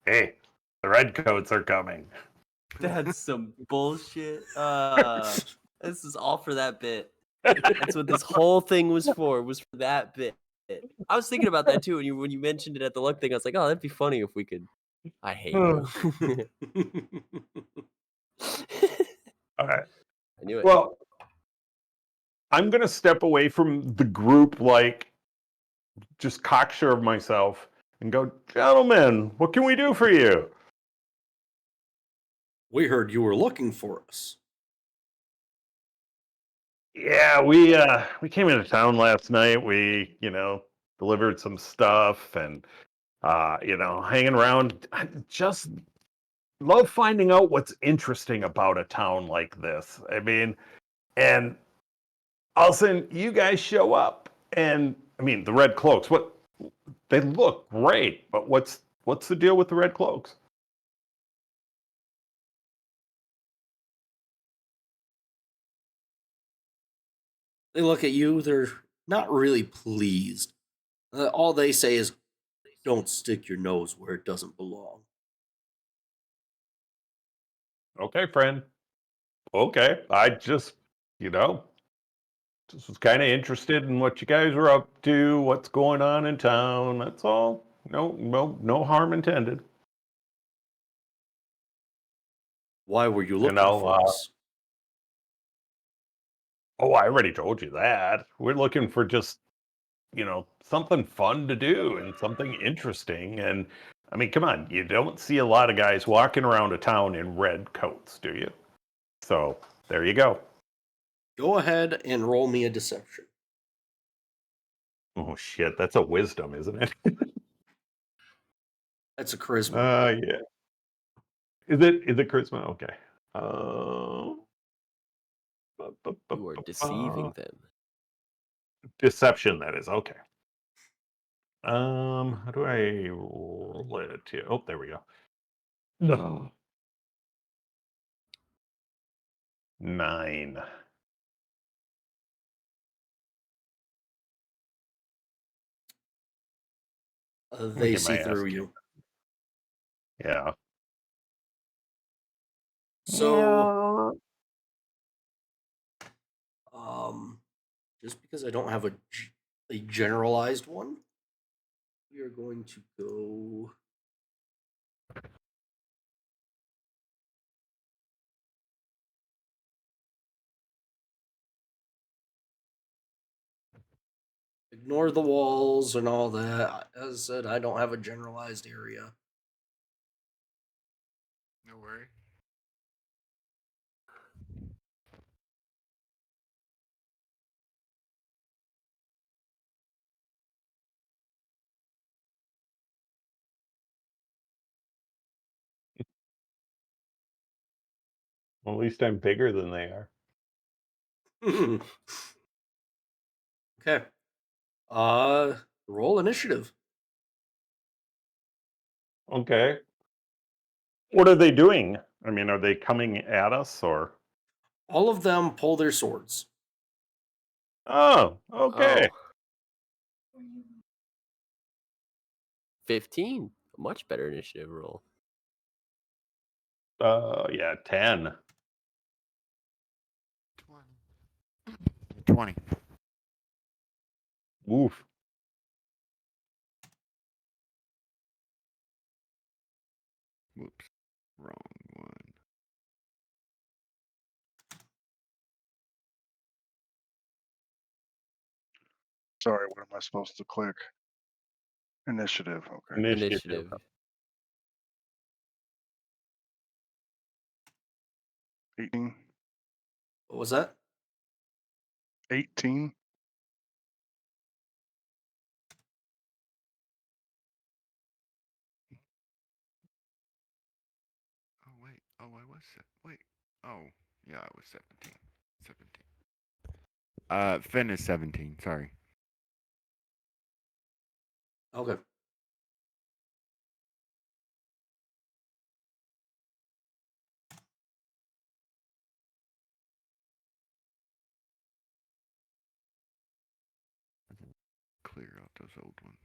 Hey, the redcoats are coming. That's some bullshit. This is all for that bit. That's what this whole thing was for that bit. I was thinking about that too when you mentioned it at the luck thing. I was like, oh, that'd be funny if we could. I hate you. All right. I knew it. Well, I'm going to step away from the group, like, just cocksure of myself and go, gentlemen, what can we do for you? We heard you were looking for us. Yeah, we came into town last night. We, delivered some stuff and hanging around. I just love finding out what's interesting about a town like this. I mean, and all of a sudden you guys show up and I mean the red cloaks, what they look great, but what's the deal with the red cloaks? They look at you, they're not really pleased. All they say is, don't stick your nose where it doesn't belong. Okay, friend. Okay. I you know, just was kind of interested in what you guys are up to, what's going on in town. That's all. No harm intended. Why were you And looking for us? oh, I already told you that. We're looking for just, something fun to do and something interesting. And I mean, come on, you don't see a lot of guys walking around a town in red coats, do you? So there you go. Go ahead and roll me a deception. Oh shit, that's a wisdom, isn't it? That's a charisma. Yeah. Is it charisma? Okay. Uh, You are deceiving them. Deception, that is. Okay. How do I roll it to? Oh, there we go. No. 9. Let me They get my see through ass. you. Yeah. So, just because I don't have a generalized one, we are going to go. Ignore the walls and all that. As I said, I don't have a generalized area. No worry. Well, at least I'm bigger than they are. Okay. Roll initiative. Okay. What are they doing? I mean, are they coming at us or? All of them pull their swords. Oh, okay. Oh. 15. A much better initiative roll. Yeah, 10. 20. Oof. Whoops. Wrong one. Sorry, what am I supposed to click? Initiative. Okay. Initiative. 18. What was that? 18. Oh, wait. Oh, I was. Wait. Oh, yeah, I was 17. 17. Finn is 17. Sorry. Okay. Clear out those old ones.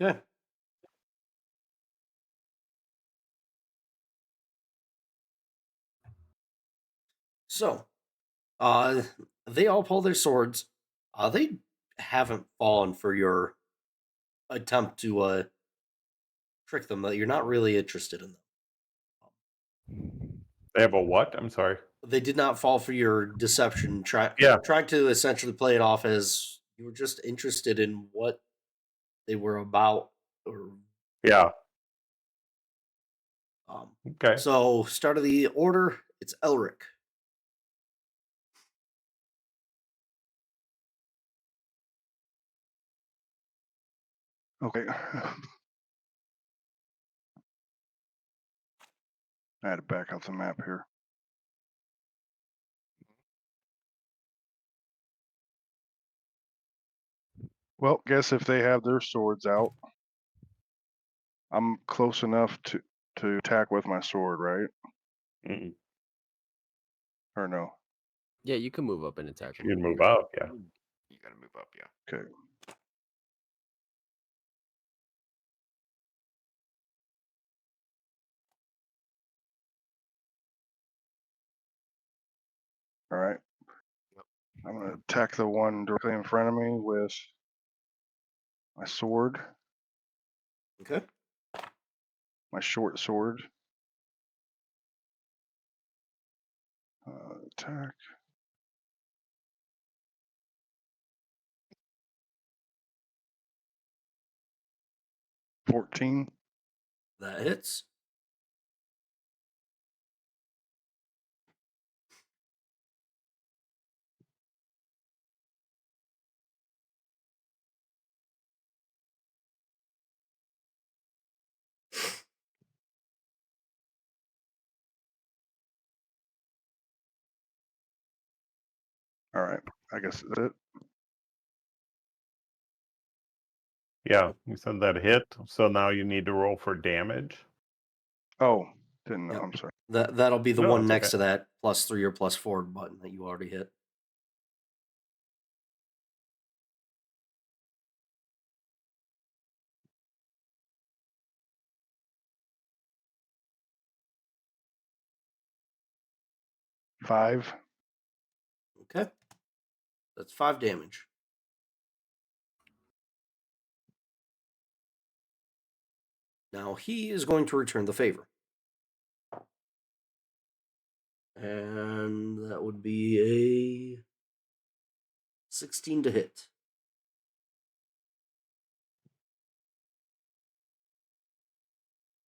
Okay. So, they all pull their swords. They haven't fallen for your attempt to trick them. That you're not really interested in them. They have a what? I'm sorry. They did not fall for your deception. Yeah. Trying to essentially play it off as You were just interested in what they were about, or Yeah. um. Okay. So, start of the order. It's Elric. Okay. I had to back up the map here. Well, guess if they have their swords out, I'm close enough to attack with my sword, right? Mm-mm. Or no? Yeah, you can move up and attack You him. can move up, yeah. You gotta move up, yeah. Okay. All right. Yep. I'm gonna attack the one directly in front of me with my sword, Okay. my short sword. Attack. $14. That hits. All right. I guess that's it. Yeah, you said that hit, so now you need to roll for damage. Oh, didn't know. Yep. I'm sorry. That'll be the No, one it's next okay. to that +3 or +4 button that you already hit. $5. Okay. That's 5 damage. Now he is going to return the favor. And that would be a 16 to hit.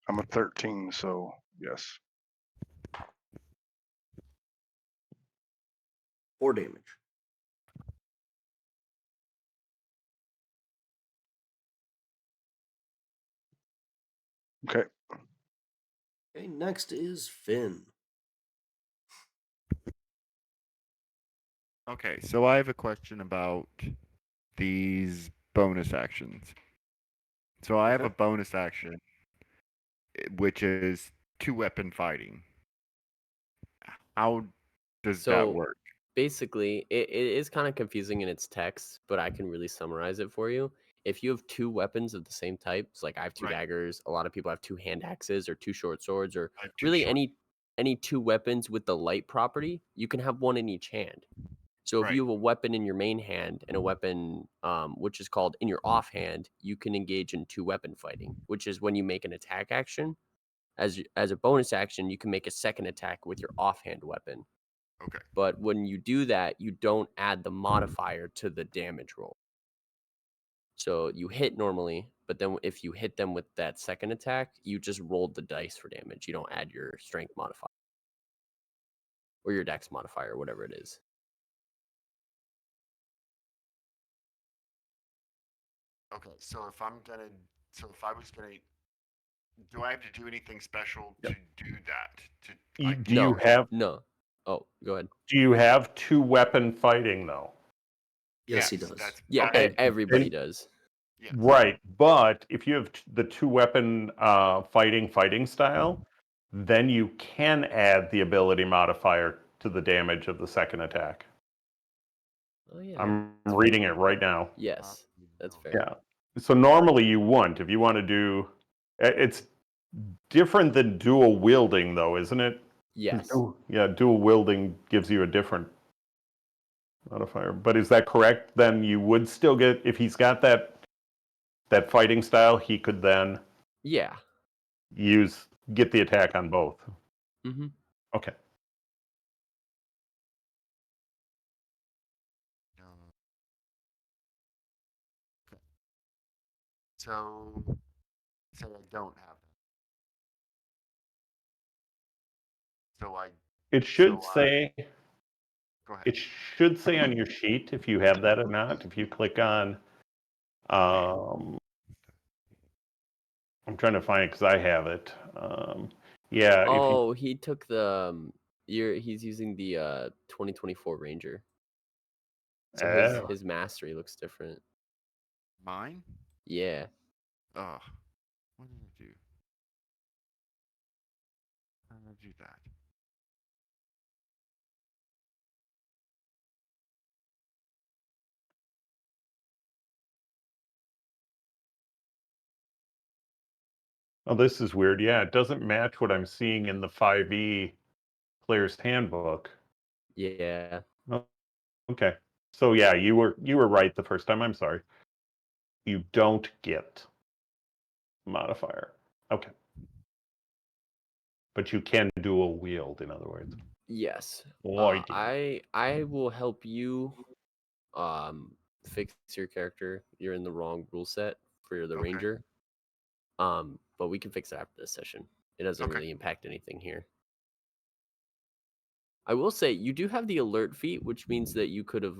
I'm a 13, so yes. 4 damage. Okay. Okay, next is Finn. Okay, so I have a question about these bonus actions. So I have a Okay. bonus action, which is 2-weapon fighting. How does that So work? basically, it is kind of confusing in its text, but I can really summarize it for you. If you have two weapons of the same type, so like I have two Right. daggers, a lot of people have two hand axes or two short swords, or I have two really short- any two weapons with the light property, you can have one in each hand. So if Right. you have a weapon in your main hand and a weapon which is called in your offhand, you can engage in two weapon fighting, which is when you make an attack action. As a bonus action, you can make a second attack with your offhand weapon. Okay. But when you do that, you don't add the modifier to the damage roll. So you hit normally, but then if you hit them with that second attack, you just rolled the dice for damage. You don't add your strength modifier or your dex modifier, whatever it is. Okay. So if I was gonna, do I have to do anything special to do that? Do you have No. Oh, go ahead. do you have 2-weapon fighting though? Yes, he does. Yeah, Okay, everybody then- does. Yes. Right, but if you have the 2-weapon fighting style, then you can add the ability modifier to the damage of the second attack. Oh yeah. I'm reading it right now. Yes, that's fair. Yeah. So normally you wouldn't. If you want to do, it's different than dual wielding, though, isn't it? 'Cause Yes. Yeah, dual wielding gives you a different modifier. But is that correct? Then you would still get, if he's got that fighting style, he could then Yeah. get the attack on both. Mm-hmm. Okay. So, say I don't have that. So I It should So, say go ahead. it should say on your sheet if you have that or not. If you click on, I'm trying to find it because I have it. Yeah, if you Oh, he took the he's using the 2024 Ranger. So Oh. his mastery looks different. Mine? Yeah. Oh, what did I do? How did I do that? Oh, this is weird. Yeah, it doesn't match what I'm seeing in the 5e player's handbook. Yeah. Oh, okay. So yeah, you were right the first time. I'm sorry. You don't get modifier. Okay. But you can dual wield, in other words. Yes. Oh, I did. I will help you fix your character. You're in the wrong rule set for the Okay. Ranger. But we can fix it after this session. It doesn't Okay. really impact anything here. I will say you do have the alert feat, which means that you could have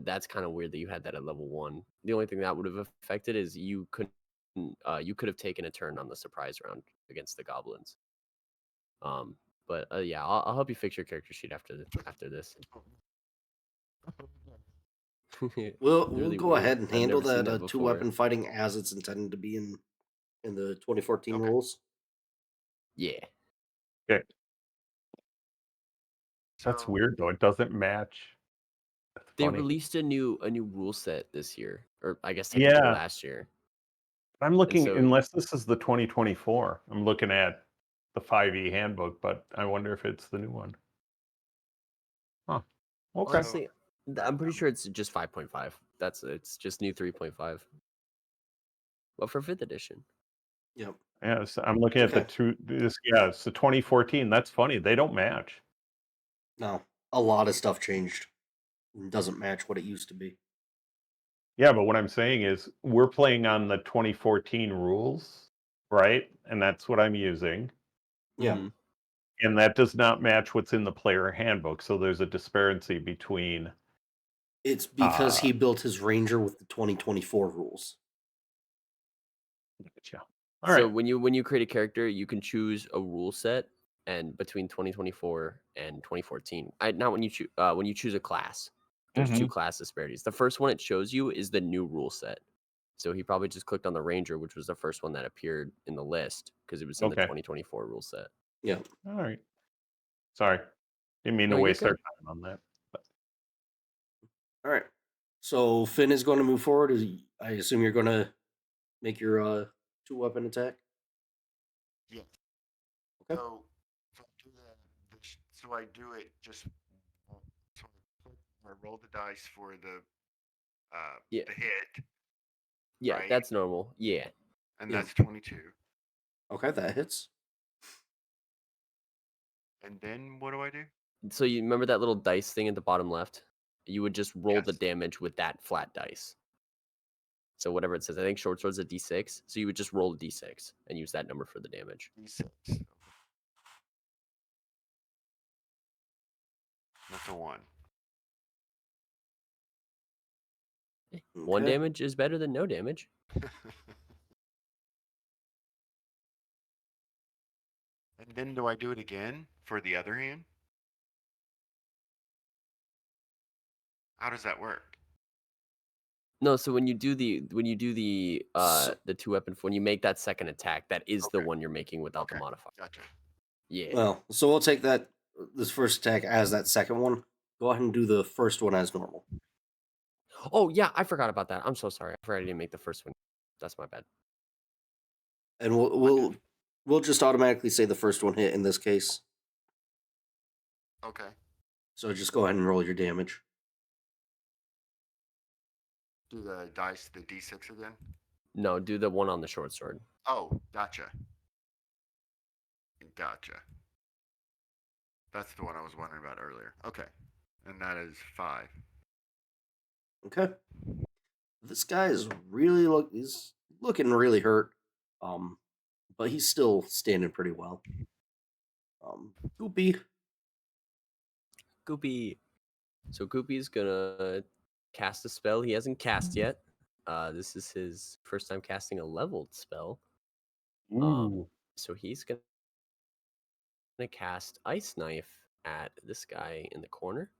that's kind of weird that you had that at level 1. The only thing that would have affected is you could have taken a turn on the surprise round against the goblins. But yeah, I'll help you fix your character sheet after this. We'll Really go weird. ahead and I've handle never seen that that two before. weapon fighting as it's intended to be in the 2014 Okay. rules. Yeah. Okay. So, That's weird though. It doesn't match. That's They funny. released a new rule set this year, or I guess technically Yeah. last year. I'm looking, so- unless this is the 2024, I'm looking at the 5e handbook, but I wonder if it's the new one. Huh. Okay. Honestly, I'm pretty sure it's just 5.5. It's just new 3.5. Well, for 5th edition. Yep. Yeah, so I'm looking at the Okay. it's the 2014. That's funny. They don't match. No, a lot of stuff changed. It doesn't match what it used to be. Yeah, but what I'm saying is we're playing on the 2014 rules, right? And that's what I'm using. Yeah. Mhm. And that does not match what's in the player handbook. So there's a disparity between It's because he built his Ranger with the 2024 rules. yeah. All So right. when you create a character, you can choose a rule set, and between 2024 and 2014. Not when you choose a class. There's two class disparities. The first one it shows you is the new rule set. So he probably just clicked on the Ranger, which was the first one that appeared in the list because it was in the Okay. 2024 rule set. Yeah. All right. Sorry. Didn't mean No, to you're waste our good. time on that. But All right. So Finn is going to move forward. I assume you're going to make your two weapon attack. yes. Okay. So I do so I do it just. So I roll the dice for Yeah. the hit, Yeah, right? that's normal. Yeah. And Yeah. that's 22. Okay, that hits. And then what do I do? So you remember that little dice thing at the bottom left? You would just roll the Yes. damage with that flat dice. So whatever it says, I think short sword's a d6. So you would just roll a d6 and use that number for the damage. D6. Okay. That's a 1. One Okay. damage is better than no damage. And then do I do it again for the other hand? How does that work? No, so when you do the So- the two weapon, when you make that second attack, that is the Okay. one you're making without the Okay. modifier. Gotcha. Yeah. Well, so we'll take this first attack as that second one. Go ahead and do the first one as normal. Oh yeah, I forgot about that. I'm so sorry. I forgot I didn't make the first one. That's my bad. And we'll just automatically say the first one hit in this case. Okay. So just go ahead and roll your damage. Do the dice, the D6 again? No, do the one on the short sword. Oh, gotcha. Gotcha. That's the one I was wondering about earlier. Okay. And that is 5. Okay. This guy is really he's looking really hurt. But he's still standing pretty well. Goopy. Goopy. So Goopy's gonna cast a spell he hasn't cast yet. This is his first time casting a leveled spell. Ooh. So he's gonna cast Ice Knife at this guy in the corner.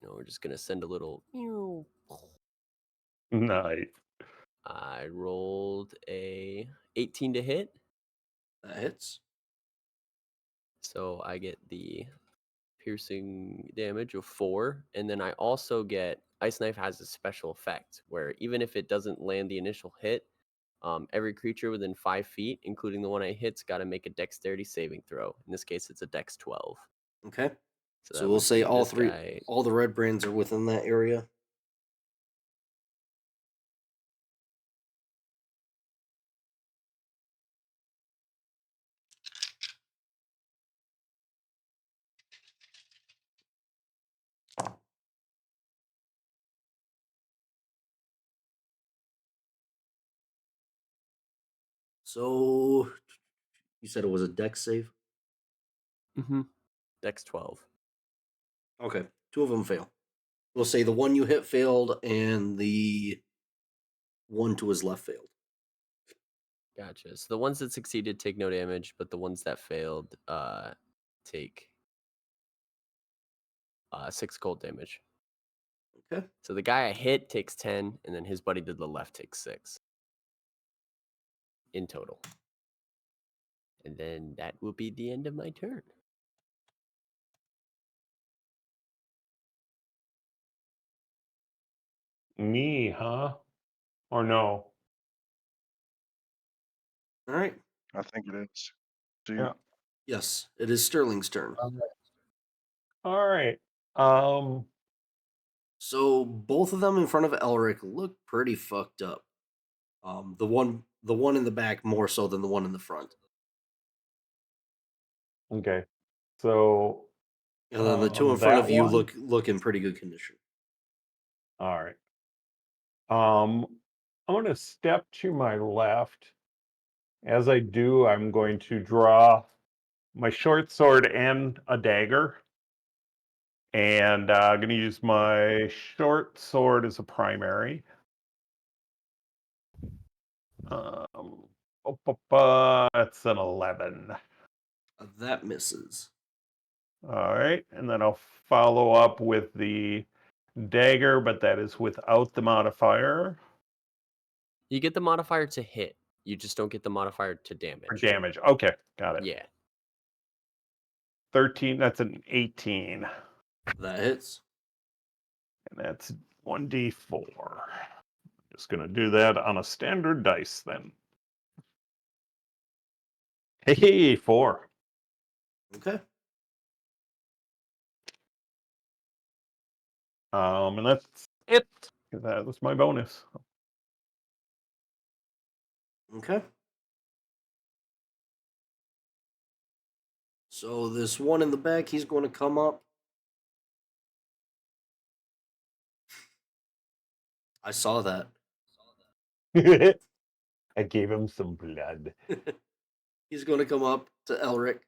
We're just gonna send a little. Nice. I rolled a 18 to hit, That hits. so I get the piercing damage of 4, and then I also get Ice Knife has a special effect where even if it doesn't land the initial hit, every creature within 5 feet, including the one I hit's, got to make a Dexterity saving throw. In this case, it's a Dex 12. Okay. So, So that we'll would say be all this three, guy. all the red brands are within that area. So you said it was a dex save? Mm-hmm. Dex 12. Okay. 2 of them fail. We'll say the one you hit failed and the one to his left failed. Gotcha. So the ones that succeeded take no damage, but the ones that failed take 6 cold damage. Okay. So the guy I hit takes 10, and then his buddy to the left takes 6 in total. And then that will be the end of my turn. Me, huh? Or no? All right. I think it is. Do you? Yeah. Yes, it is Sterling's turn. All right. So both of them in front of Elric look pretty fucked up. The one in the back more so than the one in the front. Okay. So And then the two in front that of you one. look in pretty good condition. All right. I'm going to step to my left. As I do, I'm going to draw my short sword and a dagger. And I'm going to use my short sword as a primary. That's an 11. That misses. All right. And then I'll follow up with the dagger, but that is without the modifier. You get the modifier to hit. You just don't get the modifier to For damage. damage. Okay, got it. Yeah. 13, that's an 18. That hits. And that's 1d4. Just going to do that on a standard dice then. Hey, 4. Okay. And that's it. That was my bonus. Okay. So this one in the back, he's going to come up. I saw that. I gave him some blood. He's going to come up to Elric.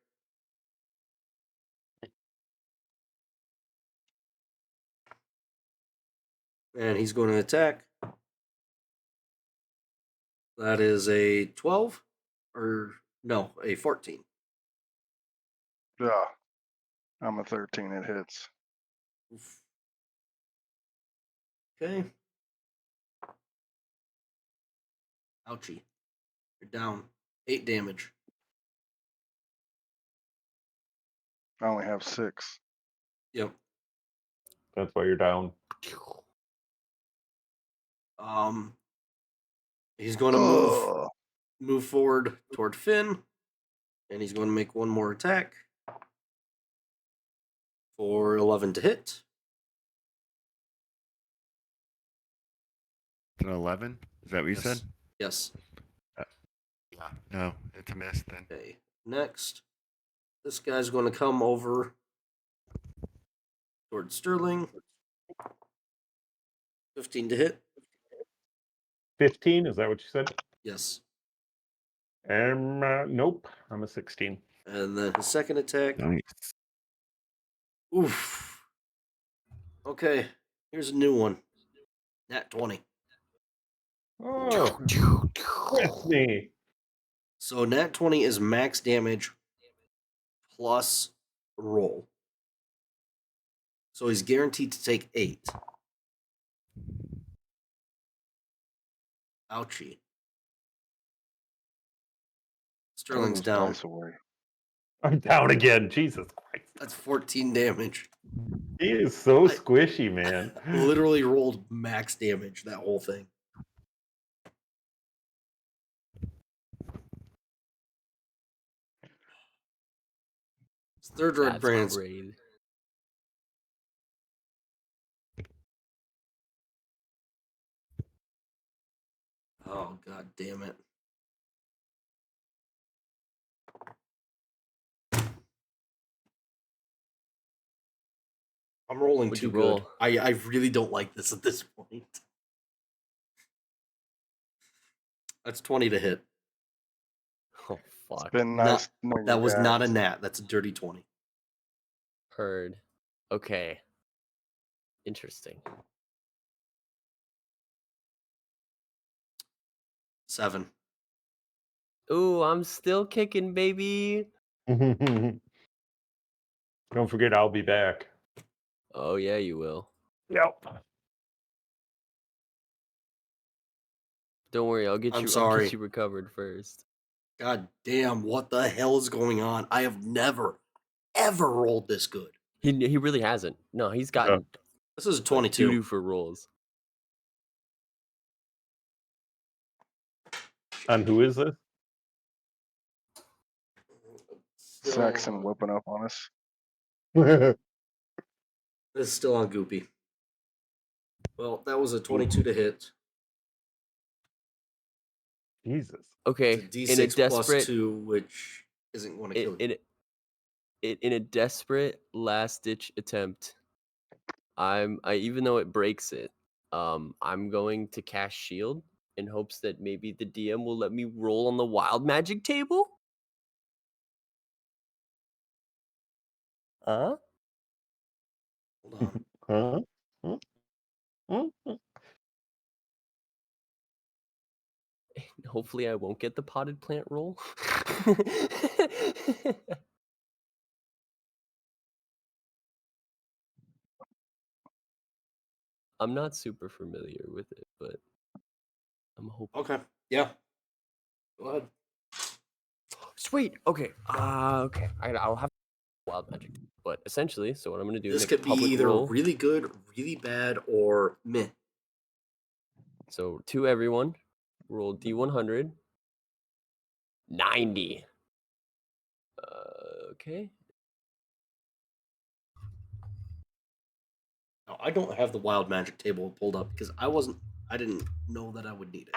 And he's going to attack. That is a 12. Or, no, a 14. Yeah. I'm a 13. It hits. Oof. Okay. Ouchie. You're down. 8 damage. I only have 6. Yep. That's why you're down. He's going to move forward toward Finn, and he's going to make one more attack for 11 to hit. An 11? Is that what you said? Yes. Yeah. No, it's a miss then. Okay. Next, this guy's going to come over toward Sterling. 15 to hit. 15. Is that what you said? Yes. Nope. I'm a 16. And then his second attack. Nice. Oof. Okay. Here's a new one. Nat 20. Oh, with me. So Nat 20 is max damage plus roll. So he's guaranteed to take 8. Ouchie. Sterling's Turn those down. dice away. I'm down again. Jesus Christ. That's 14 damage. He is so I- squishy, man. Literally rolled max damage, that whole thing. His third red That's brand's crazy. Oh, god damn it. I'm rolling What'd too you good. roll? I really don't like this at this point. That's 20 to hit. Oh It's fuck. been Not- nice knowing That you was not a guys. nat. That's a dirty 20. Heard. Okay. Interesting. 7. Ooh, I'm still kicking, baby. Don't forget, I'll be back. Oh yeah, you will. Yep. Don't worry, I'll get I'm you. I'll sorry. get you recovered first. God damn, what the hell is going on? I have never, ever rolled this good. He really hasn't. No, he's got Yeah. This is a doo 22. doo for rolls. And who is this? Saxon whipping up on us. This is still on Goopy. Well, that was a 22 to hit. Jesus. Okay, It's a in a D6 plus desperate 2, which isn't going to kill you. in a desperate last ditch attempt, I even though it breaks it, I'm going to cast shield in hopes that maybe the DM will let me roll on the wild magic table. Huh? Hold on. Huh? Huh? Huh? Hopefully I won't get the potted plant roll. I'm not super familiar with it, but I'm hoping. Okay. Yeah. Go ahead. Sweet. Okay. Okay. I'll have wild magic, but essentially, so what I'm gonna do This make could a be public either roll. really good, really bad, or meh. So to everyone, roll D100. 90. Okay. Now, I don't have the wild magic table pulled up because I didn't know that I would need it.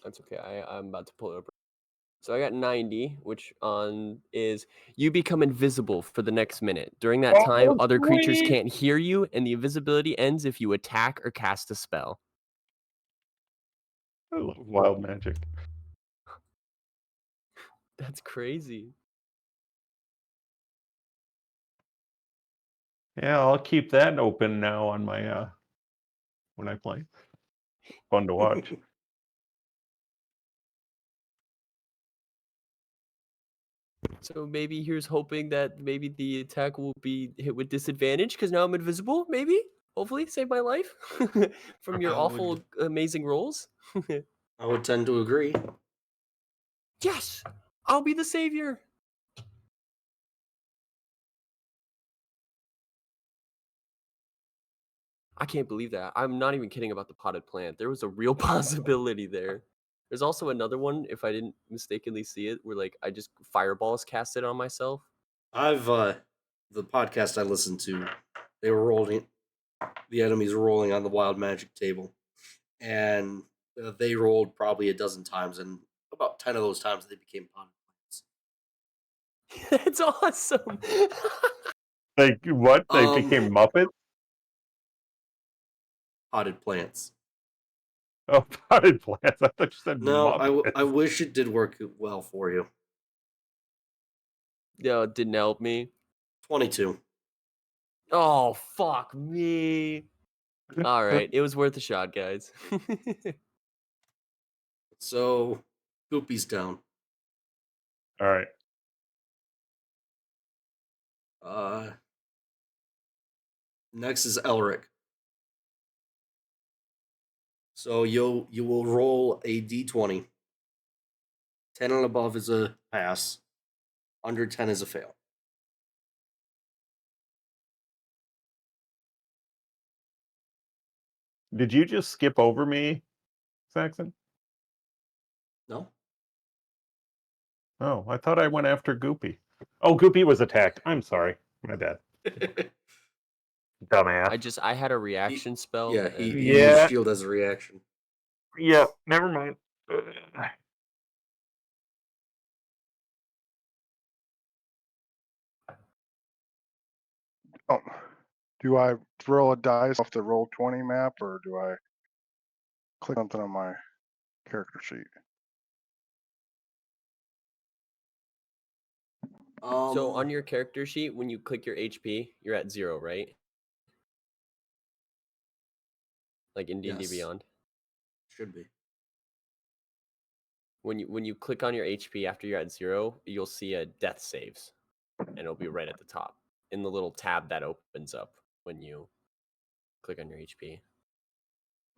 That's okay. I'm about to pull it up. So I got 90, which is you become invisible for the next minute. During that time, other creatures sweet. can't hear you, and the invisibility ends if you attack or cast a spell. I love wild magic. That's crazy. Yeah, I'll keep that open now on my when I play. Fun to watch. So maybe here's hoping that maybe the attack will be hit with disadvantage because now I'm invisible. Maybe, hopefully, save my life from your I awful, would- amazing rolls. I would tend to agree. Yes, I'll be the savior. I can't believe that. I'm not even kidding about the potted plant. There was a real possibility there. There's also another one, if I didn't mistakenly see it, where like I just fireballs casted on myself. I've the podcast I listened to, they were rolling. The enemies were rolling on the wild magic table, and they rolled probably a dozen times, and about 10 of those times they became potted plants. That's awesome. Like what? They became Muppets? Potted plants. Oh, potted plants. I thought you said No, Muppets. I wish it did work well for you. No, it didn't help me. 22. Oh, fuck me. All right, it was worth a shot, guys. So, Goopy's down. All right. Next is Elric. So you will roll a d20. 10 and above is a pass. Under 10 is a fail. Did you just skip over me, Saxon? No? Oh, I thought I went after Goopy. Oh, Goopy was attacked. I'm sorry. My bad. Dumbass. I had a reaction spell. Yeah, and- he used Yeah. shield as a reaction. Yeah, never mind. Oh, do I throw a dice off the Roll20 map, or do I click something on my character sheet? So on your character sheet, when you click your HP, you're at 0, right? Like in D&D Yes. Beyond. Should be. When you click on your HP after you're at 0, you'll see a death saves, and it'll be right at the top in the little tab that opens up when you click on your HP.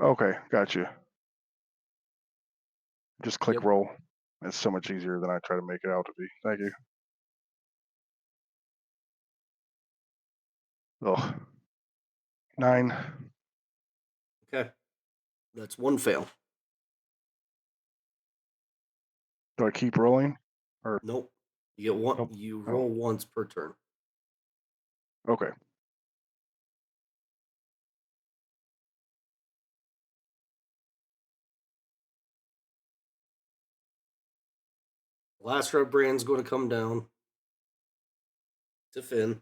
Okay, got you. Just click Yep. roll. It's so much easier than I try to make it out to be. Thank you. Oh, 9. Okay. That's one fail. Do I keep rolling? Or Nope. You get one. Nope. You roll once per turn. okay. Last red brand's going to come down to Finn.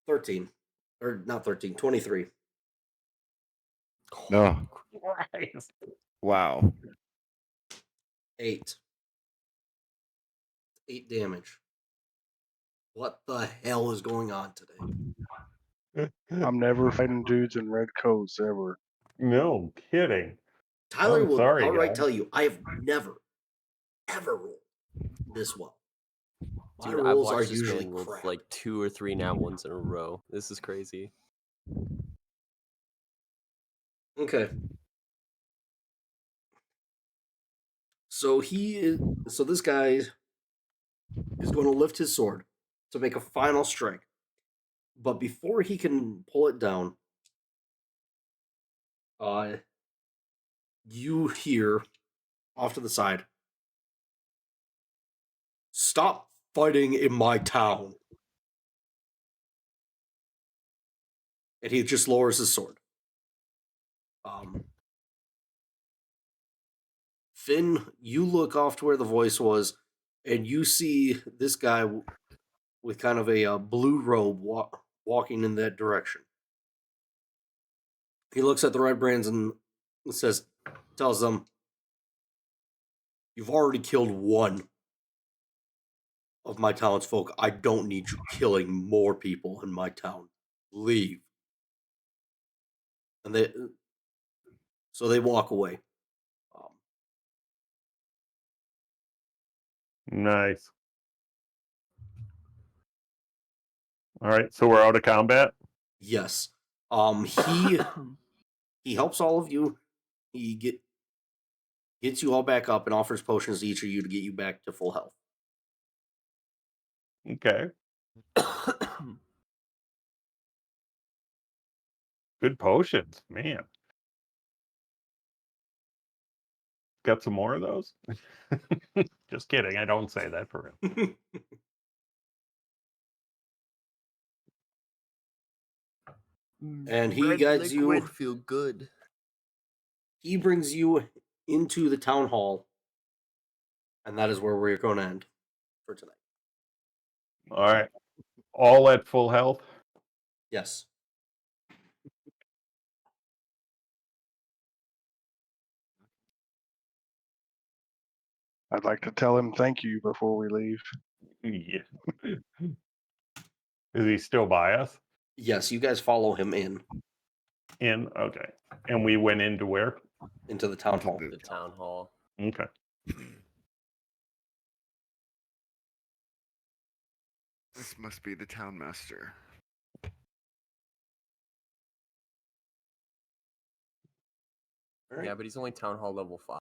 $13. Or not 13, 23. No. Christ. Wow. 8. 8 damage. What the hell is going on today? I'm never fighting dudes in red coats ever. No kidding. Tyler I'm will sorry, outright guys. tell you, I have never, ever rolled this well. My Dude, I've rolls are watched this usually villain roll crap. like 2 or 3 nat ones in a row. This is crazy. Okay. So this guy is going to lift his sword to make a final strike. But before he can pull it down, you hear off to the side, "Stop fighting in my town." And he just lowers his sword. Finn, you look off to where the voice was, and you see this guy with kind of a blue robe walking in that direction. He looks at the red brands and tells them, "You've already killed one of my townsfolk. I don't need you killing more people in my town. Leave." And they walk away. Nice. All right, so we're out of combat. Yes. He helps all of you. He gets you all back up and offers potions to each of you to get you back to full health. Okay. Good potions, man. Got some more of those? Just kidding. I don't say that for real. And he guides you. Feel good. He brings you into the town hall And that is where we're going to end for tonight. All right. All at full health. Yes. I'd like to tell him thank you before we leave. Yeah. Is he still by us? Yes, you guys follow him In? Okay. And we went into where? into the town hall. The town hall. Okay. This must be the town master. All right. Yeah, but he's only town hall level 5.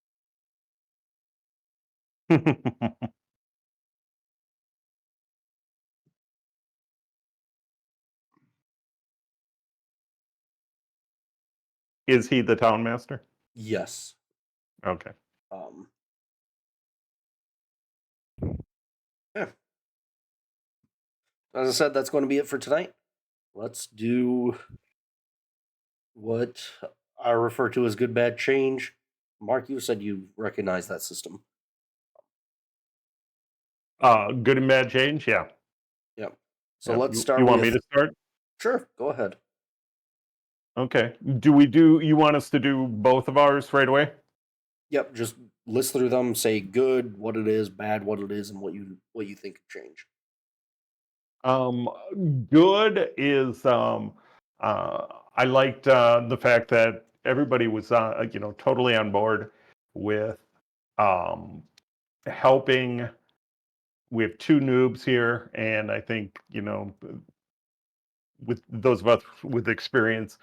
Is he the town master? Yes. Okay. Yeah. As I said, that's going to be it for tonight. Let's do what I refer to as good bad change. Mark, you said you recognize that system. Good and bad change? Yeah. Yep. So Yeah. let's You start want with. me to start? Sure, go ahead. Okay. You want us to do both of ours right away? Yep, just list through them, say good, what it is, bad, what it is, and what you think could change. Good is I liked the fact that everybody was totally on board with helping. We have 2 noobs here, and I think with those of us with experience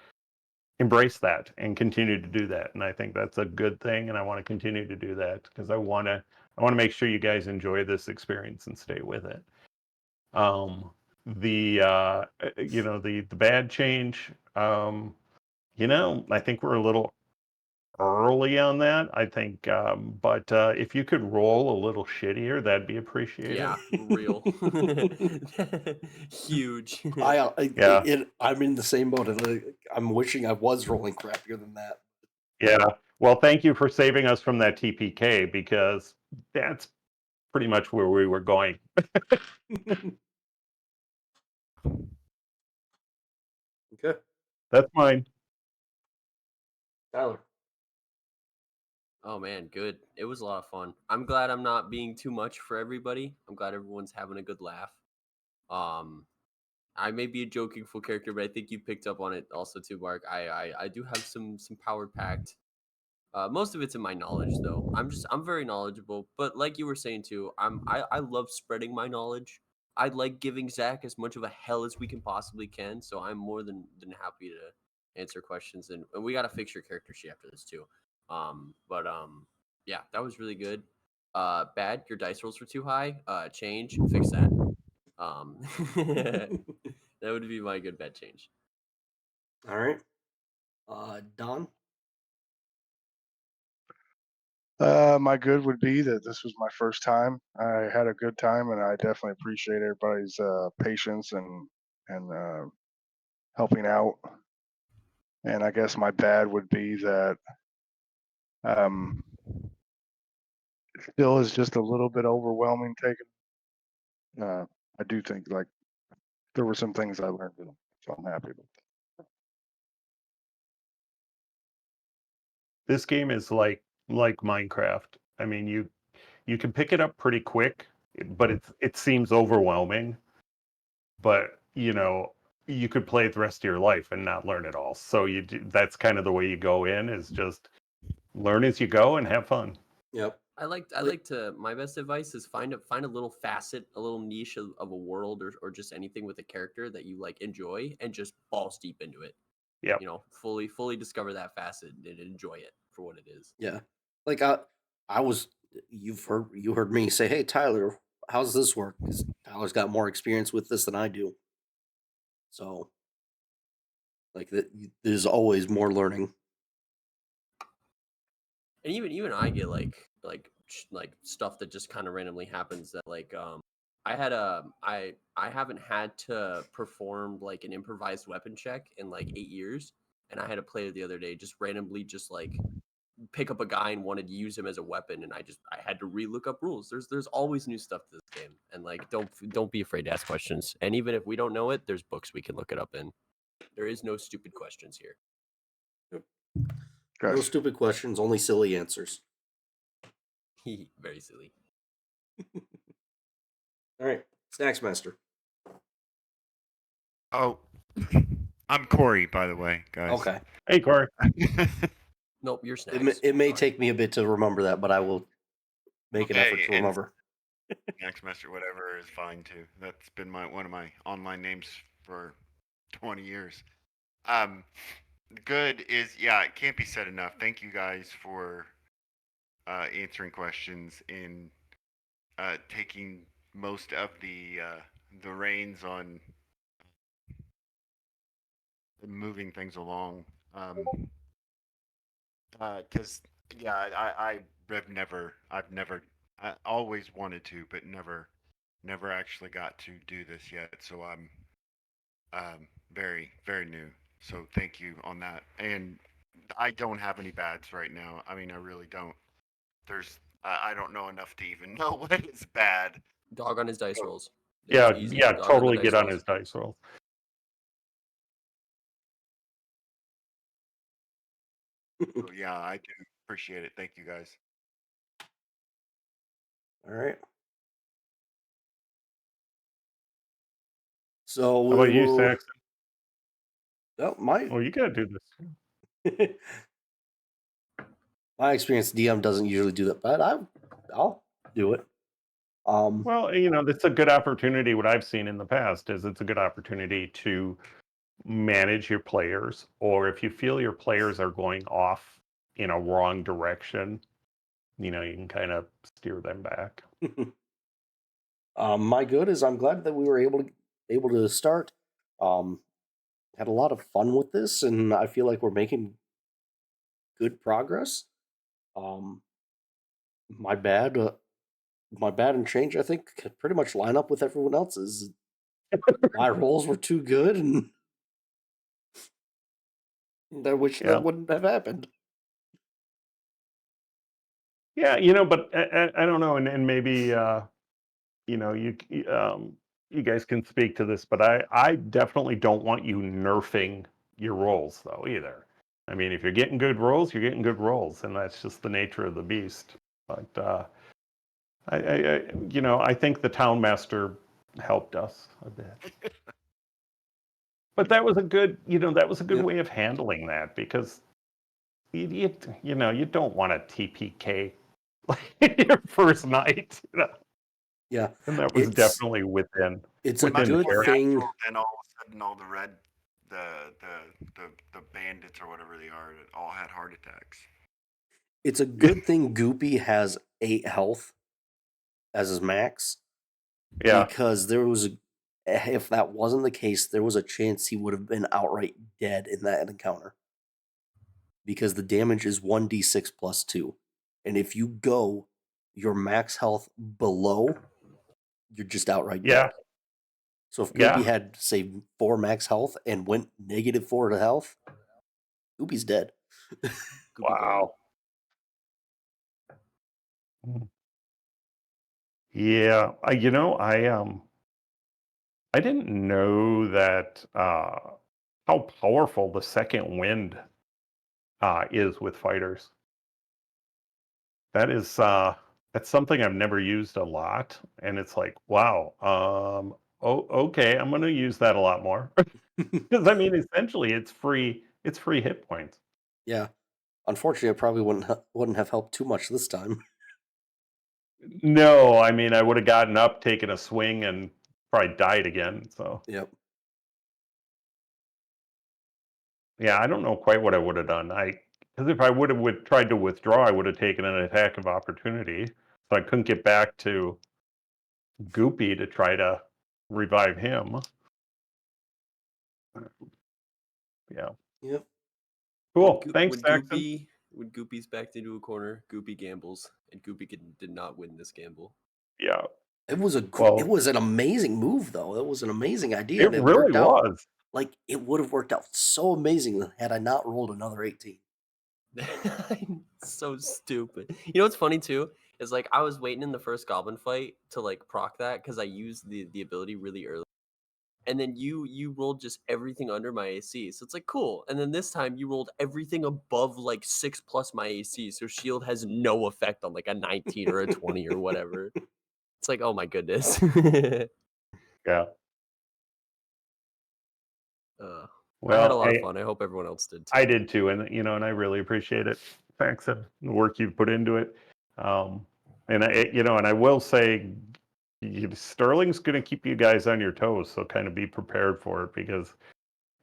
embrace that and continue to do that, and I think that's a good thing, and I want to continue to do that because I want to make sure you guys enjoy this experience and stay with it. The bad change, I think we're a little early on that. I think, but if you could roll a little shittier, that'd be appreciated. Yeah, real. Huge. Yeah. I'm in the same boat. I'm wishing I was rolling crappier than that. Yeah. Well, thank you for saving us from that TPK because that's pretty much where we were going. Okay, That's mine. Tyler. Oh man, good. It was a lot of fun. I'm glad I'm not being too much for everybody. I'm glad everyone's having a good laugh. I may be a joking full character, but I think you picked up on it also too, Mark. I do have some power packed. Most of it's in my knowledge though. I'm very knowledgeable, but like you were saying too, I love spreading my knowledge. I like giving Zach as much of a hell as we can possibly can, so I'm more than happy to answer questions, and we gotta fix your character sheet after this too. But yeah, that was really good. Bad, your dice rolls were too high. Change, fix that. That would be my good bad change. All right. Don. My good would be that this was my first time. I had a good time, and I definitely appreciate everybody's patience and helping out. And I guess my bad would be that um, still is just a little bit overwhelming. I do think like there were some things I learned, so I'm happy with that. This game is like Minecraft. I mean, you can pick it up pretty quick, but it seems overwhelming. But you could play it the rest of your life and not learn it all. So that's kind of the way you go in, is just learn as you go and have fun. Yep. I like to, my best advice is find a little facet, a little niche of a world or just anything with a character that you like enjoy and just balls deep into it. Yeah. Fully discover that facet and enjoy it for what it is. Yeah. Like I was. You heard me say, "Hey, Tyler, how's this work?" Because Tyler's got more experience with this than I do. So, like, there's always more learning. And even I get like stuff that just kind of randomly happens that I haven't had to perform like an improvised weapon check in like 8 years, and I had a player the other day just randomly just like pick up a guy and wanted to use him as a weapon, and I had to relook up rules. There's always new stuff to this game, and like don't be afraid to ask questions. And even if we don't know it, there's books we can look it up in. There is no stupid questions here. No Gotcha. stupid questions, only silly answers. Very silly. All right, Snacks Master. Oh, I'm Corey, by the way, guys. Okay. Hey, Corey. Nope, you're It Snacks. may Sorry. take me a bit to remember that, but I will make an Okay, effort to and- remember. Next semester, whatever is fine too. That's been one of my online names for 20 years. Good is it can't be said enough. Thank you guys for answering questions and taking most of the reins on moving things along. Because I've never I always wanted to, but never actually got to do this yet. So I'm very, very new. So thank you on that. And I don't have any bads right now. I mean, I really don't. I don't know enough to even know what is bad. Dog on his dice rolls. Yeah, It's easy. yeah, Dog totally the get dice on rolls. his dice roll. So yeah, I do appreciate it. Thank you guys. All right. So How about you, Saxon? Oh, my Oh, you gotta do this. my experience, DM doesn't usually do that, but I'll do it. Well, it's a good opportunity. What I've seen in the past is it's a good opportunity to manage your players, or if you feel your players are going off in a wrong direction, you can kind of steer them back. My good is I'm glad that we were able to start. Had a lot of fun with this, and I feel like we're making good progress. My bad and change, I think, could pretty much line up with everyone else's. My rolls were too good, and I wish Yeah. that wouldn't have happened. Yeah, but I don't know, and maybe you guys can speak to this, but I definitely don't want you nerfing your rolls though either. I mean, if you're getting good rolls, you're getting good rolls, and that's just the nature of the beast. But I think the town master helped us a bit. But that was a good Yep. way of handling that, because you don't want a TPK your first night, Yeah, and that was definitely within. it's a within good character. thing. Then all of a sudden, all the red, the bandits or whatever they are, all had heart attacks. It's a good thing Goopy has 8 health as his max. Yeah, Because if that wasn't the case, there was a chance he would have been outright dead in that encounter. Because the damage is 1d6 plus 2. And if you go your max health below, you're just outright yeah, dead. So if Yeah. Goopy had, say, 4 max health and went -4 to health, Goopy's dead. Goopy wow. Yeah, I didn't know that how powerful the second wind is with fighters. That's something I've never used a lot, and it's like, wow. Okay, I'm going to use that a lot more, because I mean, essentially, it's free hit points. Yeah. Unfortunately, it probably wouldn't have helped too much this time. No, I mean, I would have gotten up, taken a swing, and probably died again. So Yep. yeah, I don't know quite what I would have done. Because if I would have tried to withdraw, I would have taken an attack of opportunity. So I couldn't get back to Goopy to try to revive him. Yeah. Yep. Cool. Thanks, Saxon. When Goopy's backed into a corner, Goopy gambles, and Goopy did not win this gamble. Yeah. It was Well- it was an amazing move, though. It was an amazing idea. It and really worked out. was. Like, it would have worked out so amazing had I not rolled another 18. So stupid. You know what's funny too is like I was waiting in the first goblin fight to like proc that because I used the ability really early, and then you rolled just everything under my AC, so it's like cool. And then this time you rolled everything above like 6+ my AC, so shield has no effect on like a 19 or a 20 or whatever. It's like, oh my goodness. Yeah. I had a Well, lot of hey, fun. I hope everyone else did too. I did too, and and I really appreciate it. Thanks and the work you've put into it. And I will say, Sterling's going to keep you guys on your toes, so kind of be prepared for it because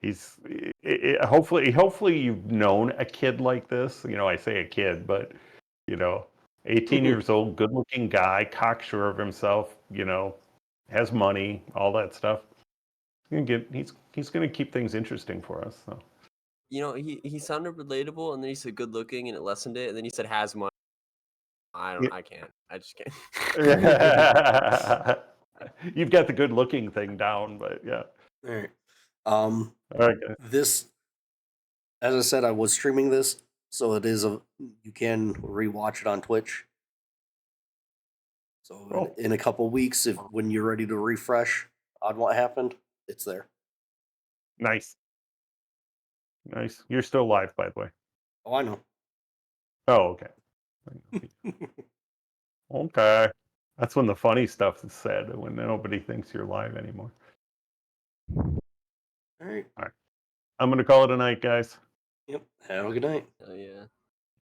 he's hopefully you've known a kid like this. I say a kid, but 18 years old, good-looking guy, cocksure of himself. Has money, all that stuff. He's gonna keep things interesting for us. So. He sounded relatable, and then he said good looking, and it lessened it, and then he said has money. I can't. I just can't. You've got the good looking thing down, but yeah. All right. Okay. This, as I said, I was streaming this, so it is you can rewatch it on Twitch. So Oh. in a couple weeks, when you're ready to refresh on what happened, it's there. Nice. You're still live, by the way. Oh, I know. Oh, okay. Okay. That's when the funny stuff is said, when nobody thinks you're live anymore. All right. I'm going to call it a night, guys. Yep. Have a good night. Oh yeah.